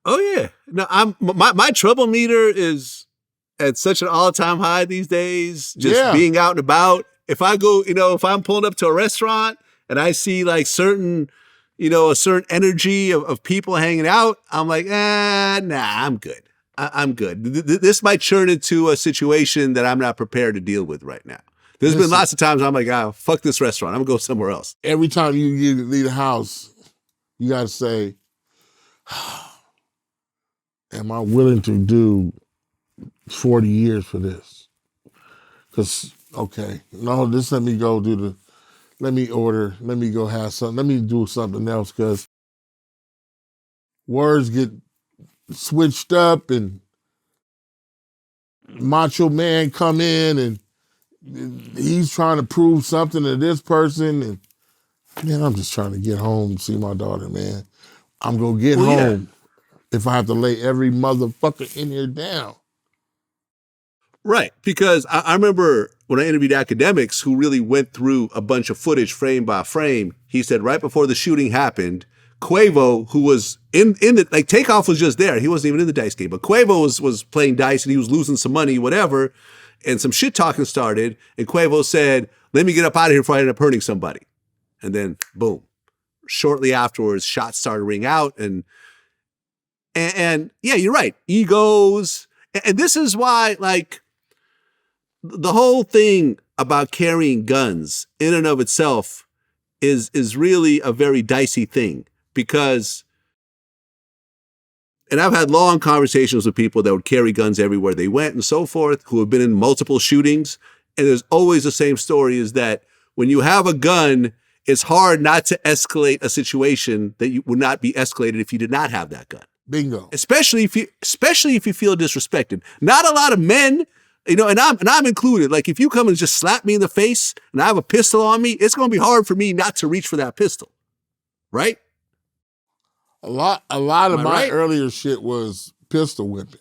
Oh yeah. No, my trouble meter is at such an all-time high these days. Just being out and about. If I go, if I'm pulling up to a restaurant and I see like a certain energy of people hanging out, I'm like, nah, I'm good. I'm good. This might turn into a situation that I'm not prepared to deal with right now. There's been lots of times I'm like, fuck this restaurant. I'm gonna go somewhere else. Every time you leave the house, you gotta say, am I willing to do 40 years for this? Because, let me go let me order, let me go have something, let me do something else, because words get switched up and Macho Man come in and he's trying to prove something to this person. And man, I'm just trying to get home to see my daughter, man. I'm going to get home if I have to lay every motherfucker in here down. Right, because I remember when I interviewed academics who really went through a bunch of footage frame by frame. He said right before the shooting happened, Quavo, who was in the, like, Takeoff was just there. He wasn't even in the dice game, but Quavo was playing dice and he was losing some money, whatever, and some shit talking started, and Quavo said, let me get up out of here before I end up hurting somebody. And then, boom. Shortly afterwards, shots started ringing out, and yeah, you're right. Egos. And this is why, like, the whole thing about carrying guns in and of itself is really a very dicey thing, because, and I've had long conversations with people that would carry guns everywhere they went and so forth, who have been in multiple shootings. And there's always the same story, is that when you have a gun, it's hard not to escalate a situation that you would not be escalated if you did not have that gun. Bingo. Especially if you feel disrespected. Not a lot of men, and I'm included. Like, if you come and just slap me in the face and I have a pistol on me, it's going to be hard for me not to reach for that pistol. Right? A lot of my earlier shit was pistol whipping,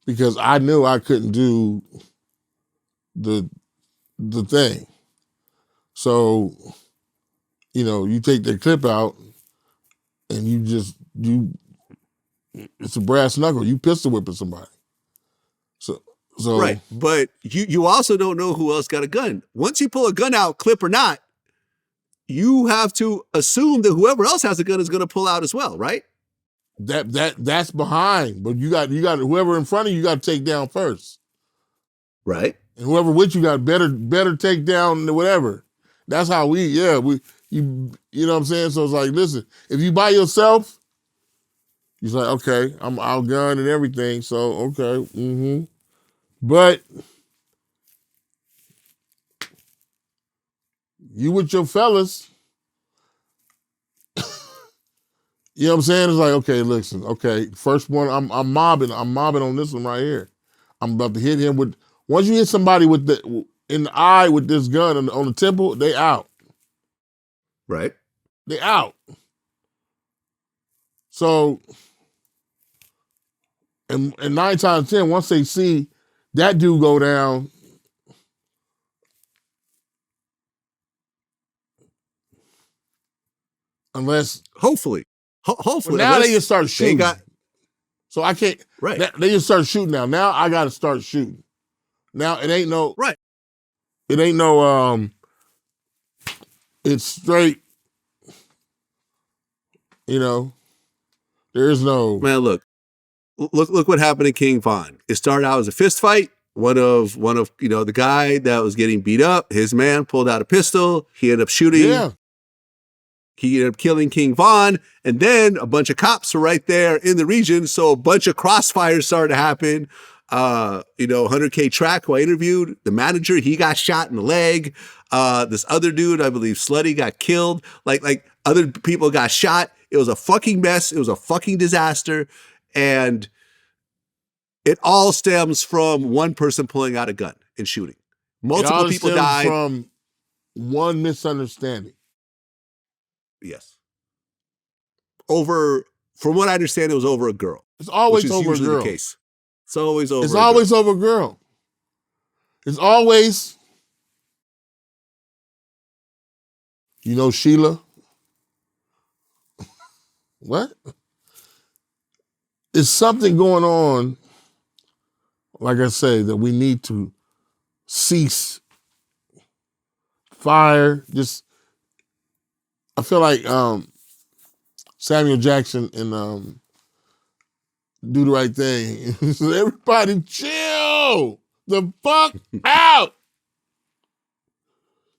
because I knew I couldn't do the thing. So, you take the clip out and it's a brass knuckle. You pistol whipping somebody. So right. But you also don't know who else got a gun. Once you pull a gun out, clip or not, you have to assume that whoever else has a gun is going to pull out as well, right? That's behind, but you got whoever in front of you got to take down first, right? And whoever with you got better take down whatever. That's how you know what I'm saying. So it's like, listen, if you by yourself, he's like, okay, I'm outgunned and everything, so okay, but you with your fellas. You know what I'm saying? It's like, okay, listen, okay, first one, I'm mobbing on this one right here. I'm about to hit him with, once you hit somebody in the eye with this gun on the temple, they out. Right. They out. So, and 9 times 10, once they see that dude go down, Unless hopefully. Hopefully. now they just start shooting. So I can't. Right. They just start shooting now. Now I got to start shooting. Now it ain't no. Right. It ain't no. It's straight. You know. There is no. Man, look what happened to King Von. It started out as a fist fight. One of the guy that was getting beat up, his man pulled out a pistol. He ended up shooting. Yeah. He ended up killing King Von, and then a bunch of cops were right there in the region, so a bunch of crossfires started to happen. 100K Track, who I interviewed, the manager, he got shot in the leg. This other dude, I believe Slutty, got killed. Like other people got shot. It was a fucking mess. It was a fucking disaster, and it all stems from one person pulling out a gun and shooting. Multiple people died from one misunderstanding. Yes. From what I understand, it was over a girl. It's always over a girl. The case. It's always over. It's always over a girl. It's always, Sheila. What? There's something going on, like I say, that we need to cease. Fire, I feel like Samuel Jackson and Do the Right Thing. Everybody chill the fuck out.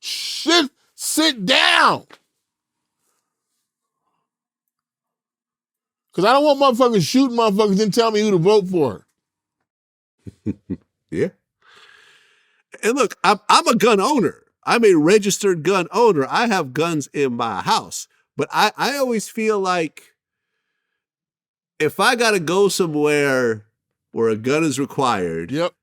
Sit down. Because I don't want motherfuckers shooting motherfuckers and tell me who to vote for. Yeah. And look, I'm a gun owner. I'm a registered gun owner. I have guns in my house. But I always feel like if I got to go somewhere where a gun is required, yep,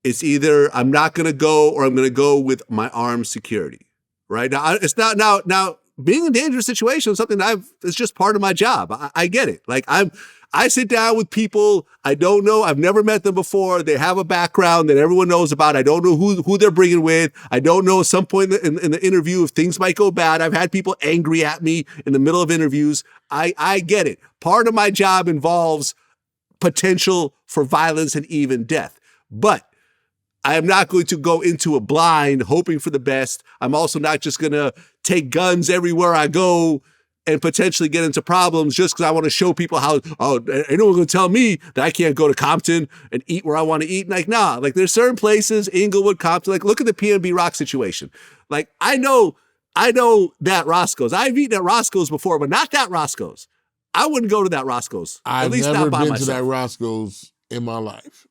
it's either I'm not going to go or I'm going to go with my armed security. Right? Now, it's not now being in a dangerous situation is something it's just part of my job. I get it. Like I sit down with people I don't know. I've never met them before. They have a background that everyone knows about. I don't know who they're bringing with. I don't know at some point in the interview if things might go bad. I've had people angry at me in the middle of interviews. I get it. Part of my job involves potential for violence and even death. But I am not going to go into a blind hoping for the best. I'm also not just going to take guns everywhere I go and potentially get into problems just because I want to show people how, ain't no one going to tell me that I can't go to Compton and eat where I want to eat. Like, nah, like there's certain places, Inglewood, Compton, like look at the PNB Rock situation. Like I know that Roscoe's. I've eaten at Roscoe's before, but not that Roscoe's. I wouldn't go to that Roscoe's. I've at least never not by been myself. to that Roscoe's in my life.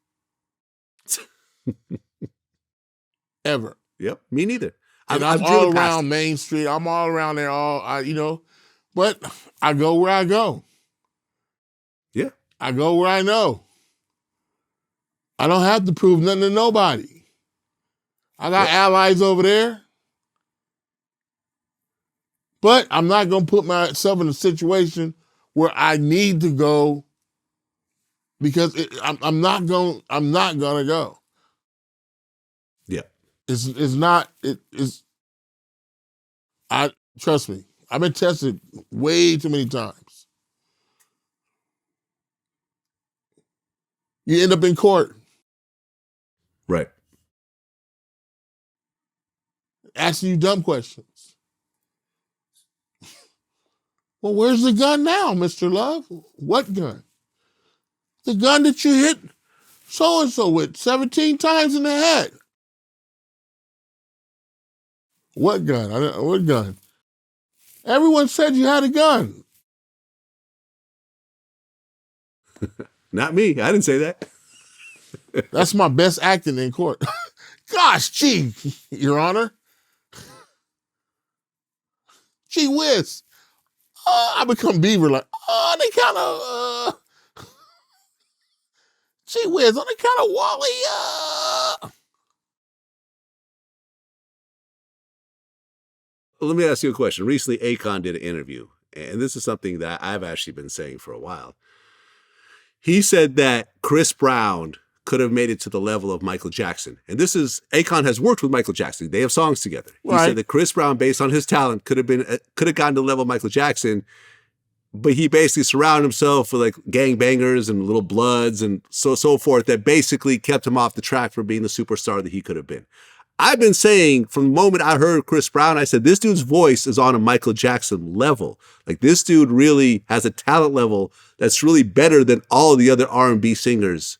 Ever. Yep, me neither. And I'm all around Main Street. I'm all around there, but I go where I go. Yeah. I go where I know. I don't have to prove nothing to nobody. I got allies over there. But I'm not going to put myself in a situation where I need to go because I'm not going to go. Yeah. Trust me, I've been tested way too many times. You end up in court. Right. Asking you dumb questions. Well, where's the gun now, Mr. Love? What gun? The gun that you hit so-and-so with 17 times in the head. What gun? What gun? Everyone said you had a gun. Not me. I didn't say that. That's my best acting in court. Gosh, gee, Your Honor. Gee whiz. I become Beaver like, they kind of, gee whiz, they kind of Wally, Let me ask you a question. Recently, Akon did an interview, and this is something that I've actually been saying for a while. He said that Chris Brown could have made it to the level of Michael Jackson. And this is, Akon has worked with Michael Jackson. They have songs together. He said that Chris Brown, based on his talent, could have gotten to the level of Michael Jackson, but he basically surrounded himself with like gangbangers and little bloods and so forth that basically kept him off the track from being the superstar that he could have been. I've been saying from the moment I heard Chris Brown, I said, this dude's voice is on a Michael Jackson level. Like this dude really has a talent level that's really better than all the other R&B singers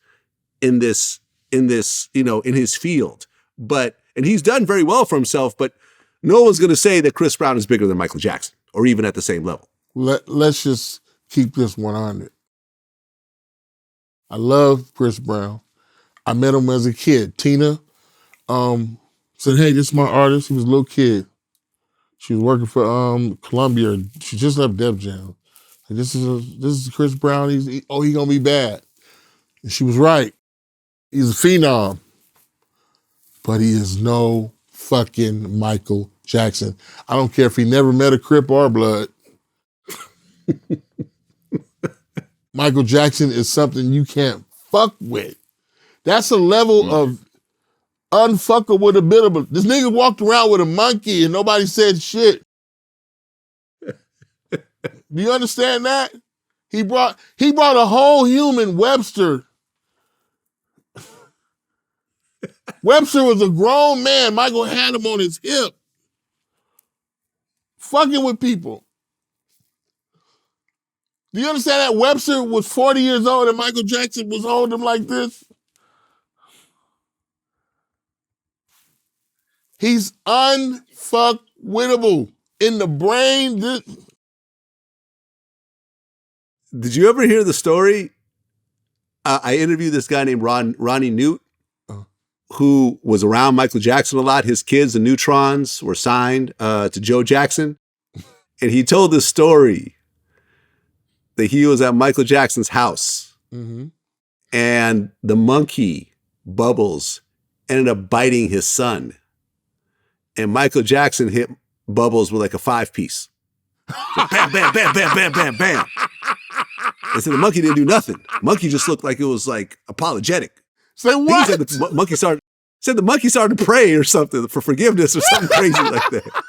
in this, in his field. And he's done very well for himself, but no one's going to say that Chris Brown is bigger than Michael Jackson or even at the same level. Let's just keep this 100. I love Chris Brown. I met him as a kid. Tina said, hey, this is my artist. He was a little kid. She was working for Columbia. She just left Def Jam. And this is Chris Brown. He gonna be bad. And she was right. He's a phenom. But he is no fucking Michael Jackson. I don't care if he never met a Crip or Blood. Michael Jackson is something you can't fuck with. That's a level of unfuckable. This nigga walked around with a monkey and nobody said shit. Do you understand that? He brought a whole human, Webster. Webster was a grown man. Michael had him on his hip. Fucking with people. Do you understand that Webster was 40 years old and Michael Jackson was holding him like this? He's unfuckwittable in the brain. Did you ever hear the story? I interviewed this guy named Ronnie Newt, who was around Michael Jackson a lot. His kids, the Neutrons, were signed to Joe Jackson. And he told this story that he was at Michael Jackson's house and the monkey, Bubbles, ended up biting his son. And Michael Jackson hit Bubbles with like a 5-piece. So bam, bam, bam, bam, bam, bam, bam. And so the monkey didn't do nothing. Monkey just looked like it was like apologetic. Say what? He said the monkey started to pray or something for forgiveness or something crazy like that.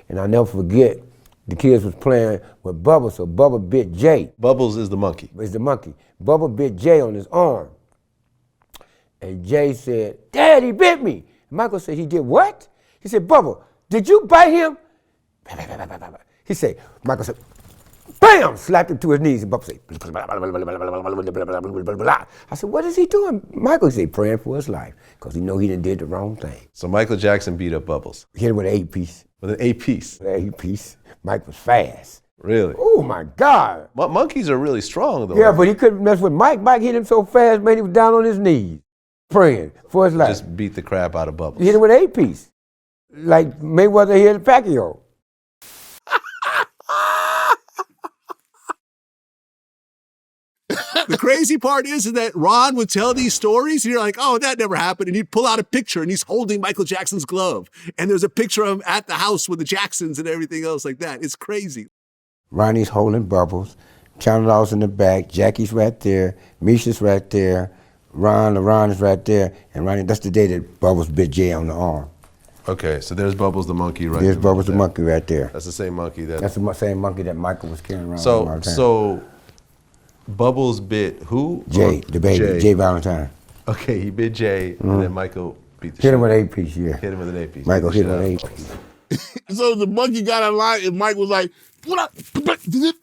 And I'll never forget, the kids was playing with Bubbles, so Bubba bit Jay. Bubbles is the monkey. It's the monkey. Bubba bit Jay on his arm. And Jay said, Dad, he bit me. And Michael said, he did what? He said, Bubba, did you bite him? He said, Michael said, bam, slapped him to his knees. And Bubba said, I said, what is he doing? Michael said, praying for his life, because he know he done did the wrong thing. So Michael Jackson beat up Bubbles. Hit him with an 8-piece. With an 8-piece? With an 8-piece. Mike was fast. Really? Oh my God. Monkeys are really strong though. Yeah, but he couldn't mess with Mike. Mike hit him so fast, man, he was down on his knees, praying for his life. Just beat the crap out of Bubbles. He hit him with an 8-piece. Like Mayweather hit Pacquiao. The crazy part is that Ron would tell these stories, and you're like, oh, that never happened. And he'd pull out a picture, and he's holding Michael Jackson's glove. And there's a picture of him at the house with the Jacksons and everything else like that. It's crazy. Ronnie's holding Bubbles. Count Law's in the back. Jackie's right there. Misha's right there. LeRon is right there. And Ronnie, that's the day that Bubbles bit Jay on the arm. Okay, so there's Bubbles the monkey right there. There's Bubbles the monkey right there. That's the same monkey that... That's the same monkey that Michael was carrying around all the time. So Bubbles bit who? Jay, the baby, Jay Valentine. Okay, he bit Jay, and then Michael beat the Hit him with an 8-piece, yeah. Hit him with an 8-piece. Michael hit him with an 8-piece. So the monkey got in line, and Mike was like, beat up the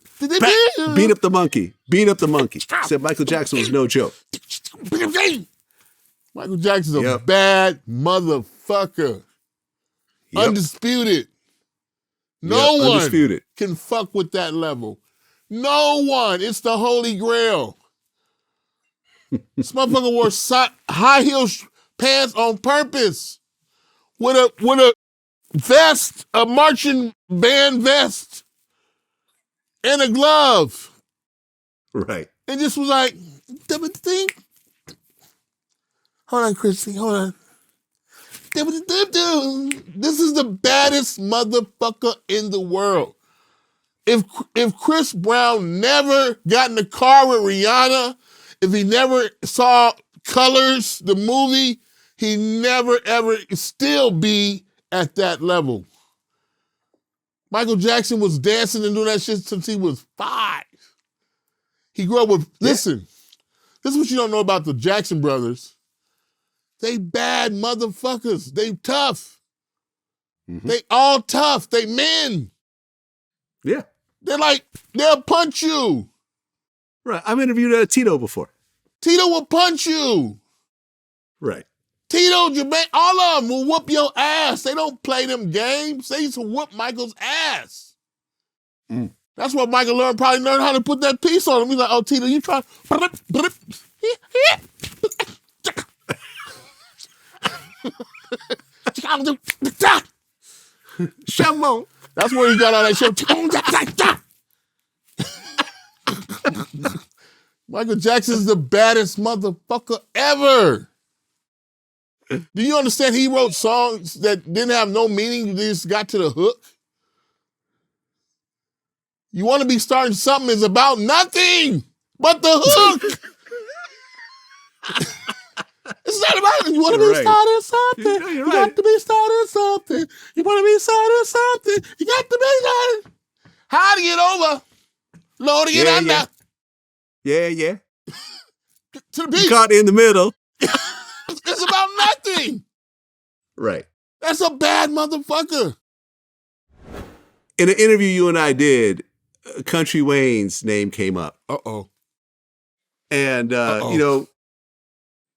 monkey. Beat up the monkey. Said Michael Jackson was no joke. Michael Jackson's a bad motherfucker. Yep. Undisputed. No one undisputed. Can fuck with that level. No one. It's the Holy Grail. This motherfucker wore high heel pants on purpose with a vest, a marching band vest, and a glove. Right. And just was like, hold on, Chrissy, hold on. This is the baddest motherfucker in the world. If Chris Brown never got in the car with Rihanna, if he never saw Colors, the movie, he never ever still be at that level. Michael Jackson was dancing and doing that shit since he was 5. He grew up with, listen, this is what you don't know about the Jackson brothers. They bad motherfuckers. They tough. They all tough. They men. Yeah. They're like, they'll punch you. Right. I've interviewed Tito before. Tito will punch you. Right. Tito, Jermaine, all of them will whoop your ass. They don't play them games. They used to whoop Michael's ass. That's what Michael probably learned how to put that piece on him. He's like, oh, Tito, you try. Shamon. That's where he got all that shit. Michael Jackson's the baddest motherfucker ever. Do you understand he wrote songs that didn't have no meaning, they just got to the hook? You want to be starting something is about nothing but the hook. It's not about, you want to be starting something. You got to be starting something. You want to be starting something. You got to be starting. How to get over. Loading it under. Yeah. To the beat. Caught in the middle. It's about nothing. Right. That's a bad motherfucker. In an interview you and I did, Country Wayne's name came up. Uh-oh. And, you know,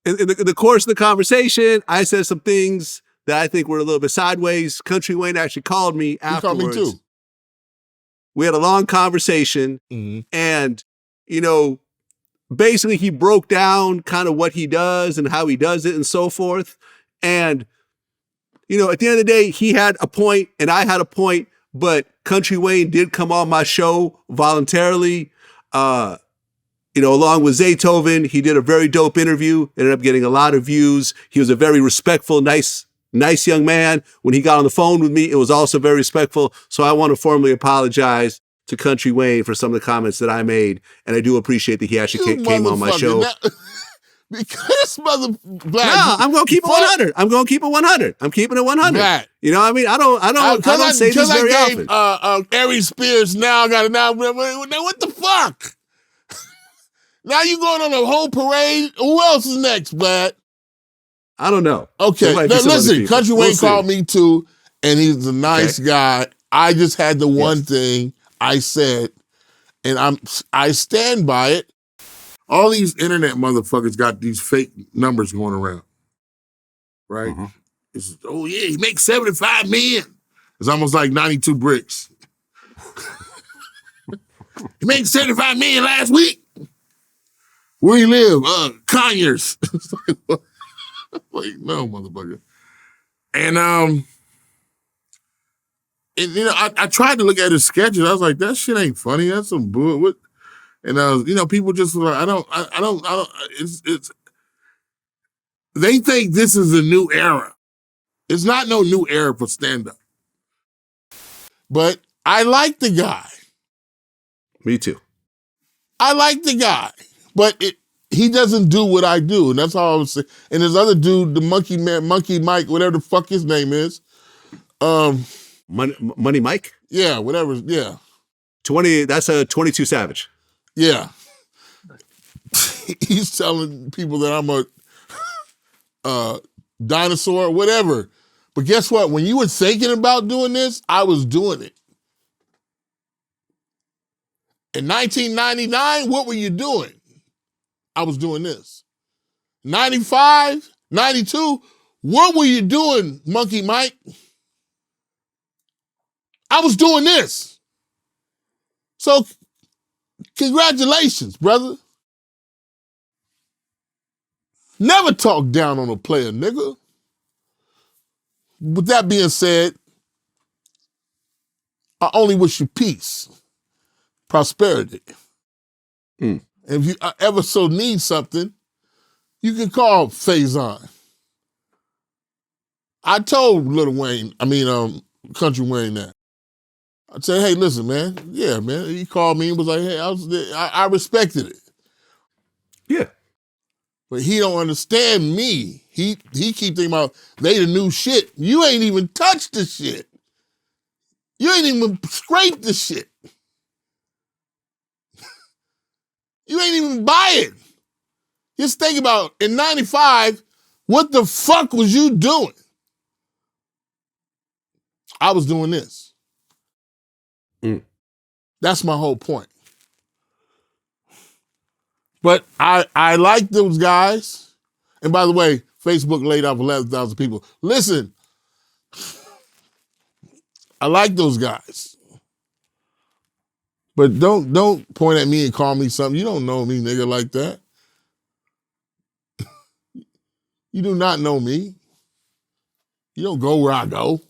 in the course of the conversation, I said some things that I think were a little bit sideways. Country Wayne actually called me afterwards. He called me too. We had a long conversation, and, you know, basically he broke down kind of what he does and how he does it and so forth. And, you know, at the end of the day, he had a point and I had a point, but Country Wayne did come on my show voluntarily. You know, along with Zaytoven, he did a very dope interview, ended up getting a lot of views. He was a very respectful, nice young man. When he got on the phone with me, it was also very respectful. So I want to formally apologize to Country Wayne for some of the comments that I made. And I do appreciate that he actually came on my show. Because mother Vlad. No, I'm going to keep it 100. I'm going to keep it 100. I'm keeping it 100. Vlad. You know what I mean? I don't say this very often. Aries Spears now got it now. What the fuck? Now you going on a whole parade? Who else is next, Vlad? I don't know. Okay, now listen, Country Wayne called me too, and he's a nice guy. I just had the one thing I said, and I stand by it. All these internet motherfuckers got these fake numbers going around, right? It's, oh yeah, he makes 75 million. It's almost like 92 bricks. He made 75 million last week. Where you live? Conyers. Like, no, motherfucker. And you know, I tried to look at his sketches. I was like, that shit ain't funny. That's some bull. What? And you know, people just were like, I don't. It's. They think this is a new era. It's not no new era for stand-up. But I like the guy. Me too. I like the guy. But he doesn't do what I do, and that's all I was saying. And this other dude, the Monkey Mike, whatever the fuck his name is. Money Mike? Yeah, whatever, yeah. 20, that's a 22 Savage. Yeah. He's telling people that I'm a dinosaur, whatever. But guess what? When you were thinking about doing this, I was doing it. In 1999, what were you doing? I was doing this. 95, 92, what were you doing, Monkey Mike? I was doing this. So, congratulations, brother. Never talk down on a player, nigga. With that being said, I only wish you peace, prosperity. And if you ever so need something, you can call Faizon. I told Country Wayne that. I said, hey, listen, man. Yeah, man. He called me and was like, hey, I respected it. Yeah. But he don't understand me. He keep thinking about they the new shit. You ain't even touched the shit. You ain't even scraped the shit. You ain't even buy it. Just think about, in 95, what the fuck was you doing? I was doing this. That's my whole point. But I like those guys. And by the way, Facebook laid off 11,000 people. Listen, I like those guys. But don't point at me and call me something. You don't know me, nigga, like that. You do not know me. You don't go where I go.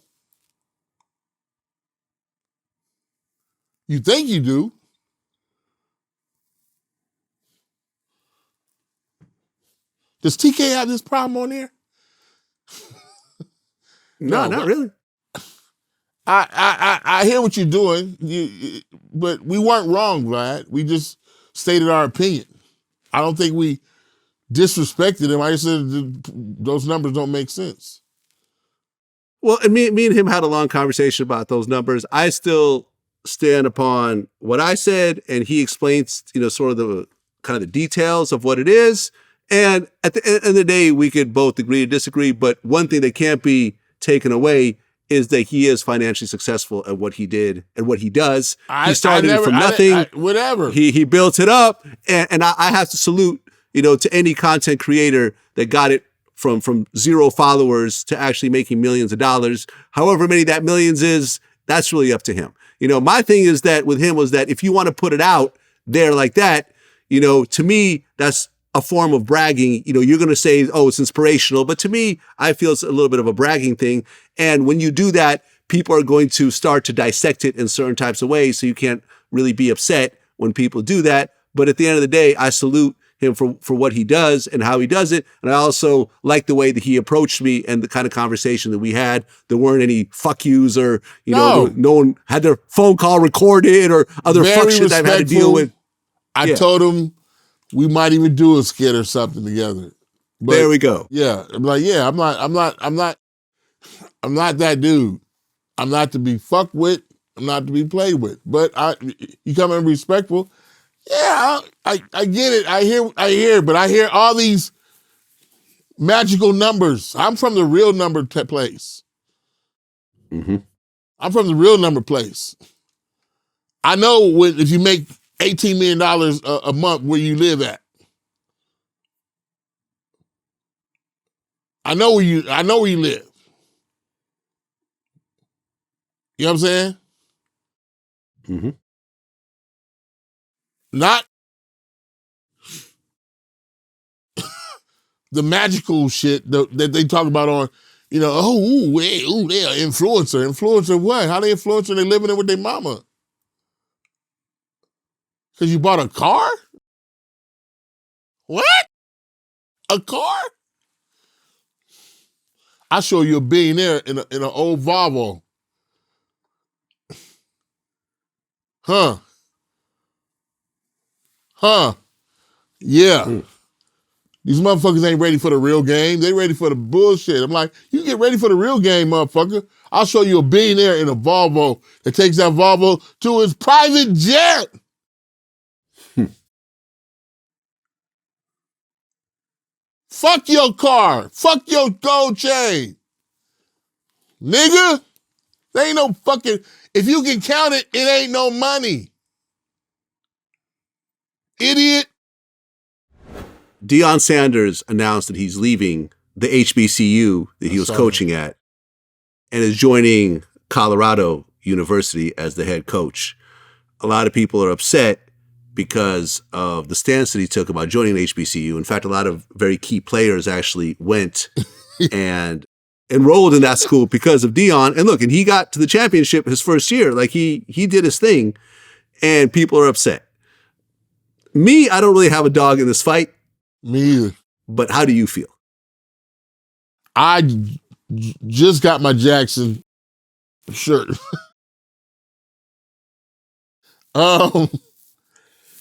You think you do. Does TK have this problem on there? No, not really. I hear what you're doing, but we weren't wrong, Vlad. We just stated our opinion. I don't think we disrespected him. I just said those numbers don't make sense. Well, and me and him had a long conversation about those numbers. I still stand upon what I said, and he explains, sort of the kind of the details of what it is. And at the end of the day, we could both agree to disagree. But one thing that can't be taken away is that he is financially successful at what he did and what he does. He started from nothing. Whatever. He built it up, and I have to salute, to any content creator that got it from 0 followers to actually making millions of dollars. However many that millions is, that's really up to him. My thing is that with him was that if you want to put it out there like that, to me, that's a form of bragging. You're going to say, oh, it's inspirational. But to me, I feel it's a little bit of a bragging thing. And when you do that, people are going to start to dissect it in certain types of ways. So you can't really be upset when people do that. But at the end of the day, I salute him for what he does and how he does it. And I also like the way that he approached me and the kind of conversation that we had. There weren't any fuck yous or, no one had their phone call recorded or other fuck shit that I've had to deal with. I told him we might even do a skit or something together. But there we go. Yeah. I'm like, yeah, I'm not that dude. I'm not to be fucked with. I'm not to be played with. But you come in respectful. Yeah, I get it. I hear, but I hear all these magical numbers. I'm from the real number place. Mm-hmm. I'm from the real number place. I know if you make $18 million a month where you live at. I know where you live. You know what I'm saying? Mm-hmm. Not the magical shit that they talk about on, they're influencer. Influencer what? How they influencer? They living it with their mama. Because you bought a car? What? A car? I'll show you a billionaire in an old Volvo. Huh. Yeah. These motherfuckers ain't ready for the real game. They ready for the bullshit. I'm like, you get ready for the real game, motherfucker. I'll show you a billionaire in a Volvo that takes that Volvo to his private jet. Fuck your car. Fuck your gold chain. Nigga, there ain't no fucking, if you can count it, it ain't no money. Idiot. Deion Sanders announced that he's leaving the HBCU that he was coaching at and is joining Colorado University as the head coach. A lot of people are upset because of the stance that he took about joining the HBCU. In fact, a lot of very key players actually went and enrolled in that school because of Deion. And look, and he got to the championship his first year. Like he did his thing, and people are upset. Me, I don't really have a dog in this fight. Me either. But how do you feel? I just got my Jackson shirt.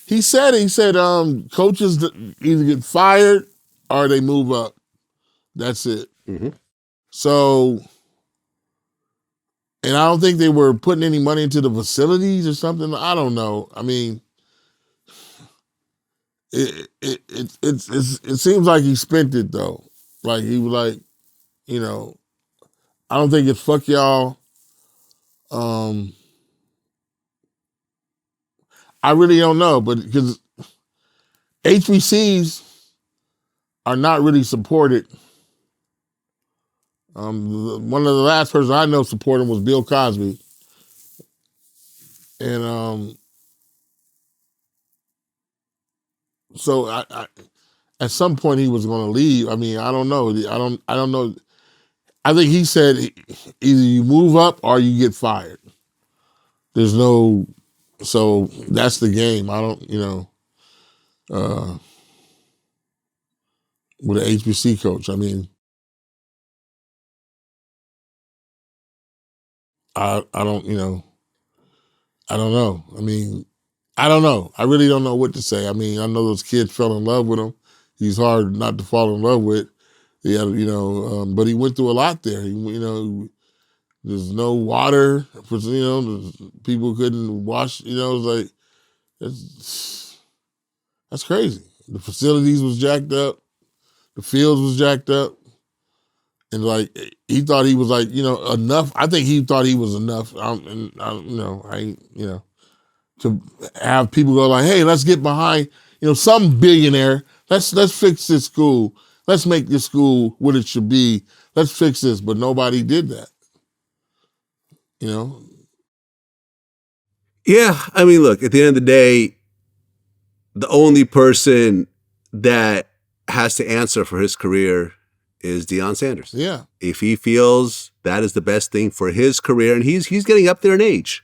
He said coaches either get fired or they move up. That's it. Mm-hmm. So, and I don't think they were putting any money into the facilities or something. I don't know. I mean, it seems like he spent it though. Like he was like, I don't think it's fuck y'all. I really don't know, but because HBCs are not really supported. One of the last person I know supporting was Bill Cosby, and so I at some point he was going to leave. I mean, I don't know. I don't know. I think he said either you move up or you get fired. There's no, so that's the game. I don't, with an HBC coach. I mean, I don't, I don't know. I mean, I don't know. I really don't know what to say. I mean, I know those kids fell in love with him. He's hard not to fall in love with. He had, but he went through a lot there. There's no water for, people couldn't wash, it's like, that's crazy. The facilities was jacked up. The fields was jacked up. And like, he thought he was like, enough. I think he thought he was enough. To have people go like, hey, let's get behind, some billionaire. Let's fix this school. Let's make this school what it should be. Let's fix this. But nobody did that. Yeah, I mean, look, at the end of the day, the only person that has to answer for his career is Deion Sanders. Yeah. If he feels that is the best thing for his career, and he's getting up there in age.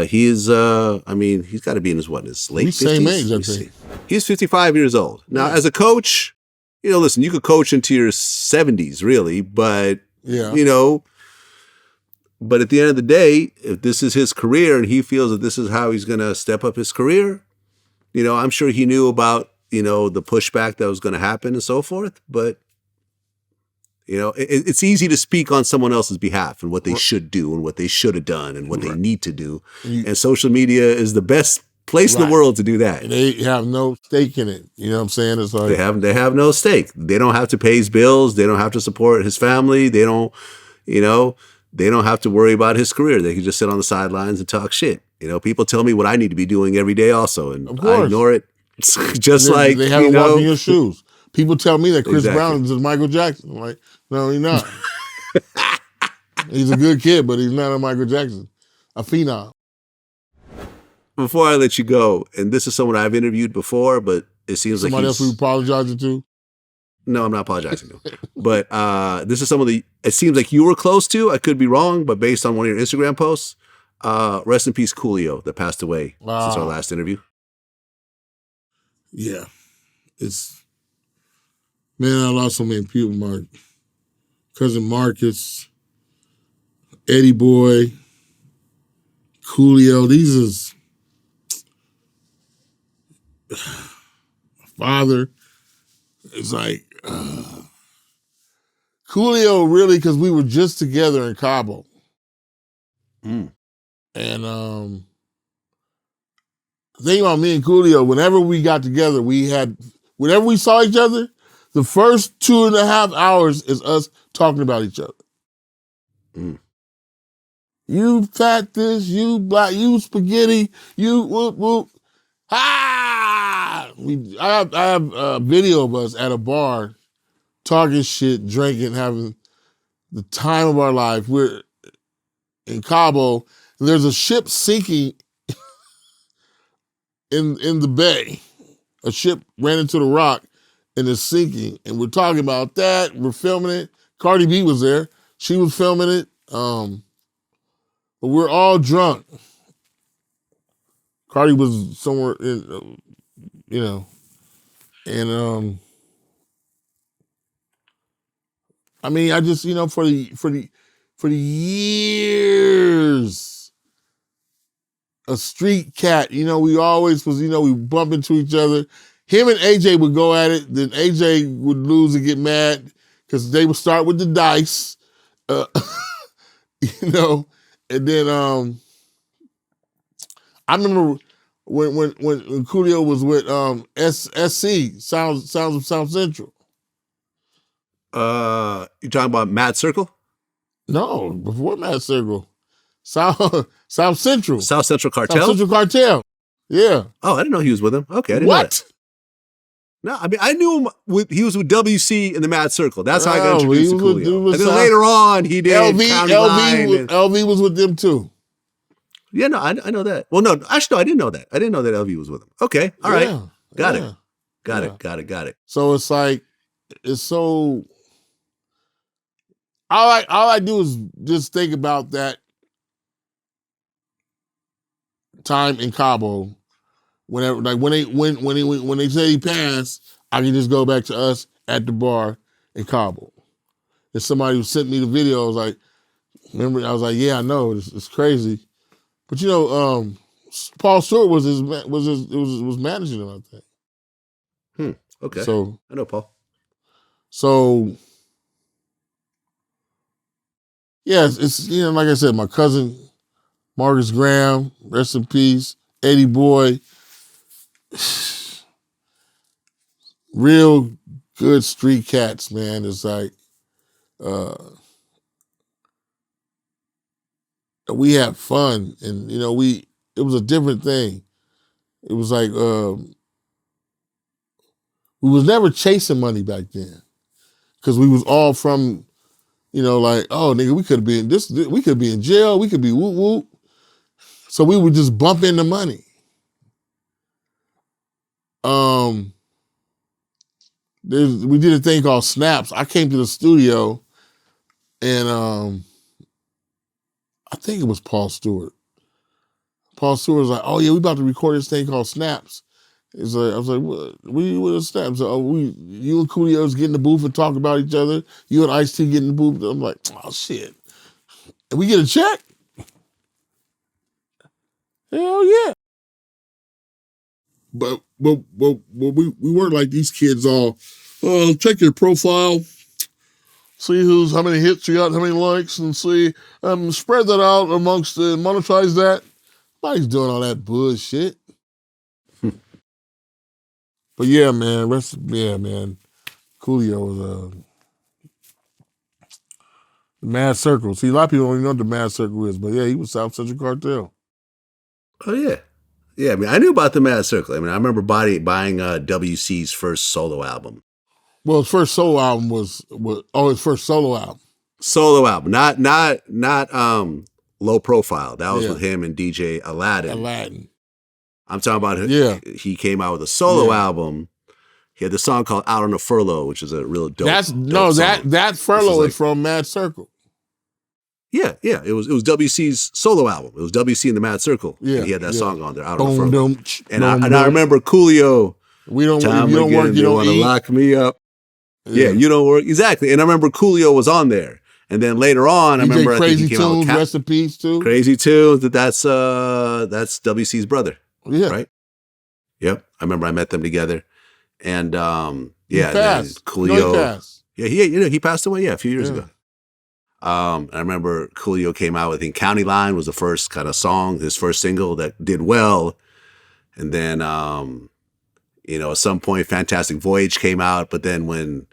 He's got to be in his late 50s? Same age, I think. He's 55 years old. Now, as a coach, listen, you could coach into your 70s, really, but, but at the end of the day, if this is his career and he feels that this is how he's going to step up his career, I'm sure he knew about, the pushback that was going to happen and so forth, but it's easy to speak on someone else's behalf and what they should do and what they should have done and what they need to do. And social media is the best place in the world to do that. And they have no stake in it. You know what I'm saying? It's like they have no stake. They don't have to pay his bills. They don't have to support his family. They don't, they don't have to worry about his career. They can just sit on the sidelines and talk shit. People tell me what I need to be doing every day also, and I ignore it. Just like they haven't walked in your shoes. People tell me that Chris Brown is Michael Jackson. I'm like, no, he's not. He's a good kid, but he's not a Michael Jackson, a phenom. Before I let you go, and this is someone I've interviewed before, but it seems somebody else who apologizing to. No, I'm not apologizing to. But this is it seems like you were close to. I could be wrong, but based on one of your Instagram posts, rest in peace, Coolio, that passed away since our last interview. Yeah, man, I lost so many people. My cousin Marcus, Eddie Boy, Coolio. These is father. It's like Coolio really, because we were just together in Cabo. And the thing about me and Coolio, whenever we got together, whenever we saw each other, the first 2.5 hours is us talking about each other. You fat this, you black, you spaghetti, you whoop whoop. I have a video of us at a bar talking shit, drinking, having the time of our life. We're in Cabo, and there's a ship sinking in the bay. A ship ran into the rock and is sinking. And we're talking about that. We're filming it. Cardi B was there. She was filming it. But we're all drunk. Cardi was somewhere in, and I mean, I just, for the years, a street cat, we always was, we bump into each other. him and AJ would go at it. Then AJ would lose and get mad because they would start with the dice, you know. And then I remember when Coolio was with SC Sounds of South Central. You talking about Mad Circle? No, before Mad Circle, South Central. South Central Cartel. South Central Cartel. Yeah. Oh, I didn't know he was with him. Okay, I didn't know What? that. No, I mean I knew him. He was with WC in the Mad Circle. That's how I got introduced to Coolio. And then later on, he did County Line. LV was with them too. Yeah, no, I know that. Well, no, actually, no, I didn't know that. I didn't know that LV was with him. Okay, all right, got it. Got it. So it's like, it's so. All I do is just think about that time in Cabo. Whenever, like when they say he passed, I can just go back to us at the bar in Cabo. If somebody who sent me the video, I was like, remember? I was like, yeah, I know, it's crazy, but you know, Paul Stewart was managing him, I think. Okay. So I know Paul. So yeah, it's you know, like I said, my cousin Marcus Graham, rest in peace, Eddie Boy. Real good street cats, man. It's like we had fun, and you know, it was a different thing. It was like we was never chasing money back then, because we was all from, you know, like, oh nigga, we could be in this, we could be in jail, we could be whoop whoop. So we would just bump into money. We did a thing called Snaps. I came to the studio, and I think it was Paul Stewart. Paul Stewart was like, "Oh yeah, we about to record this thing called Snaps." It's like, I was like, "What are you Snaps?" So, you and Coolio's get in the booth and talk about each other. You and Ice-T get in the booth. I'm like, "Oh shit!" And we get a check. Hell yeah! But we weren't like these kids all. Check your profile, see how many hits you got, how many likes, and see, spread that out amongst monetize that. Nobody's doing all that bullshit. But yeah, man, Coolio was the Mad Circle. See, a lot of people don't even know what the Mad Circle is, but yeah, he was South Central Cartel. Oh yeah. Yeah, I mean, I knew about the Mad Circle. I mean, I remember buying WC's first solo album. Well, his first solo album was his first solo album. Solo album, not Low Profile. That was with him and DJ Aladdin. I'm talking about he came out with a solo album. He had the song called Out on a Furlough, which is a real dope. That Furlough is from Mad Circle. Yeah. It was WC's solo album. It was WC and the Mad Circle. Yeah, and he had that song on there, Out on a Furlough. And I remember Coolio. You don't work, you don't want to lock me up. Yeah, you don't work. Exactly. And I remember Coolio was on there. And then later on, I remember Crazy I think he came Tunes, out with rest in peace too. Crazy Tunes, that's WC's brother. Yeah. Right? Yep. I remember I met them together. And he passed. Coolio. He passed away, a few years ago. I remember Coolio came out with, I think County Line was the first kind of song, his first single that did well. And then at some point Fantastic Voyage came out, but then when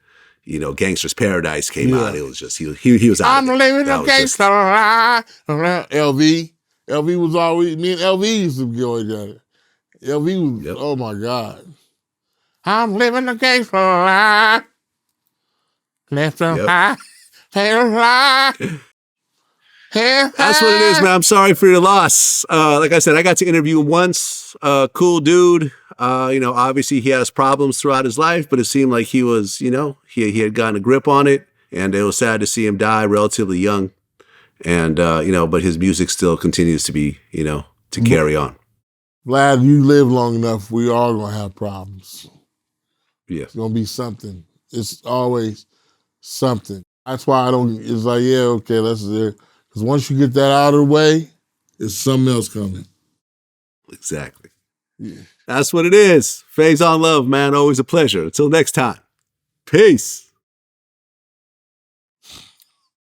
Gangster's Paradise came out, it was just he was out. I'm living a gangster life. LV was always, me and LV used to go together. LV was, oh my God. I'm living a gangster life. Left and right, That's what it is, man. I'm sorry for your loss. Like I said, I got to interview him once. Cool dude. Obviously he has problems throughout his life, but it seemed like he was, he had gotten a grip on it, and it was sad to see him die relatively young. And, but his music still continues to be, to carry on. Vlad, you live long enough, we all gonna have problems. Yeah. It's gonna be something. It's always something. That's why it's like, okay, let's do it. Because once you get that out of the way, there's something else coming. Exactly. That's what it is. Faizon Love, man. Always a pleasure. Until next time. Peace.